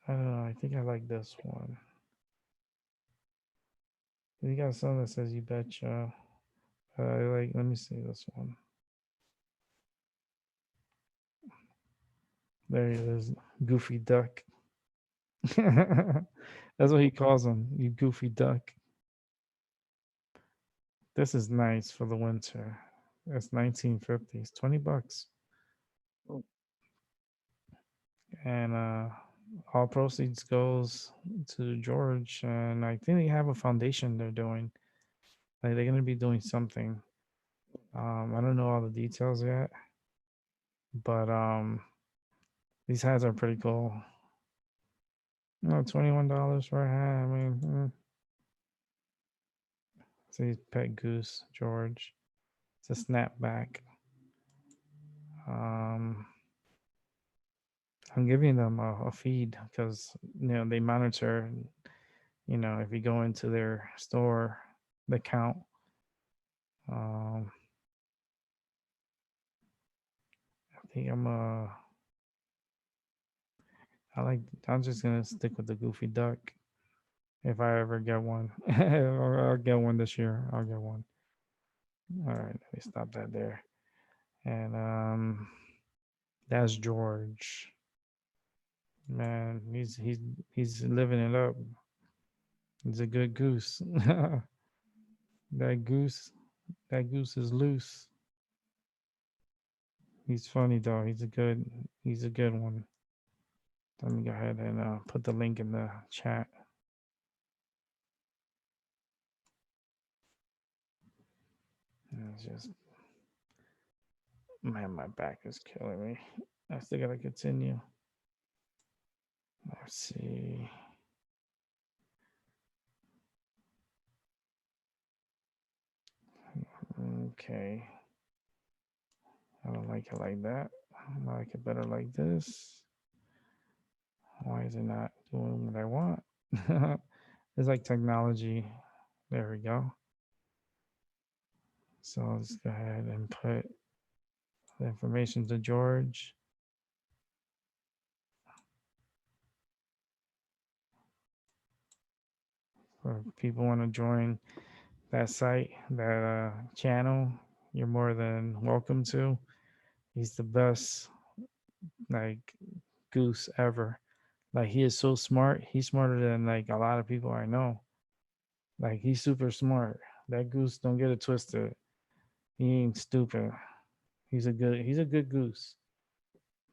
don't know. I think I like this one. You got some that says "You betcha." I like. Let me see this one. There he is, Goofy Duck. That's what he calls him. You goofy duck. This is nice for the winter. It's 1950s, $20, Mm. and all proceeds goes to George. And I think they have a foundation they're doing. Like they're gonna be doing something. I don't know all the details yet, but these hats are pretty cool. $21 for a hat. I mean, see, Pet Goose George. It's a snapback. Um, I'm giving them a feed because they monitor. If you go into their store, the count. Um, I think I like. I'm just gonna stick with the Goofy Duck if I ever get one. Or I'll get one this year. I'll get one. All right, let me stop that there. And that's George. Man, he's living it up. He's a good goose. that goose, that goose is loose. He's funny though. He's a good one. Let me go ahead and put the link in the chat. It's just, man, my back is killing me. I still gotta continue. Let's see. Okay. I don't like it like that. I like it better like this. Why is it not doing what I want? It's like technology. There we go. So let's go ahead and put the information to George. Or if people want to join that site, that channel, you're more than welcome to. He's the best, like, goose ever. Like, he is so smart. He's smarter than like a lot of people I know. Like, he's super smart. That goose, don't get it twisted. He ain't stupid. He's a good goose,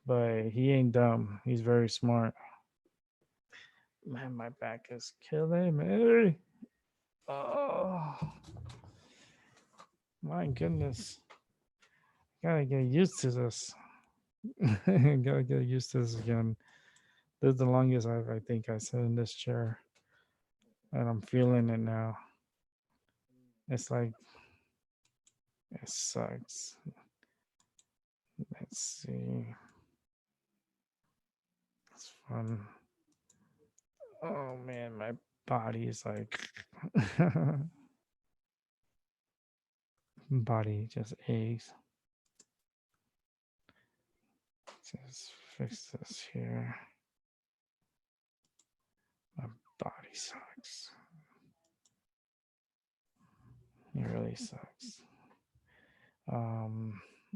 but he ain't dumb. He's very smart. Man, my back is killing me. Oh my goodness. Gotta get used to this. Gotta get used to this again. This is the longest I think I sat in this chair. And I'm feeling it now. It's like it sucks. Let's see. It's fun. Oh man, my body is like body just aches. Just fix this here. My body sucks. It really sucks.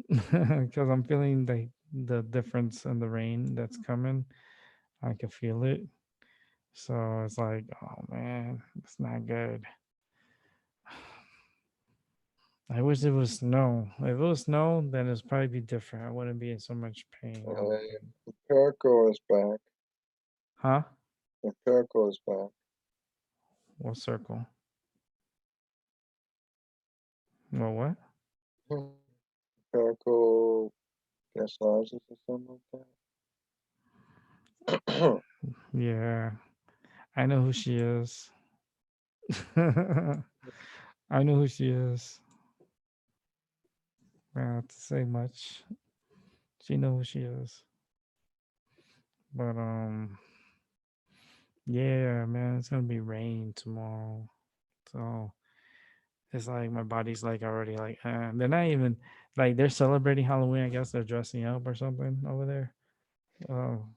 Because I'm feeling like the difference in the rain that's coming. I can feel it. So it's like, oh man, it's not good. I wish it was snow. If it was snow, then it's probably be different. I wouldn't be in so much pain. Empirical is back. Huh? Empirical is back. What circle? Well, what? Empirical gases or something like that. Yeah, I know who she is. I know who she is. try not to say much. She knows who she is. But yeah, man, it's gonna be rain tomorrow. So it's like my body's like already like they're not even like they're celebrating Halloween. I guess they're dressing up or something over there.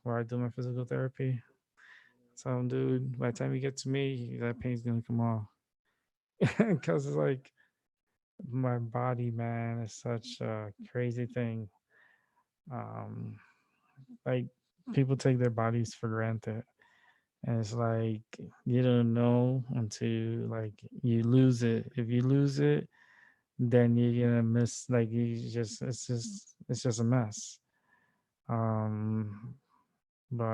Where I do my physical therapy. So dude, by the time you get to me, that pain's gonna come off. Cause it's like my body, man, is such a crazy thing. Um like people take their bodies for granted. And it's like you don't know until like you lose it. If you lose it, then you're gonna miss like you just it's just a mess. Um but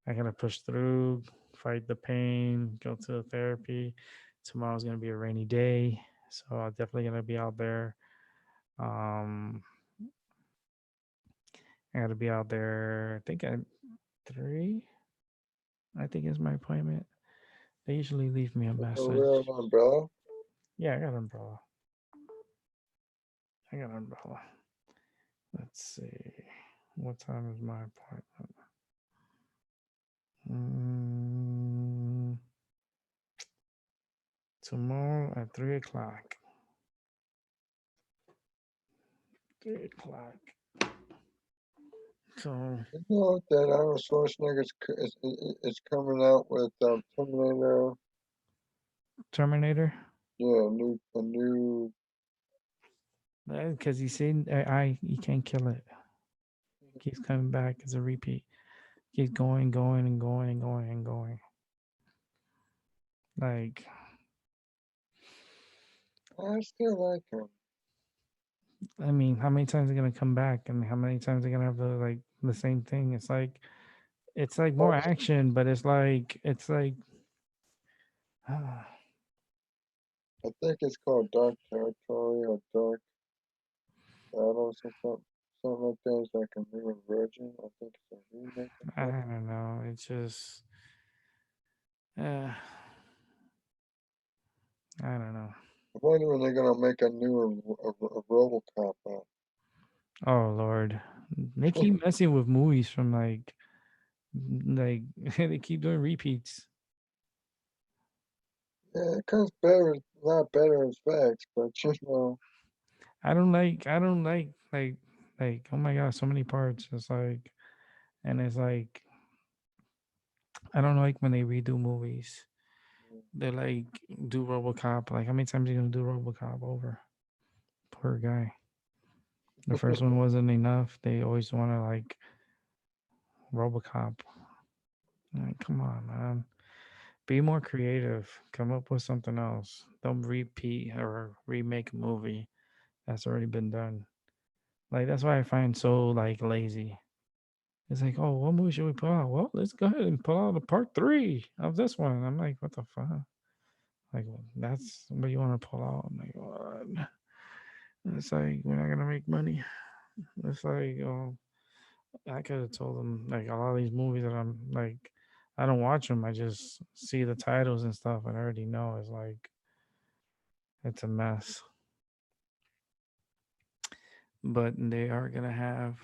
I gotta push through, fight the pain, go to the therapy. Tomorrow's gonna be a rainy day, so I'm definitely gonna be out there. Um I gotta be out there I think at 3. I think is my appointment. They usually leave me a A real message. umbrella. Yeah, I got an umbrella. I got an umbrella. Let's see. What time is my appointment? Mm, tomorrow at 3 o'clock. 3 o'clock. So You know that Arnold Schwarzenegger is coming out with Terminator. Terminator. Yeah, a new. Because he said he can't kill it. Keeps coming back as a repeat. Keeps going, going, and going, and going, and going. Like, I still like him. I mean, how many times are gonna come back, and how many times are gonna have the same thing? It's like more Plus, action, but it's like I think it's called Dark Territory or Dark Battles or something like that. It's like a new version. I think it's a remake or I something. don't know. It's just uh, I don't know. I wonder when they're gonna make a new RoboCop out. Oh Lord, they keep messing with movies from like they keep doing repeats. Yeah, it comes better, a lot better as facts, but you know, I don't like oh my god, so many parts. It's like and it's like I don't like when they redo movies. They like do RoboCop. Like how many times are you gonna do RoboCop over? Poor guy. The first one wasn't enough. They always want to like RoboCop. Like, come on, man. Be more creative. Come up with something else. Don't repeat or remake a movie that's already been done. Like that's why I find so like lazy. It's like, oh, what movie should we pull out? Well, let's go ahead and pull out a part 3 of this one. I'm like, what the fuck? Like, well, that's what you want to pull out? I'm like, what? It's like we're not gonna make money. It's like, oh, I could have told them like a lot of these movies that I'm like, I don't watch them. I just see the titles and stuff, and I already know it's like it's a mess. But they are gonna have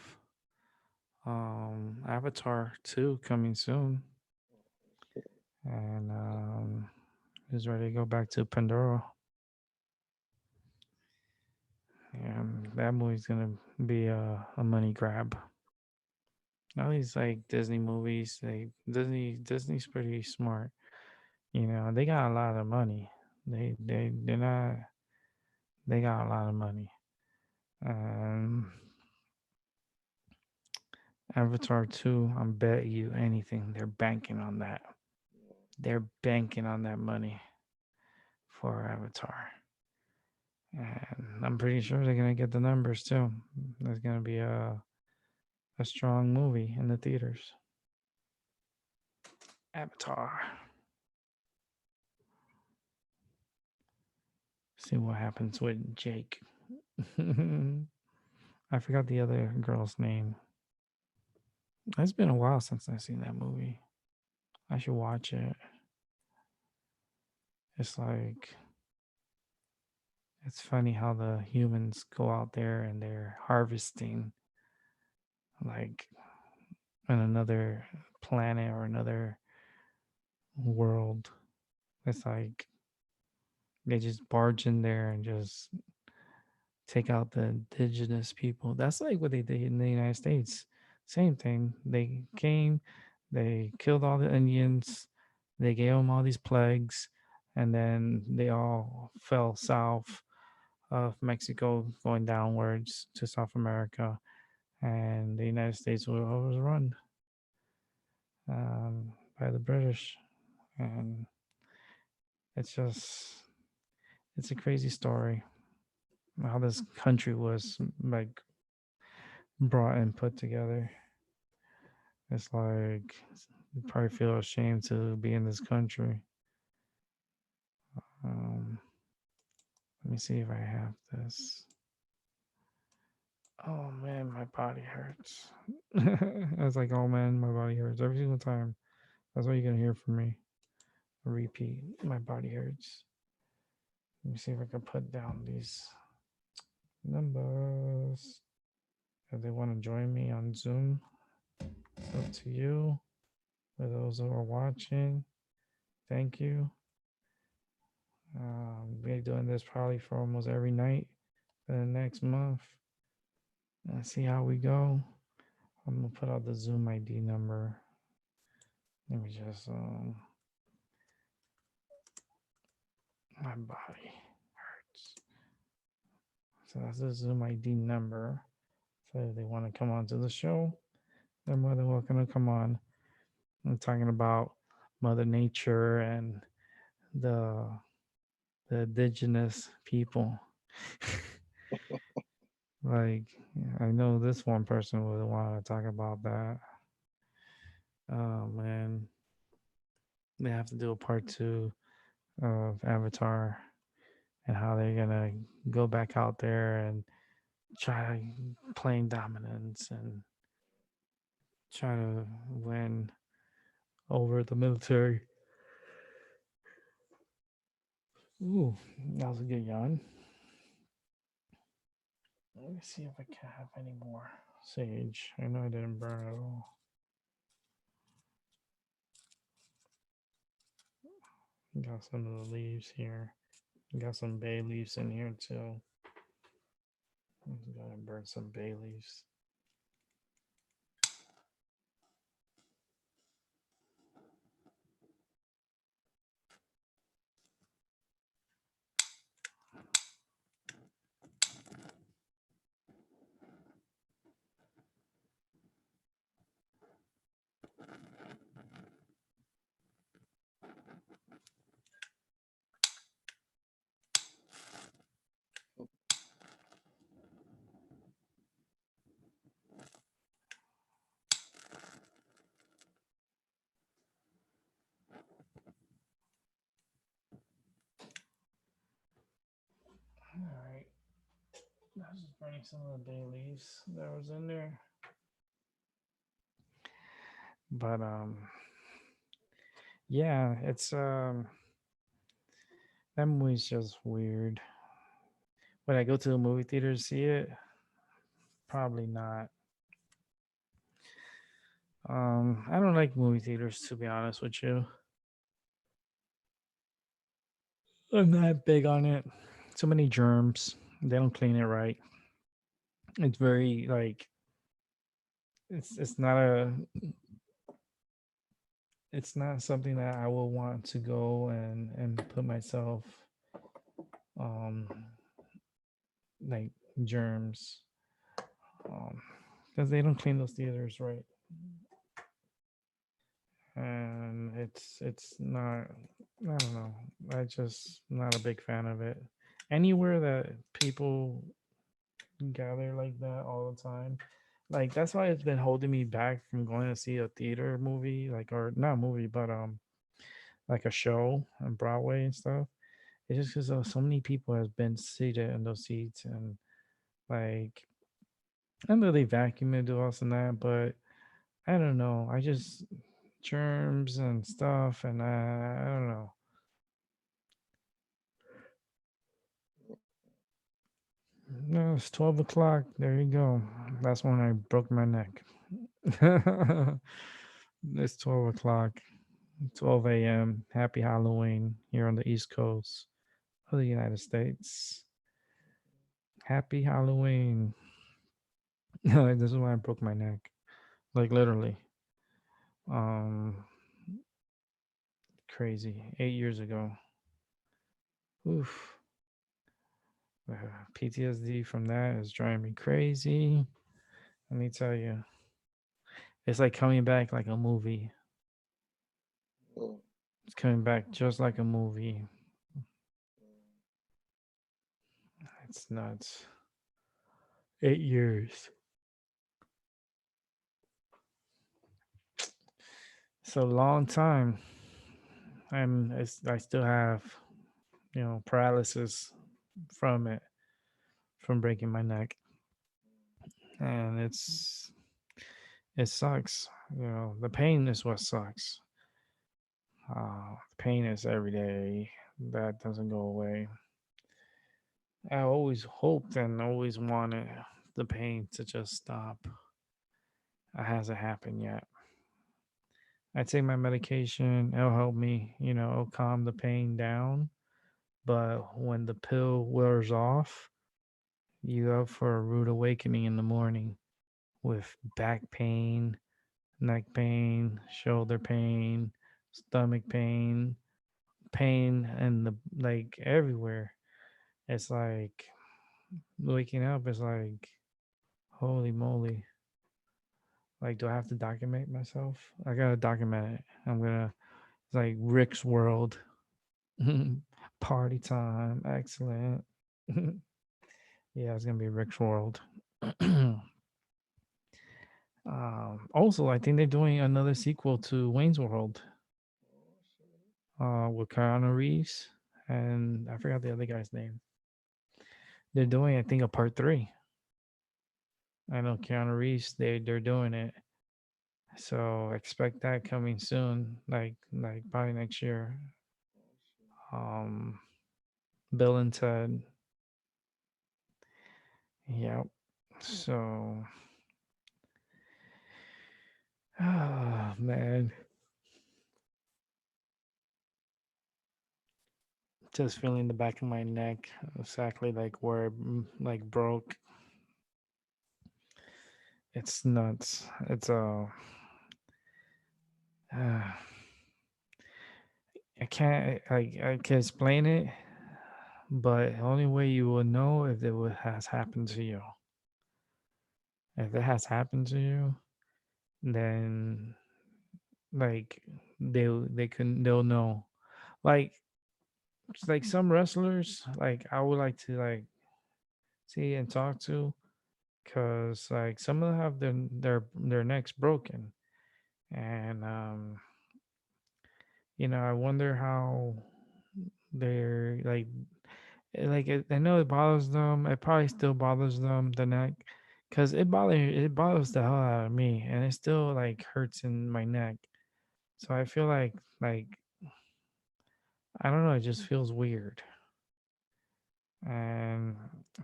Avatar 2 coming soon, and is ready to go back to Pandora. And that movie's gonna be a money grab. All these like Disney movies, Disney's pretty smart. You know, they got a lot of money. They're not. They got a lot of money. Um, Avatar 2, I'm bet you anything. They're banking on that. They're banking on that money for Avatar. And I'm pretty sure they're gonna get the numbers too. There's gonna be a strong movie in the theaters. Avatar. See what happens with Jake. I forgot the other girl's name. It's been a while since I've seen that movie. I should watch it. It's like It's funny how the humans go out there and they're harvesting like on another planet or another world. It's like they just barge in there and just take out the indigenous people. That's like what they did in the United States. Same thing. They came, they killed all the Indians, they gave them all these plagues, and then they all fell south of Mexico, going downwards to South America, and the United States was overrun by the British, and it's just it's a crazy story how this country was like brought and put together. It's like you probably feel ashamed to be in this country. Um, Let me see if I have this. Oh man, my body hurts. I was like, oh man, my body hurts every single time. That's what you're gonna hear from me. A repeat. My body hurts. Let me see if I can put down these numbers. If they want to join me on Zoom, it's up to you. For those who are watching, thank you. We're doing this probably for almost every night for the next month. Let's see how we go. I'm gonna put out the Zoom ID number. Let me just my body hurts. So that's the Zoom ID number. So if they want to come on to the show, they're more than welcome to come on. I'm talking about Mother Nature and the the indigenous people. Like I know this one person would want to talk about that. Oh man, they have to do a part two of Avatar and how they're gonna go back out there and try playing dominance and try to win over the military. Ooh, that was a good yawn. Let me see if I can have any more sage. I know I didn't burn it all. Got some of the leaves here. Got some bay leaves in here too. I'm gonna burn some bay leaves. All right, I was just burning some of the bay leaves that was in there. But yeah, it's that movie's just weird. Would I go to the movie theater to see it? Probably not. I don't like movie theaters to be honest with you. I'm not big on it. So many germs. They don't clean it right. It's very like it's not a it's not something that I will want to go and put myself um like germs because they don't clean those theaters right, and it's not, I don't know, I just not a big fan of it. Anywhere that people gather like that all the time, like that's why it's been holding me back from going to see a theater movie, like, or not a movie but like a show on Broadway and stuff. It's just because so many people has been seated in those seats, and like I know they vacuum and do all and that, but I don't know. I just germs and stuff, and I don't know. No, it's 12 o'clock. There you go. That's when I broke my neck. It's 12 o'clock, 12 a.m. Happy Halloween here on the East Coast of the United States. Happy Halloween. This is why I broke my neck. Like literally. Um, Crazy. 8 years ago. Oof. Uh, PTSD from that is driving me crazy. Let me tell you, it's like coming back like a movie. Mm, It's coming back just like a movie. It's nuts. 8 years. It's a long time, and I still have paralysis from it, from breaking my neck, and it sucks. The pain is what sucks. Pain is every day. That doesn't go away. I always hoped and always wanted the pain to just stop. It hasn't happened yet. I take my medication. It'll help me. It'll calm the pain down. But when the pill wears off, you up for a rude awakening in the morning with back pain, neck pain, shoulder pain, stomach pain, pain, and the like everywhere. It's like waking up is like, holy moly. Like, do I have to document myself? I gotta document it. It's like Rick's World. Party time. Excellent. Yeah, it's gonna be Rick's World. Also, I think they're doing another sequel to Wayne's World with Keanu Reeves, and I forgot the other guy's name. They're doing, I think, a part three. I know Keanu Reeves. They're doing it, so expect that coming soon, like probably next year. Um, Bill and Ted. Yep. So, ah, man, just feeling the back of my neck, exactly like where it like broke. It's nuts. It's uh, I can't I can explain it, but the only way you will know if has happened to you. If it has happened to you, then like they'll know. Like it's like some wrestlers, like I would like to like see and talk to, cause like some of them have their necks broken, and I wonder how they're I know it bothers them. It probably still bothers them the neck, cause it bothers the hell out of me, and it still like hurts in my neck. So I feel like I don't know. It just feels weird, and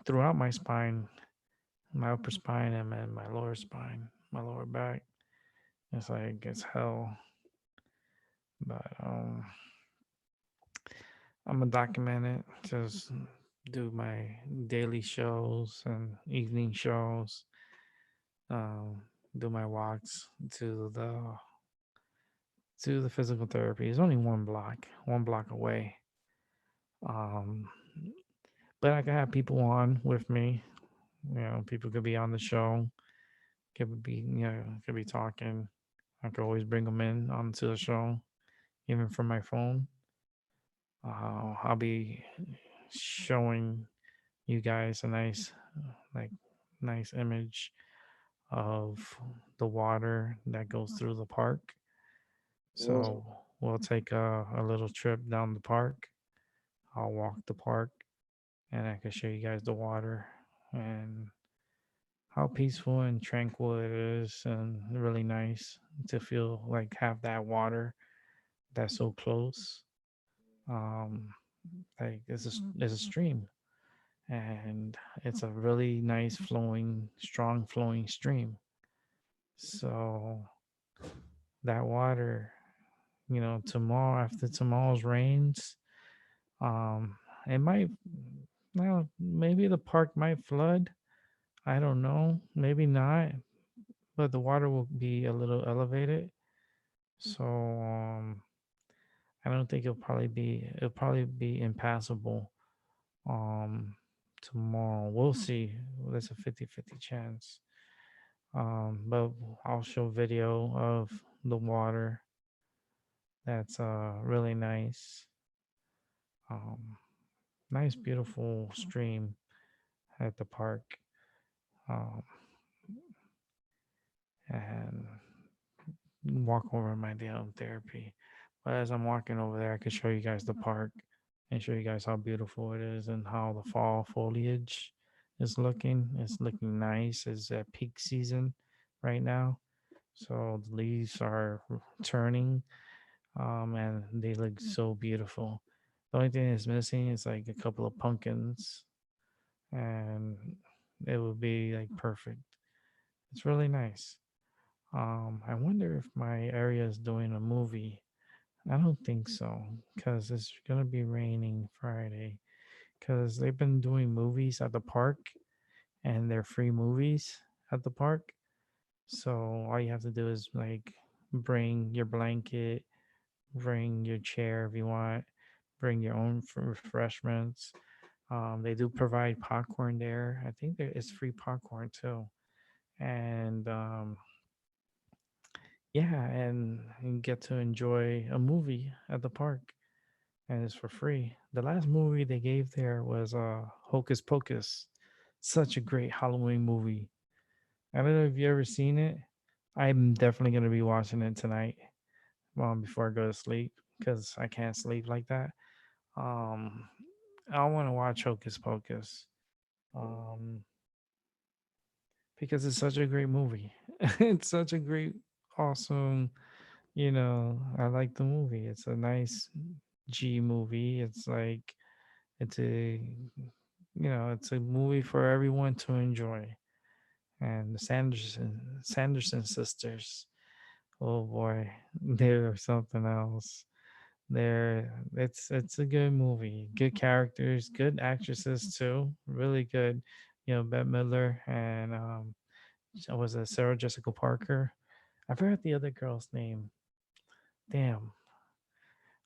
throughout my spine, my upper spine, and my lower spine, my lower back, it's like it's hell. But I'm gonna document it. Just do my daily shows and evening shows. Um, do my walks to the physical therapy. It's only one block away. Um, but I can have people on with me. People could be on the show. Could be talking. I could always bring them in onto the show, even from my phone. I'll be showing you guys a like, nice image of the water that goes through the park. mm, So we'll take a little trip down the park. I'll walk the park, and I can show you guys the water and how peaceful and tranquil it is, and really nice to feel like have that water that's so close. Um, like there's a stream, and it's a really nice flowing, strong flowing stream. So that water, tomorrow after tomorrow's rains, um, it might, well, maybe the park might flood. I don't know, maybe not, but the water will be a little elevated. So I don't think it'll probably be impassable um tomorrow. We'll see. There's a 50-50 chance. But I'll show video of the water. That's really nice. Um Nice beautiful stream at the park. Um and walk over my day of therapy. But as I'm walking over there, I could show you guys the park and show you guys how beautiful it is and how the fall foliage is looking. It's looking nice. It's at peak season right now. So the leaves are turning, and they look so beautiful. The only thing that's missing is like a couple of pumpkins, and it would be like perfect. It's really nice. I wonder if my area is doing a movie. I don't think so, because it's gonna be raining Friday. Because they've been doing movies at the park, and they're free movies at the park. So all you have to do is like bring your blanket, bring your chair if you want, bring your own refreshments. They do provide popcorn there. I think there is free popcorn too, and yeah, and you get to enjoy a movie at the park, and it's for free. The last movie they gave there was Hocus Pocus. Such a great Halloween movie. I don't know if you ever seen it. I'm definitely gonna be watching it tonight, before I go to sleep because I can't sleep like that. Um, I want to watch Hocus Pocus, um, because it's such a great movie. It's such a great, awesome. I like the movie. It's a nice G movie. It's a movie for everyone to enjoy. And the Sanderson sisters, oh boy, they're something else. It's a good movie. Good characters, good actresses too. Really good. Bette Midler and was it Sarah Jessica Parker? I forgot the other girl's name. Damn.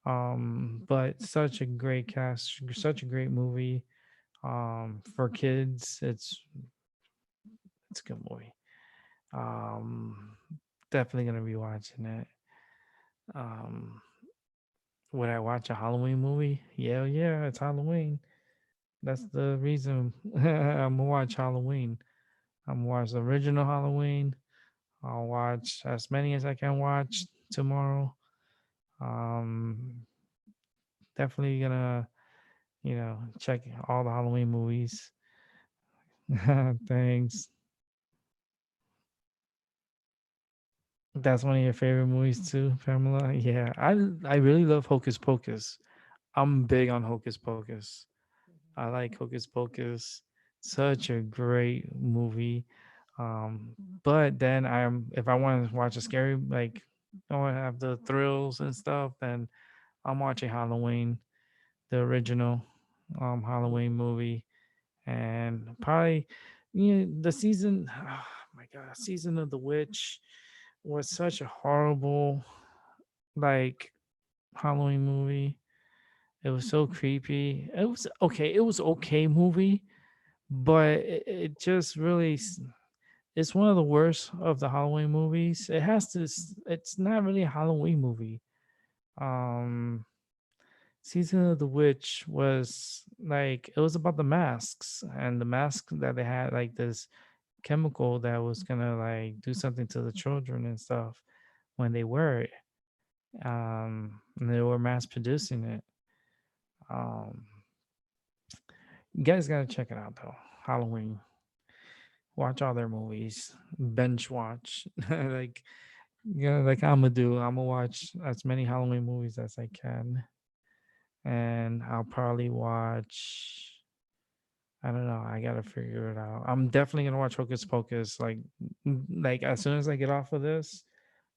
But such a great cast, such a great movie. For kids, it's a good movie. Um, Definitely gonna be watching it. Um, would I watch a Halloween movie? Yeah, yeah, it's Halloween. That's the reason I'm gonna watch Halloween. I'm gonna watch the original Halloween. I'll watch as many as I can watch tomorrow. Um, Definitely gonna, check all the Halloween movies. Thanks. That's one of your favorite movies too, Pamela. Yeah, I really love Hocus Pocus. I'm big on Hocus Pocus. I like Hocus Pocus. Such a great movie. Um, but then if I want to watch a scary, like I want to have the thrills and stuff, then I'm watching Halloween, the original Halloween movie, and probably the season. Oh my God, season of the witch was such a horrible like Halloween movie. It was so creepy. It was okay. It was okay movie, but it just really it's one of the worst of the Halloween movies. It's not really a Halloween movie. Um Season of the Witch was like it was about the masks and the mask that they had like this chemical that was gonna like do something to the children and stuff when they wear it. And they were mass producing it. Um you guys gotta check it out though. Halloween. Watch all their movies. Bench watch. Like like I'm gonna do. I'm gonna watch as many Halloween movies as I can. And I'll probably watch I don't know. I gotta figure it out. I'm definitely gonna watch Hocus Pocus. Like as soon as I get off of this,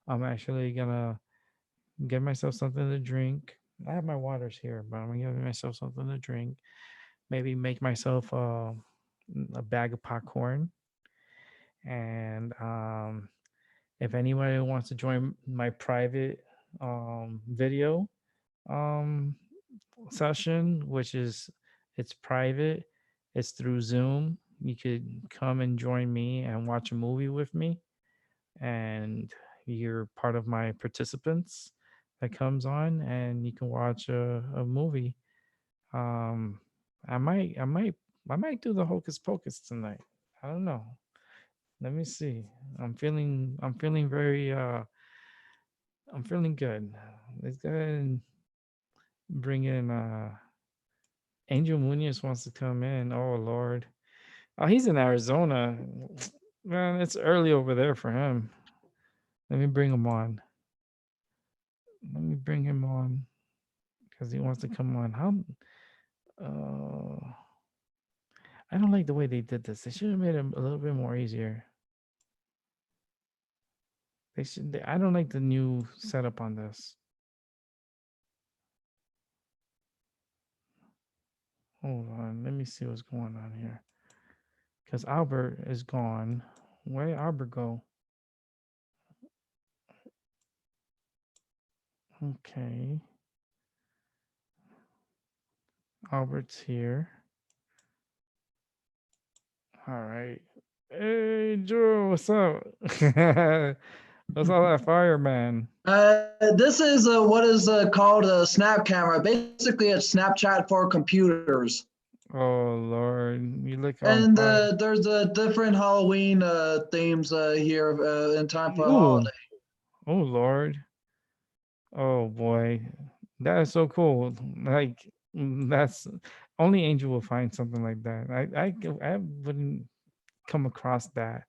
I'm actually gonna get myself something to drink. I have my waters here, but I'm gonna give myself something to drink. Maybe make myself a bag of popcorn. And if anybody wants to join my private video um, session, which is it's private, it's through Zoom. You could come and join me and watch a movie with me, and you're part of my participants that comes on, and you can watch a movie. Um, I might, I might, I might do the Hocus Pocus tonight. I don't know. Let me see. I'm feeling very I'm feeling good. Let's go ahead and bring in Angel Munoz wants to come in. Oh Lord. Oh, he's in Arizona. Man, it's early over there for him. Let me bring him on. Let me bring him on because he wants to come on. How uh I don't like the way they did this. They should have made it a little bit more easier. I don't like the new setup on this. Hold on. Let me see what's going on here. Because Albert is gone. Where did Albert go? Okay. Albert's here. All right. Hey, Drew, what's up? What's all that fire, man? This is what is called a snap camera. Basically, it's Snapchat for computers. Oh, Lord. You look on And fire. there's different Halloween themes here in time for the Ooh. holiday. Oh, Lord. Oh, boy. That is so cool. Like, that's only Angel will find something like that. I wouldn't come across that.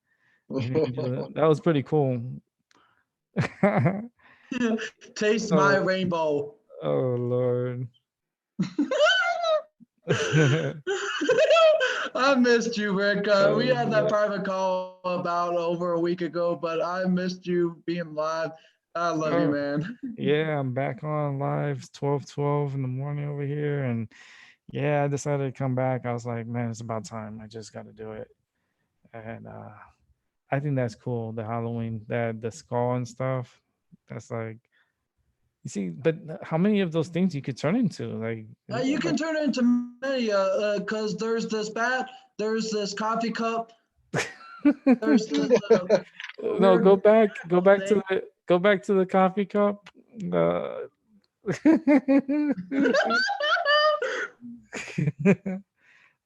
And Angel, that was pretty cool. Taste my Oh, rainbow. oh Lord. I missed you, Rick. We Oh, had that boy. private call about over a week ago, but I missed you being live. I love you, Oh, man. yeah, I'm back on live. It's 12:12 in the morning over here. And yeah, I decided to come back. I was like, man, it's about time. I just got to do it. And I think that's cool. The Halloween, that the skull and stuff. That's like, you see, but how many of those things you could turn into? Like, isn't You that can like, turn it into many, because there's this bat, there's this coffee cup, there's this no, weird go back to thing. the coffee cup. Uh,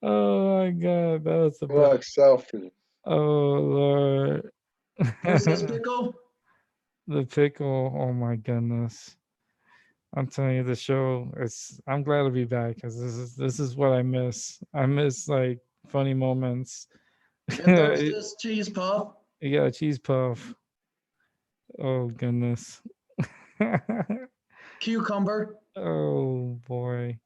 oh my god, that was the best. like selfie. Oh Lord. There's this pickle. The pickle. Oh my goodness. I'm telling you, the show. I'm glad to be back because this is what I miss. I miss like funny moments. And there's You this cheese puff. got a cheese puff. Oh goodness. Cucumber. Oh boy.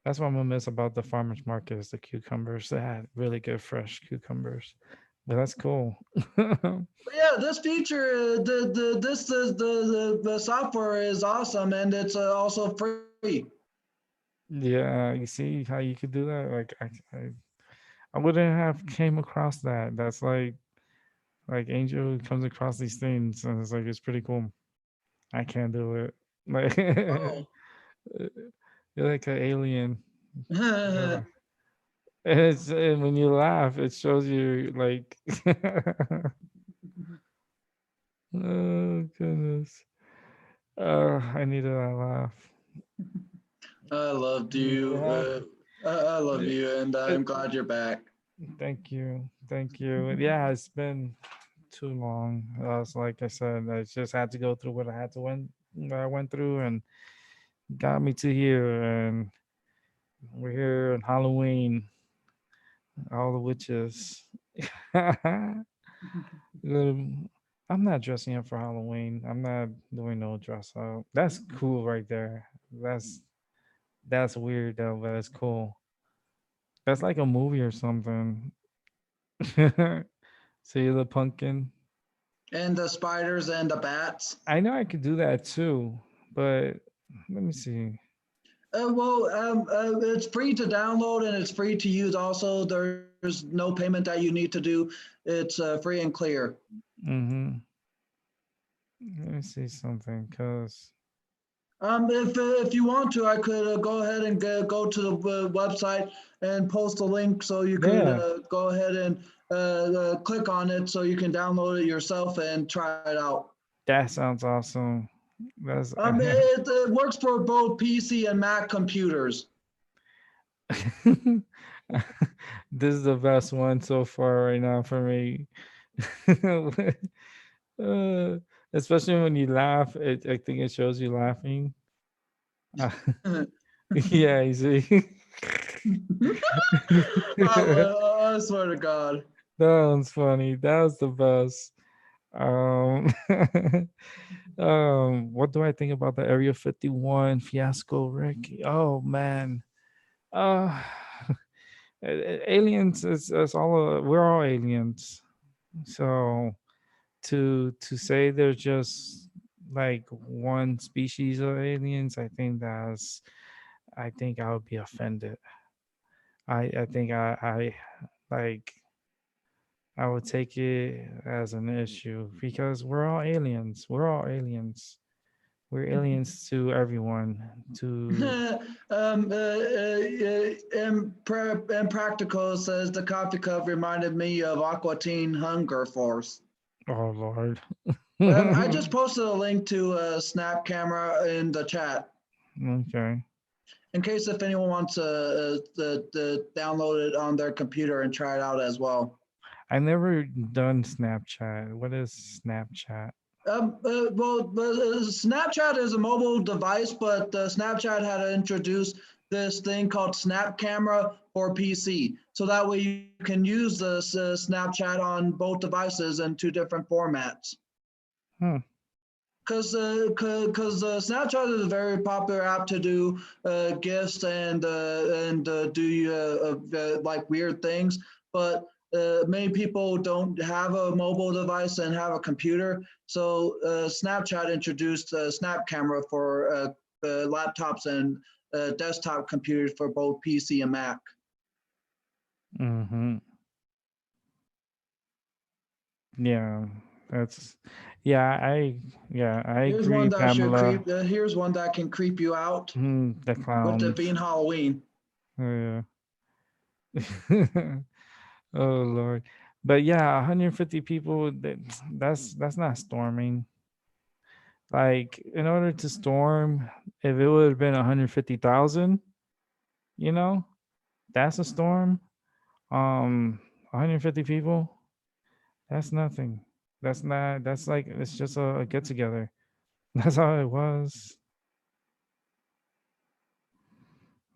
That's what I'm gonna miss about the farmers market is the cucumbers. They had really good fresh cucumbers. But that's cool. But yeah, this feature, this is the software is awesome, and it's also free. Yeah, you see how you could do that? Like I wouldn't have came across that. That's like Angel comes across these things and it's like it's pretty cool. I can't do it. Like Oh. you're like an alien. Uh, and when you laugh, it shows you like oh goodness. I needed that laugh. I loved You need you. to laugh. I love Uh, you, and uh, I'm glad you're back. Thank you. Thank you. Yeah, it's been too long. Like I said, I just had to go through what I went through and got me to here and we're here on Halloween. All the witches. Um, I'm not dressing up for Halloween. I'm not doing no dress up. That's cool right there. That's weird though, but it's cool. That's like a movie or something. See the pumpkin. And the spiders and the bats. I know I could do that too, but let me see. It's free to download and it's free to use. Also, there's no payment that you need to do. It's free and clear. Mm-hmm. Let me see something, cause If you want to, I could go ahead and go to the website and post a link so you could yeah, go ahead and click on it so you can download it yourself and try it out. that sounds awesome. That's It works for both PC and Mac computers. this is the best one so far right now for me. uh, especially when you laugh, I think it shows you laughing. Uh, yeah, you see. I swear to God. That one's funny. That was the best. Um, what do I think about the Area 51 fiasco, Rick? Oh man. Uh aliens is all we're all aliens. So to say there's just like one species of aliens, I think I would be offended. I think like I would take it as an issue because we're all aliens. We're all aliens. We're aliens to everyone. To Impractical says the coffee cup reminded me of Aqua Teen Hunger Force. oh Lord. I just posted a link to a Snap camera in the chat Okay. in case if anyone wants to download it on their computer and try it out as well. I never done Snapchat. What is Snapchat? Snapchat is a mobile device, but Snapchat had to introduce this thing called Snap Camera for PC. So that way you can use this Snapchat on both devices in two different formats. Hmm. Because Snapchat is a very popular app to do gifts and do like weird things, but many people don't have a mobile device and have a computer. So Snapchat introduced a Snap Camera for laptops and desktop computers for both PC and Mac. Mm-hmm. Yeah. That's yeah, I Here's one agree, that should Pamela. creep. Here's one that can creep you out The with it clowns. being Halloween. Yeah. Oh Lord. But yeah, 150 people that's not storming. Like in order to storm, if it would have been 150,000, you know, that's a storm. 150 people, that's nothing. That's like it's just a get together. That's how it was.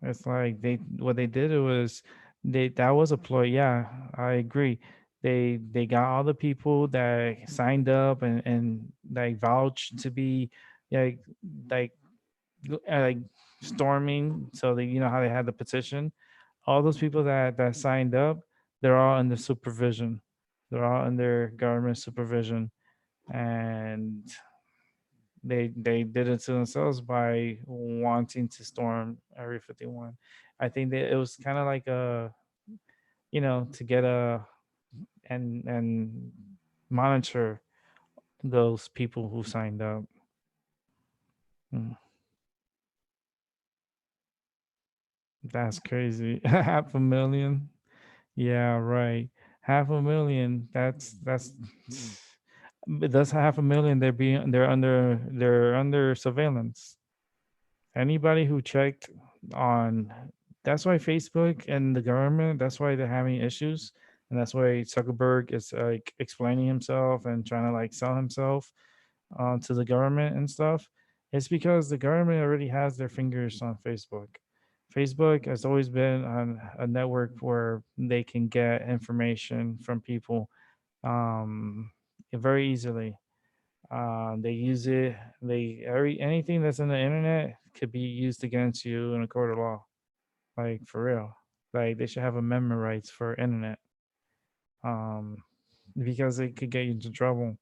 It's like what they did it was they that was a ploy. Yeah, I agree. They got all the people that signed up and like vouched to be like like like storming. So they how they had the petition. All those people that signed up, they're all under supervision. They're all under government supervision, and they did it to themselves by wanting to storm Area 51. I think that it was kind of like a to get a and monitor those people who signed up. Mm, that's crazy. Half a million. Yeah, right. Half a million. That's but that's half a million. They're under surveillance. Anybody who checked on that's why Facebook and the government, that's why they're having issues. And that's why Zuckerberg is like explaining himself and trying to like sell himself to the government and stuff. It's because the government already has their fingers on Facebook. Facebook has always been on a network where they can get information from people very easily. They use it. Anything that's in the internet could be used against you in a court of law. Like for real. Like they should have amendment rights for internet, um, because it could get you into trouble.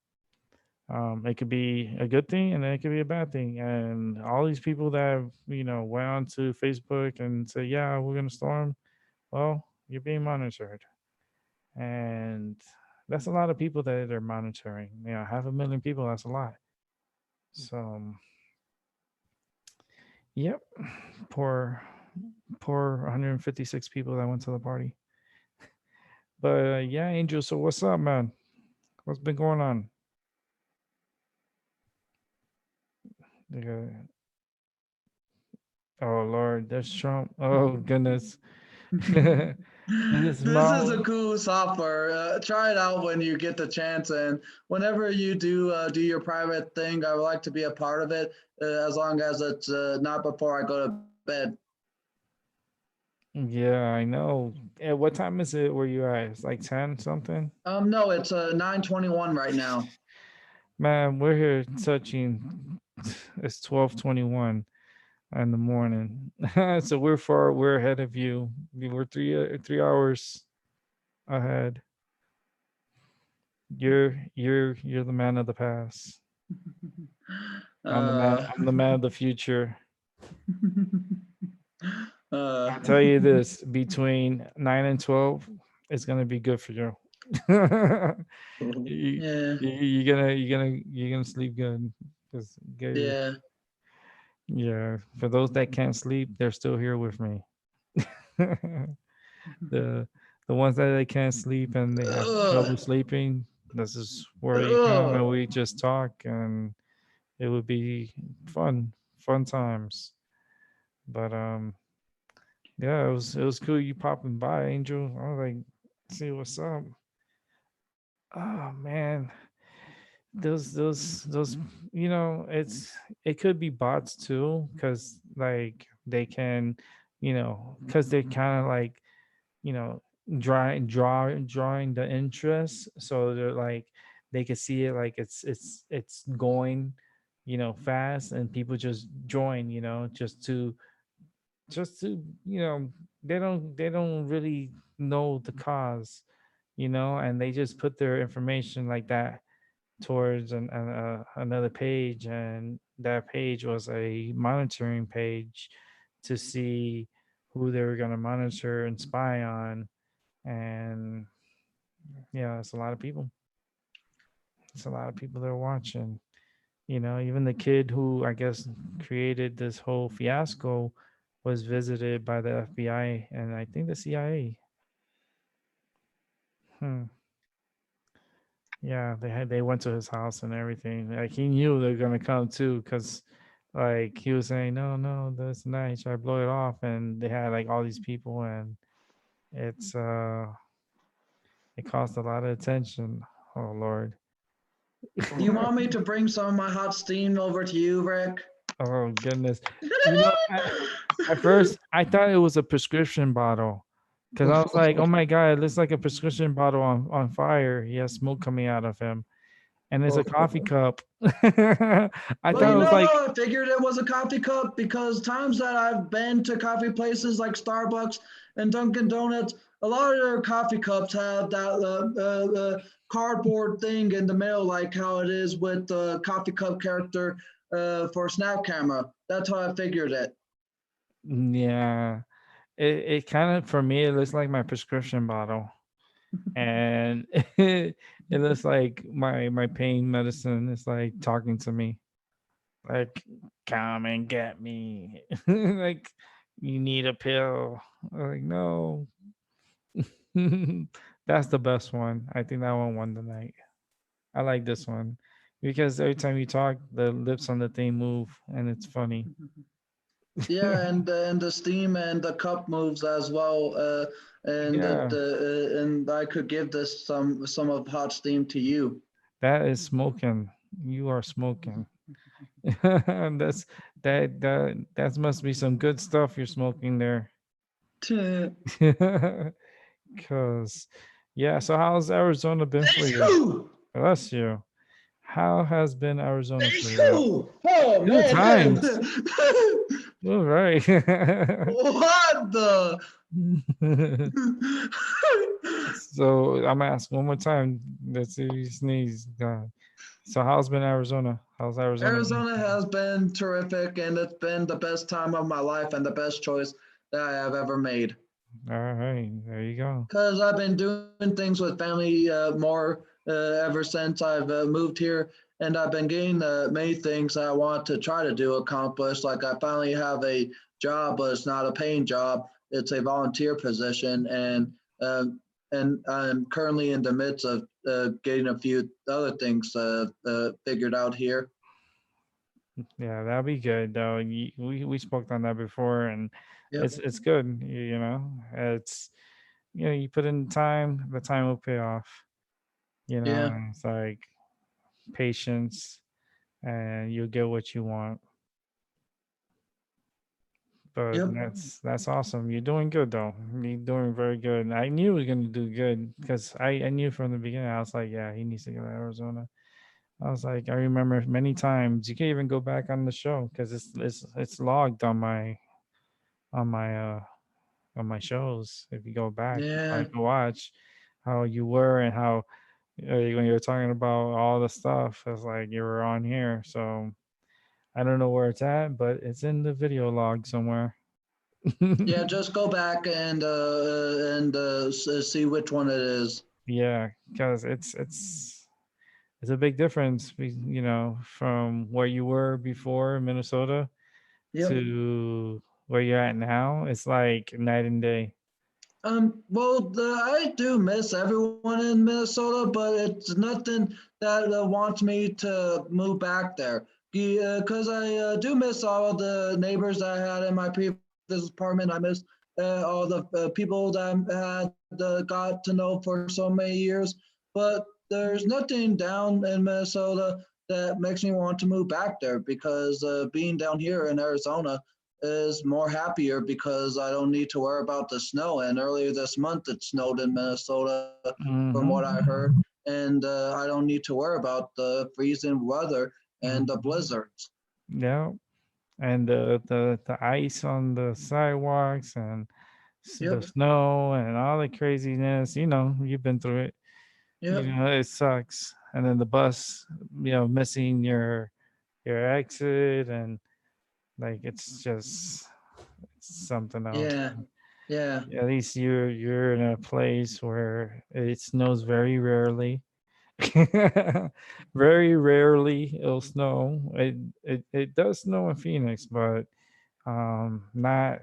It could be a good thing and then it could be a bad thing. And all these people that have, went onto Facebook and say, "Yeah, we're gonna storm," well, you're being monitored, and that's a lot of people that they're monitoring. 500,000 people. That's a lot. So, yep, poor, poor 156 people that went to the party. But yeah, Angel. So what's up, man? What's been going on? Uh, Oh Lord, there's Trump. Oh goodness. This This is a mom. cool software. Try it out when you get the chance, and whenever you do your private thing, I would like to be a part of it, as long as it's not before I go to bed. Yeah, I know. What time is it where you at? It's like 10 something? No, it's 9:21 right now. Man, we're here touching. It's 12:21 in the morning. So we're ahead of you. We're 3 hours ahead. You're the man of the past. uh, I'm the man of the future. uh, I'll tell you this, between 9 and 12, it's gonna be good for you. you, yeah, you're gonna sleep good. Just get your, yeah. yeah. For those that can't sleep, they're still here with me. the the ones that they can't sleep and they have Ugh, trouble sleeping, this is where you come ugh. and we just talk, and it would be fun times. But yeah, it was cool you popping by, Angel. I was like, see what's up. Oh man, those it could be bots too, because like they can, because they're kind of like, you know drawing the interest, so they're like they can see it like it's going, fast, and people just join, just to they don't really know the cause, and they just put their information like that towards another page, and that page was a monitoring page to see who they were going to monitor and spy on. And yeah, it's a lot of people that are watching. Even the kid who I guess created this whole fiasco was visited by the FBI and I think the CIA. Hmm. Yeah, they went to his house and everything. Like he knew they're gonna come too, cause like he was saying, no, no, that's nice. I blow it off, and they had like all these people, and it's it caused a lot of attention. Oh Lord. Do you want me to bring some of my hot steam over to you, Rick? Oh goodness. At first I thought it was a prescription bottle, because I was like, oh my god, it looks like a prescription bottle on fire. He has smoke coming out of him, and it's a coffee cup. I Well, thought it was like, I figured it was a coffee cup because times that I've been to coffee places like Starbucks and Dunkin' Donuts, a lot of their coffee cups have that cardboard thing in the middle, like how it is with the coffee cup character for Snap Camera. That's how I figured it. yeah. It kind of, for me, it looks like my prescription bottle, and it looks like my pain medicine is like talking to me, like, come and get me, like, you need a pill. I'm like, no. That's the best one. I think that one won the night. I like this one because every time you talk, the lips on the thing move, and it's funny. Yeah, and the steam and the cup moves as well, Yeah, and I could give this some of hot steam to you. that is smoking. You are smoking. That's that must be some good stuff you're smoking there. Thank Cause yeah, so how's Arizona been for you? you. Bless you. How has been Arizona for you? Phew! Oh Two man. times. All right. What the? So I'm gonna ask one more time. Let's see if you sneeze. So how's been Arizona? How's Arizona been Arizona for you? has been terrific, and it's been the best time of my life and the best choice that I have ever made. All right, there you go. Because I've been doing things with family more ever since I've moved here, and I've been getting many things I want to try to do accomplish. Like I finally have a job, but it's not a paying job; it's a volunteer position, and I'm currently in the midst of getting a few other things figured out here. Yeah, that'll be good though. We spoke on that before, and Yep. it's good. It's you put in time, the time will pay off. Yeah. And it's like patience, and you'll get what you want. But Yep. that's awesome. You're doing good though. You're doing very good. I knew you were gonna do good because I knew from the beginning. I was like, yeah, he needs to go to Arizona. I was like, I remember many times. You can even go back on the show because it's logged on my uh on my shows. If you go back, Yeah. like watch how you were and how when you were talking about all the stuff, it's like you were on here. So I don't know where it's at, but it's in the video log somewhere. Yeah, just go back and see which one it is. Yeah, because it's a big difference, from where you were before Minnesota Yep. to where you're at now. It's like night and day. Well, I do miss everyone in Minnesota, but it's nothing that wants me to move back there. Because I do miss all of the neighbors that I had in my previous apartment. I miss all the people that I had got to know for so many years. But there's nothing down in Minnesota that makes me want to move back there because being down here in Arizona is more happier because I don't need to worry about the snow. And earlier this month, it snowed in Minnesota, from what I Mm-hmm. heard. And I don't need to worry about the freezing weather and the Hmm. blizzards. Yeah, and the ice on the sidewalks and the Yep, snow and all the craziness. You've been through it. yep, It sucks. And then the bus, missing your exit, and like it's something else. yeah, yeah, At least you're in a place where it snows very rarely. Very rarely it'll snow. It does snow in Phoenix, but not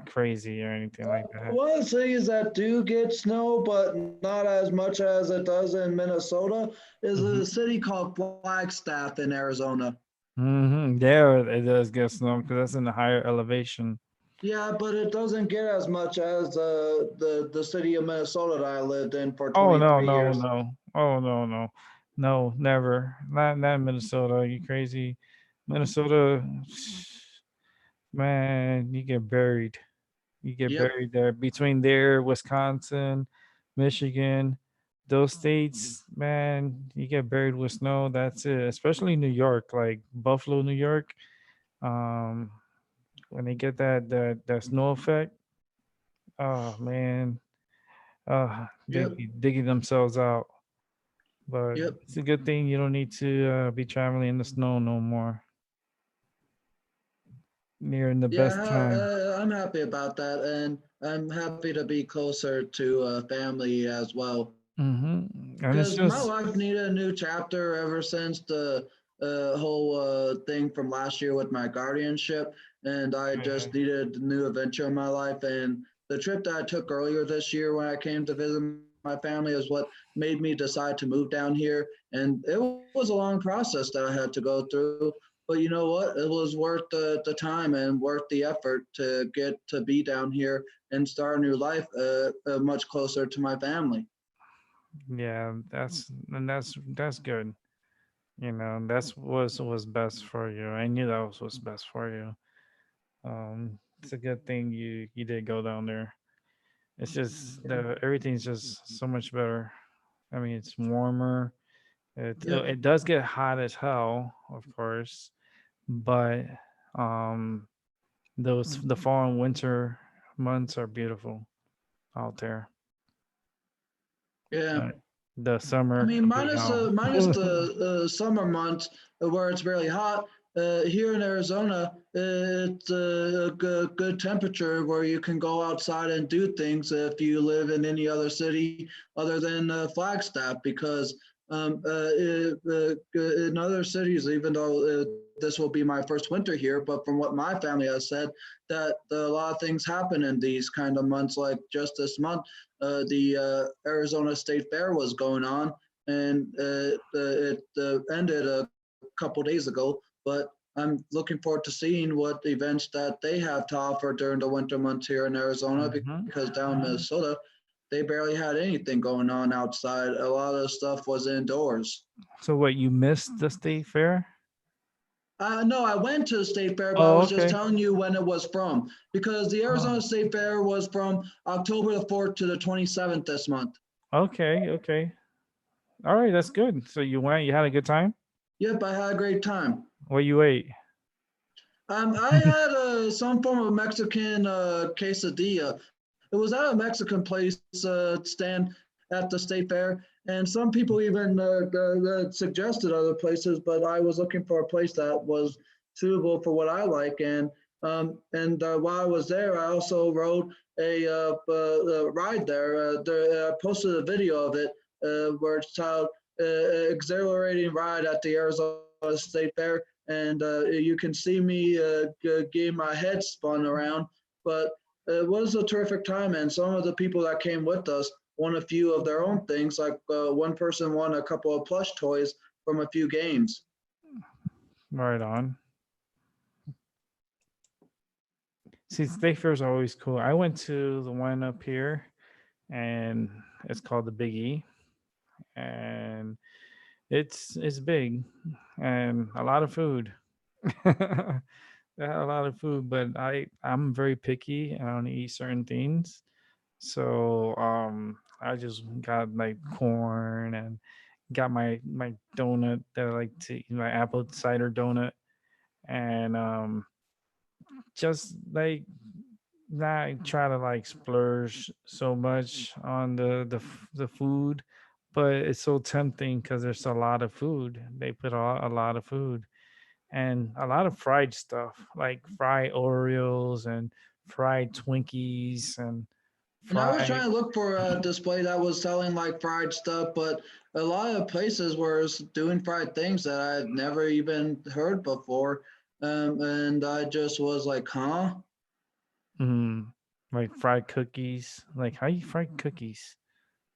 crazy or anything like that. one of the cities that do get snow, but not as much as it does in Minnesota, is a Hmm. city called Flagstaff in Arizona. There it does get snow because that's in the higher elevation. Yeah, but it doesn't get as much as the city of Minnesota that I lived in for Oh no, 23 no, years. no. Oh no, no. No, never. Not in Minnesota. Are you crazy? Minnesota, man, you get buried. You get Yep, buried there. Between there, Wisconsin, Michigan, those states, man, you get buried with snow. That's it. Especially New York, like Buffalo, New York. Um, when they get that snow effect, oh man, they yep, be digging themselves out. But yep. it's a good thing you don't need to be traveling in the snow no more. You're in the Yeah, best time. I'm happy about that, and I'm happy to be closer to family as well. And it's Because my just, life needed a new chapter ever since the whole thing from last year with my guardianship, and I just mhm. needed a new adventure in my life. And the trip that I took earlier this year when I came to visit my family is what made me decide to move down here. And it was a long process that I had to go through. But you know what? It was worth the time and worth the effort to get to be down here and start a new life much closer to my family. Yeah, that's good. That's was best for you. I knew that was best for you. It's a good thing you did go down there. It's just Yeah. the everything's just so much better. I mean, it's warmer. Yep. It does get hot as hell, of course, but um the fall and winter months are beautiful out there. Yeah. Uh, the I summer mean, can be hell. minus the summer months where it's really hot. Here in Arizona, it's a good temperature where you can go outside and do things if you live in any other city other than Flagstaff. Because in other cities, even though this will be my first winter here, but from what my family has said, that a lot of things happen in these kind of months. Like just this month, the Arizona State Fair was going on, and it ended a couple days ago. But I'm looking forward to seeing what events that they have to offer during the winter months here in Arizona, Hmm. because down in Minnesota, they barely had anything going on outside. A lot of stuff was indoors. So what, you missed the state fair? No, I went to the state fair, but I Oh, was just okay. telling you when it was from, because the Oh, Arizona State Fair was from October the 4th to the 27th this month. okay, okay. All right, that's good. So you went, you had a good time? Yep, I had a great time. What you ate? I had some form of Mexican quesadilla. It was at a Mexican place stand at the state fair, and some people even suggested other places, but I was looking for a place that was suitable for what I like. And while I was there, I also rode a ride there. I posted a video of it where it's titled "Exhilarating Ride at the Arizona State Fair." And you can see me getting my head spun around. But it was a terrific time, and some of the people that came with us won a few of their own things. Like one person won a couple of plush toys from a few games. Right on. See, state fairs are always cool. I went to the one up here, and it's called the Big E, and it's big and a lot of food. They had a lot of food, but I'm very picky and I don't eat certain things. So I just got like corn and got my donut that I like to eat, my apple cider donut, and just like not try to like splurge so much on the food, but it's so tempting because there's a lot of food. They put a lot of food and a lot of fried stuff, like fried Oreos and fried Twinkies and And I was fried. trying to look for a display that was selling like fried stuff, but a lot of places were doing fried things that I had never even heard before. And I just was like, huh? Mm, like fried cookies. Like how you fried cookies?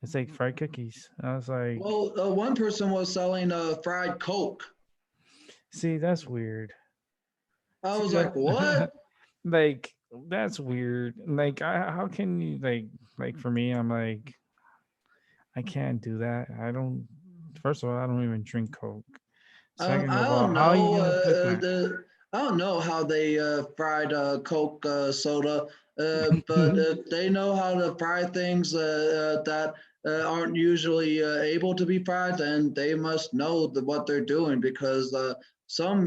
It's like fried cookies. I was like, Well, one person was selling fried Coke. see, that's weird. I See was like, that, what? like that's weird. Like, how can you like for me? I'm like, I can't do that. I don't. First of all, I don't even drink Coke. Second I of all, don't how are you know. gonna cook that? I don't know how they fried Coke soda, but if they know how to fry things that aren't usually able to be fried, then they must know what they're doing, because some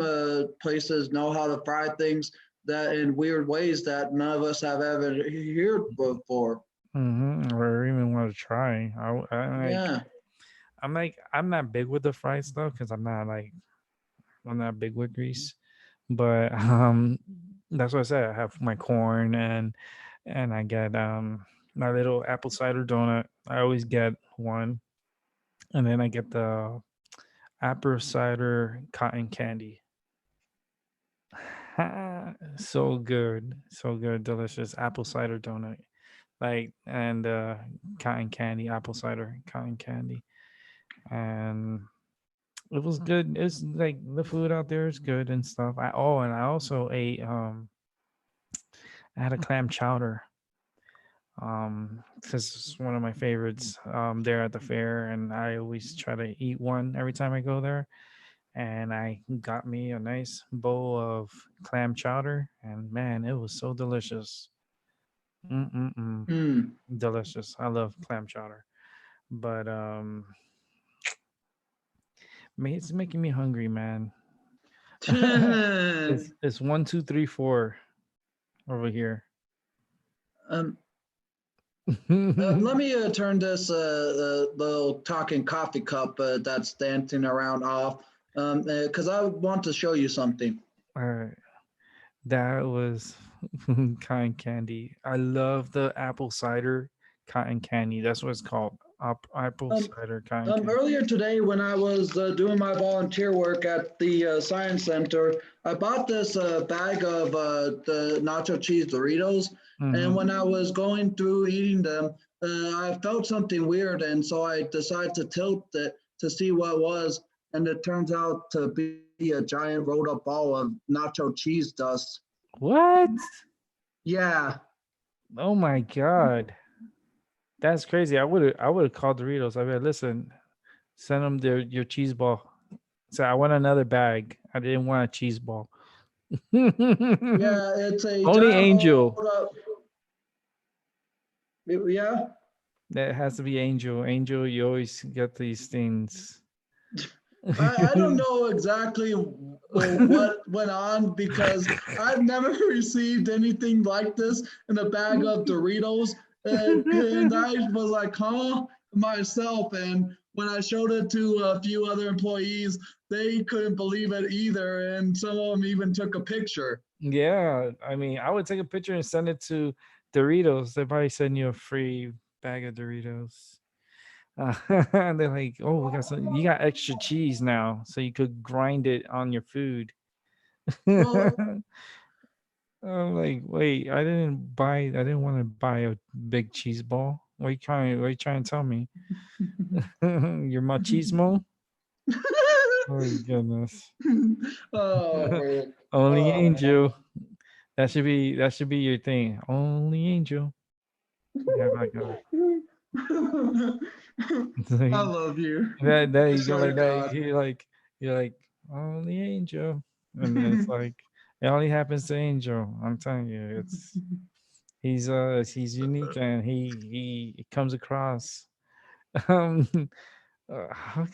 places know how to fry things that in weird ways that none of us have ever heard before. Or even want to try. Yeah. I'm not big with the fried stuff because I'm not big with grease. But that's what I said. I have my corn and I get my little apple cider donut. I always get one, and then I get the apple cider cotton candy. So good, delicious apple cider donut. Like and cotton candy, apple cider, cotton candy, and it was good. It's like the food out there is good and stuff. And I also ate I had a clam chowder because it's one of my favorites there at the fair, and I always try to eat one every time I go there. And I got me a nice bowl of clam chowder, and man, it was so delicious. Mm-mm-mm. Hmm. Delicious. I love clam chowder. But It's making me hungry, man. um, It's 1, 2, 3, 4 over here. let me turn this little talking coffee cup that's dancing around off, because I want to show you something. All right. That was cotton candy. I love the apple cider cotton candy. That's what it's called. Apple Um, cider cotton candy. Earlier today, when I was doing my volunteer work at the science center, I bought this bag of the nacho cheese Doritos. And Hmm. when I was going through eating them, I felt something weird. And so I decided to tilt it to see what it was. And it turns out to be a giant rolled up ball of nacho cheese dust. What? Yeah. Oh my god, that's crazy. I would have called Doritos. I mean, listen, send them your cheese ball. So I want another bag. I didn't want a cheese ball. Only Yeah. It's a giant rolled Angel. up. Yeah. That has to be Angel. Angel, you always get these things. I don't know exactly what went on because I've never received anything like this in a bag of Doritos. And I was like, huh, myself. And when I showed it to a few other employees, they couldn't believe it either. And some of them even took a picture. Yeah, I mean, I would take a picture and send it to Doritos. They probably send you a free bag of Doritos. And they're like, "Oh, we got some. You got extra cheese now, so you could grind it on your food." Well, I'm like, wait, I didn't want to buy a big cheese ball. What are you trying to tell me? You're machismo? Oh goodness. oh, man. Only Oh, man. Angel. That should be your thing. Only Angel. Yeah, my God. It's I like love you. that I you go swear to like that. God. You're like only Angel, and then it's like it only happens to Angel. I'm telling you, he's unique and he comes across. Um, how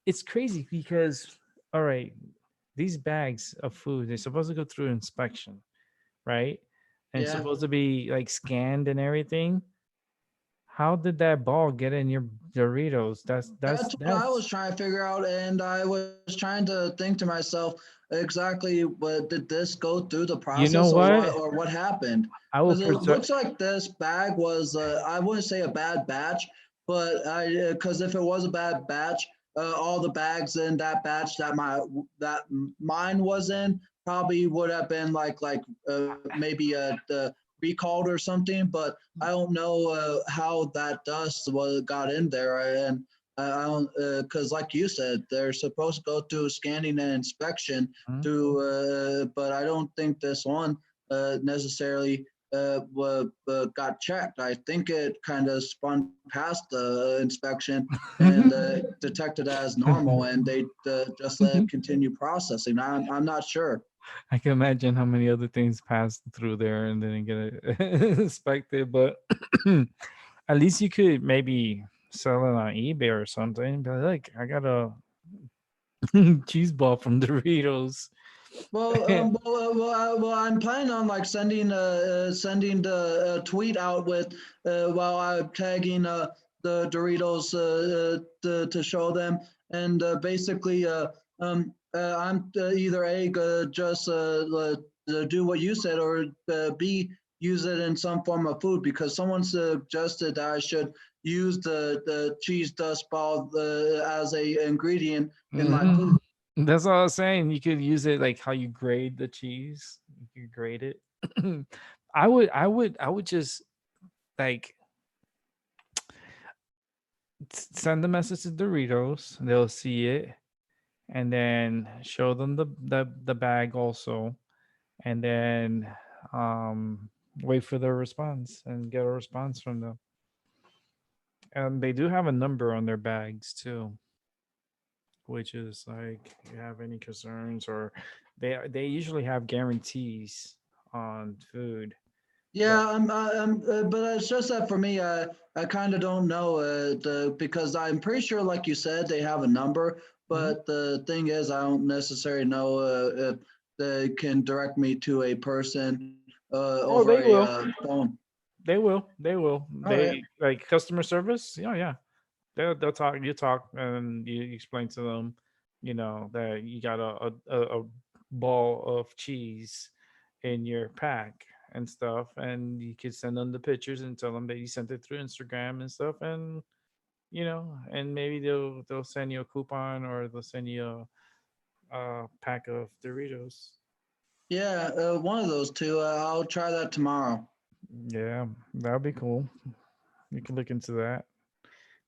it's crazy because all right, these bags of food they're supposed to go through inspection, right? And it's Yeah. supposed to be like scanned and everything. How did that ball get in your Doritos? That's what I was trying to figure out, and I was trying to think to myself exactly what did this go through the you process know what? or what happened? I will Because it preserve. looks like this bag was I wouldn't say a bad batch, but I because if it was a bad batch, all the bags in that batch that mine was in probably would have been maybe the recalled or something, but I don't know how that dust was got in there, and I don't because like you said, they're supposed to go through scanning and inspection Mhm. to, but I don't think this one necessarily got checked. I think it kind of spun past the inspection and detected as normal, and they just let it continue processing. I'm not sure. I can imagine how many other things passed through there and didn't get it inspected, but at least you could maybe sell it on eBay or something. But like, I got a cheese ball from Doritos. I'm planning on like sending the tweet out with while I'm tagging the Doritos to show them, and basically I'm either a just do what you said, or b use it in some form of food, because someone suggested that I should use the cheese dust ball as a ingredient in my Mhm. food. That's all I was saying. You could use it like how you grade the cheese. You could grade it. I would just like send the message to Doritos. They'll see it and then show them the bag also, and then wait for their response and get a response from them. And they do have a number on their bags too, which is like you have any concerns or they usually have guarantees on food. Yeah, but it's just that for me, I kind of don't know because I'm pretty sure, like you said, they have a number. Mhm. But the thing is, I don't necessarily know if they can direct me to a person Oh, over they a will. phone. They will. They will. All right. They like customer service. Yeah, yeah. They'll talk. You talk, and you explain to them, that you got a ball of cheese in your pack and stuff, and you could send them the pictures and tell them that you sent it through Instagram and stuff, and and maybe they'll send you a coupon or they'll send you a pack of Doritos. Yeah, one of those two. I'll try that tomorrow. Yeah, that'd be cool. You can look into that.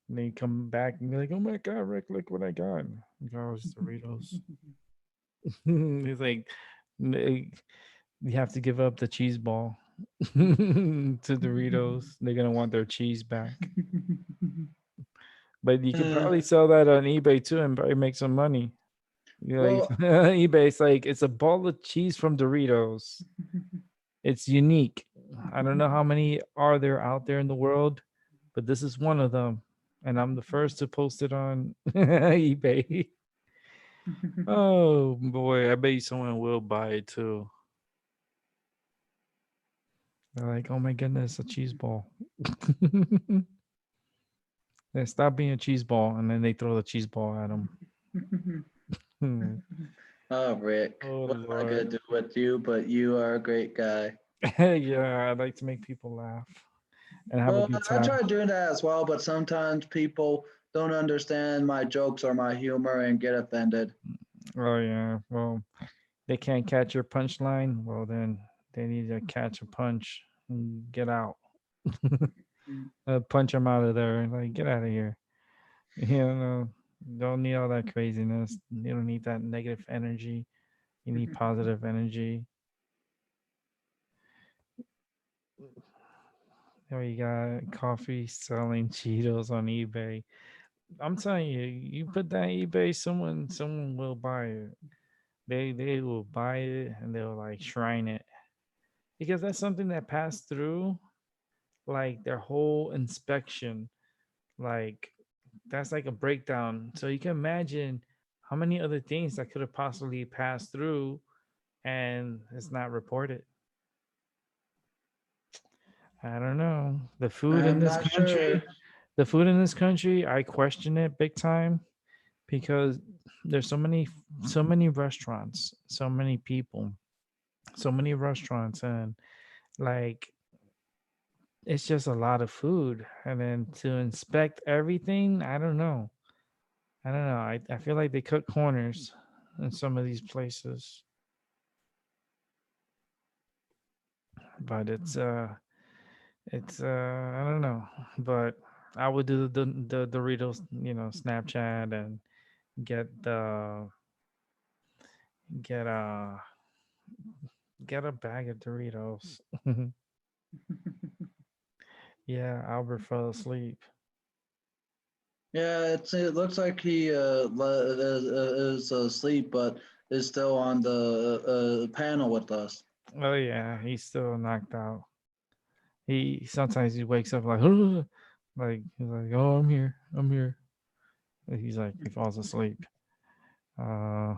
And then you come back and be like, "Oh my god, Rick, look what I got!" Oh, it's Doritos. It's like "N- you have to give up the cheese ball to Doritos. They're gonna want their cheese back. But you could Uh, probably sell that on eBay too and probably make some money. Like well, eBay's like it's a ball of cheese from Doritos. It's unique. I don't know how many are there out there in the world, but this is one of them. And I'm the first to post it on eBay. Oh boy, I bet you someone will buy it too. They're like, oh my goodness, a cheese ball. They stop being a cheese ball, and then they throw the cheese ball at them. oh, Rick, Oh what am I gonna Lord. do with you? But you are a great guy. Yeah, I'd like to make people laugh and have a Well, good I time. try doing that as well, but sometimes people don't understand my jokes or my humor and get offended. Oh yeah. Well, they can't catch your punchline. Well, then they need to catch a punch and get out. Punch them out of there. Like, get out of here. You know, don't need all that craziness. You don't need that negative energy. You need positive energy. Oh, you got coffee selling Cheetos on eBay. I'm telling you, you put that on eBay, someone will buy it. They will buy it and they'll like shrine it because that's something that passed through like their whole inspection. Like that's like a breakdown. So you can imagine how many other things that could have possibly passed through and it's not reported. I don't know. I'm not sure. The food in this country, I question it big time because there's so many restaurants, so many people, so many restaurants and like it's just a lot of food and then to inspect everything, I don't know. I don't know. I feel like they cut corners in some of these places, but I don't know. But I would do the Doritos, Snapchat and get the get a get a bag of Doritos. Yeah, Albert fell asleep. Yeah, it looks like he is asleep, but is still on the panel with us. Oh yeah, he's still knocked out. He sometimes he wakes up like like he's like, oh, I'm here, I'm here. And he's like he falls asleep. Uh,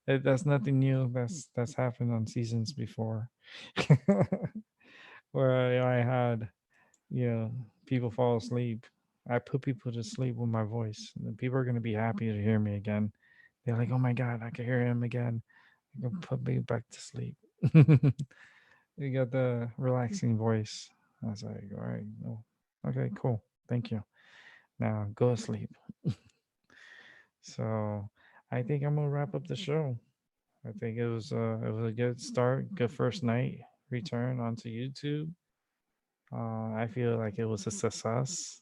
that's nothing new. That's happened on seasons before, where I had people fall asleep. I put people to sleep with my voice. And people are gonna be happy to hear me again. They're like, oh my god, I can hear him again. I can put me back to sleep. You got the relaxing voice. I was like, all right, no, okay, cool, thank you. Now go to sleep. So I think I'm gonna wrap up the show. I think it was a good start, good first night return onto YouTube. I feel like it was a success.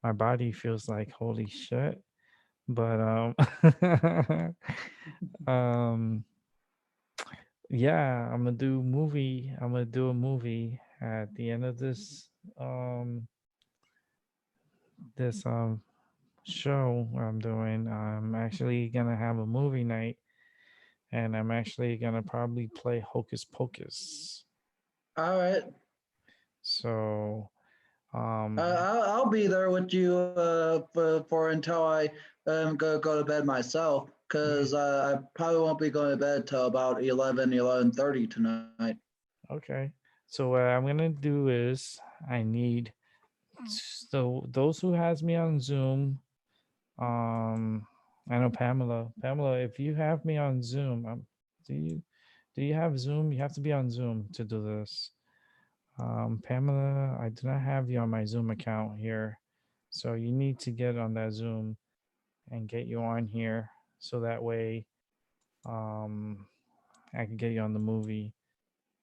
My body feels like holy shit, but um, yeah, I'm gonna do a movie at the end of um this show I'm doing. I'm actually gonna have a movie night, and I'm actually gonna probably play Hocus Pocus. All right. So I'll be there with you for until I go to bed myself, yeah, because I probably won't be going to bed till about 11:30 tonight. okay. So what I'm gonna do is I need, so those who has me on Zoom, um I know Pamela, if you have me on Zoom, do you do you have Zoom? You have to be on Zoom to do this. Pamela, I do not have you on my Zoom account here. So you need to get on that Zoom and get you on here so that way um I can get you on the movie.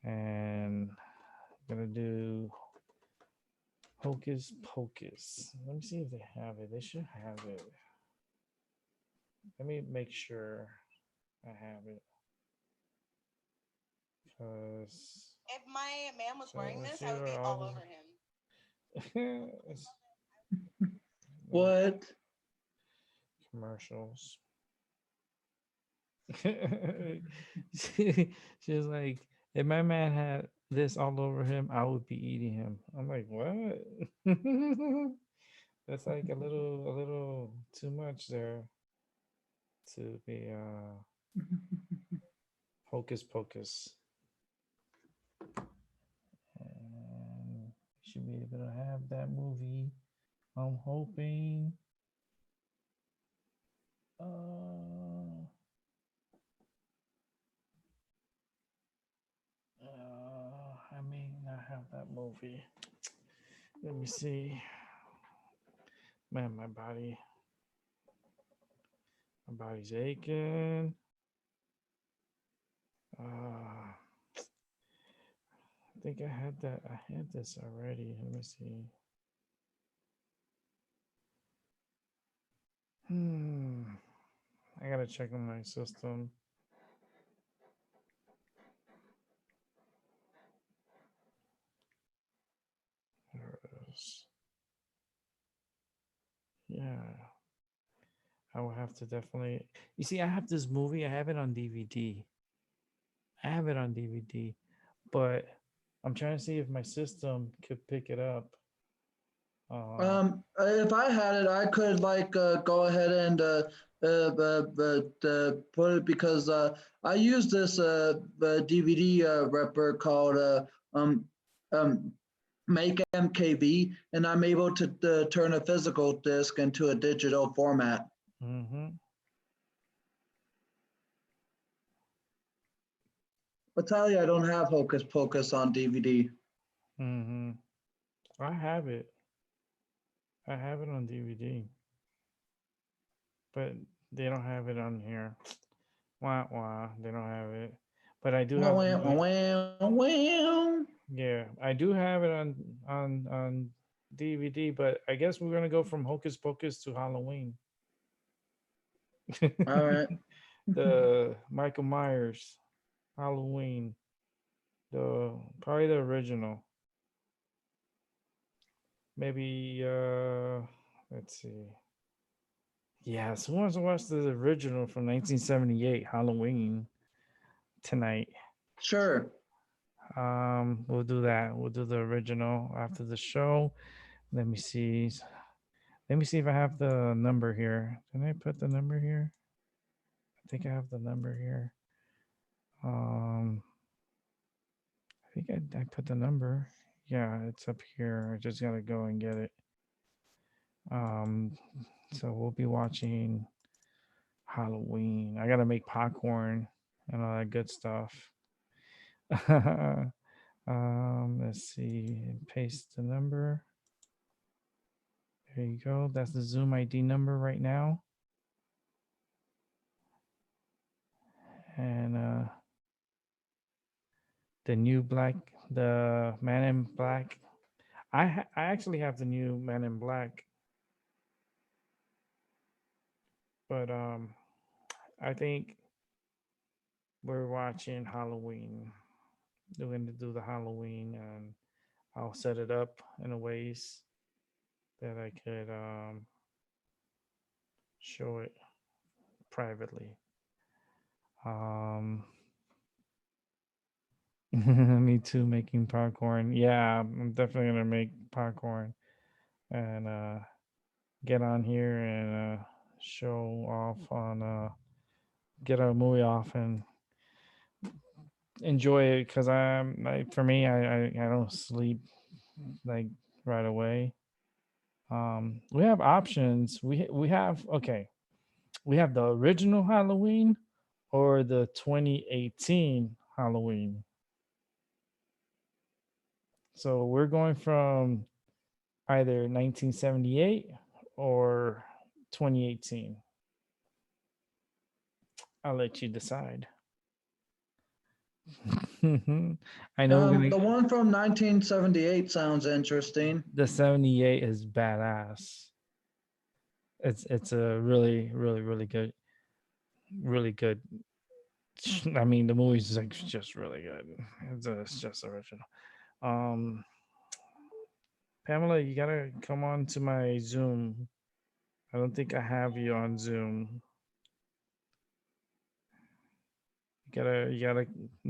And I'm gonna do Hocus Pocus. Let me see if they have it. They should have it. Let me make sure I have it. Because If my man was so wearing let's this, see I would where be all all over him. the What? commercials. She was like, if my man had this all over him, I would be eating him. I'm like, what? That's like a little too much there to be hocus pocus. And we should be able to have that movie. I'm hoping. I may not have that movie. Let me see. Man, my body's aching. I think I had that. I had this already. Let me see. Hmm. I gotta check on my system. There it is. Yeah. I will have to definitely. You see, I have this movie. I have it on DVD. I have it on DVD, but I'm trying to see if my system could pick it up. Uh, If I had it, I could go ahead and put it, because I use this DVD ripper called um, um, Make MKV, and I'm able to turn a physical disc into a digital format. mm-hmm. But tell you, I don't have Hocus Pocus on DVD. Mm-hmm. I have it. I have it on DVD, but they don't have it on here. Wah wah. They don't have it. But I do have Wham, the movie. wham, wham. Yeah, I do have it on DVD. But I guess we're gonna go from Hocus Pocus to Halloween. All right. The Michael Myers Halloween, the probably the original. Maybe let's see. Yes, who wants to watch the original from 1978 Halloween tonight? Sure. We'll do that. We'll do the original after the show. Let me see. Let me see if I have the number here. Did I put the number here? I think I have the number here. Um, I think I put the number. Yeah, it's up here. I just gotta go and get it. Um, so we'll be watching Halloween. I gotta make popcorn and all that good stuff. Let's see. Paste the number. There you go. That's the Zoom ID number right now. And the new black, the Man in Black. I actually have the new Man in Black, but I think we're watching Halloween. We're going to do the Halloween, and I'll set it up in a ways that I could show it privately. Um, Me too, making popcorn. Yeah, I'm definitely gonna make popcorn and get on here and show off on get a movie off and enjoy it because I'm like for me I don't sleep like right away. We have options. We have okay. We have the original Halloween or the 2018 Halloween. So we're going from either 1978 or 2018. I'll let you decide. I know we're gonna. The one from 1978 sounds interesting. The 78 is badass. It's a really good, really good. I mean, the movie's like just really good. It's just original. Um, Pamela, you gotta come on to my Zoom. I don't think I have you on Zoom. You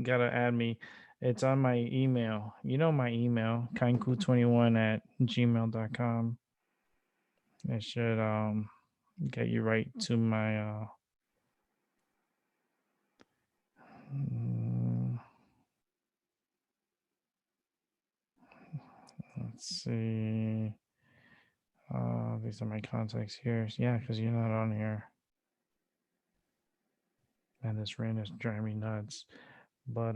gotta add me. It's on my email. You know my email, kainku21 at gmail.com. It should get you right to my mm, let's see. These are my contacts here. Yeah, because you're not on here. And this rain is driving me nuts. But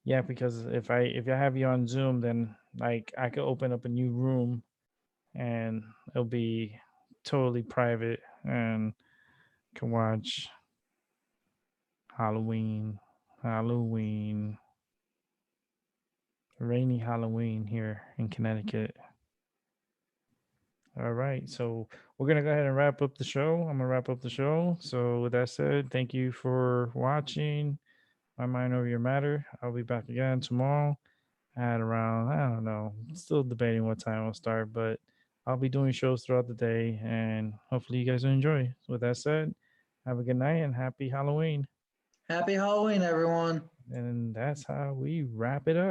yeah, because if I have you on Zoom, then like I could open up a new room and it'll be totally private and can watch Halloween, Halloween, rainy Halloween here in Connecticut. All right, so we're gonna go ahead and wrap up the show. I'm gonna wrap up the show. So with that said, thank you for watching My Mind Over Your Matter. I'll be back again tomorrow at around, I don't know, still debating what time I'll start, but I'll be doing shows throughout the day and hopefully you guys will enjoy. So with that said, have a good night and happy Halloween. Happy Halloween, everyone. And that's how we wrap it up.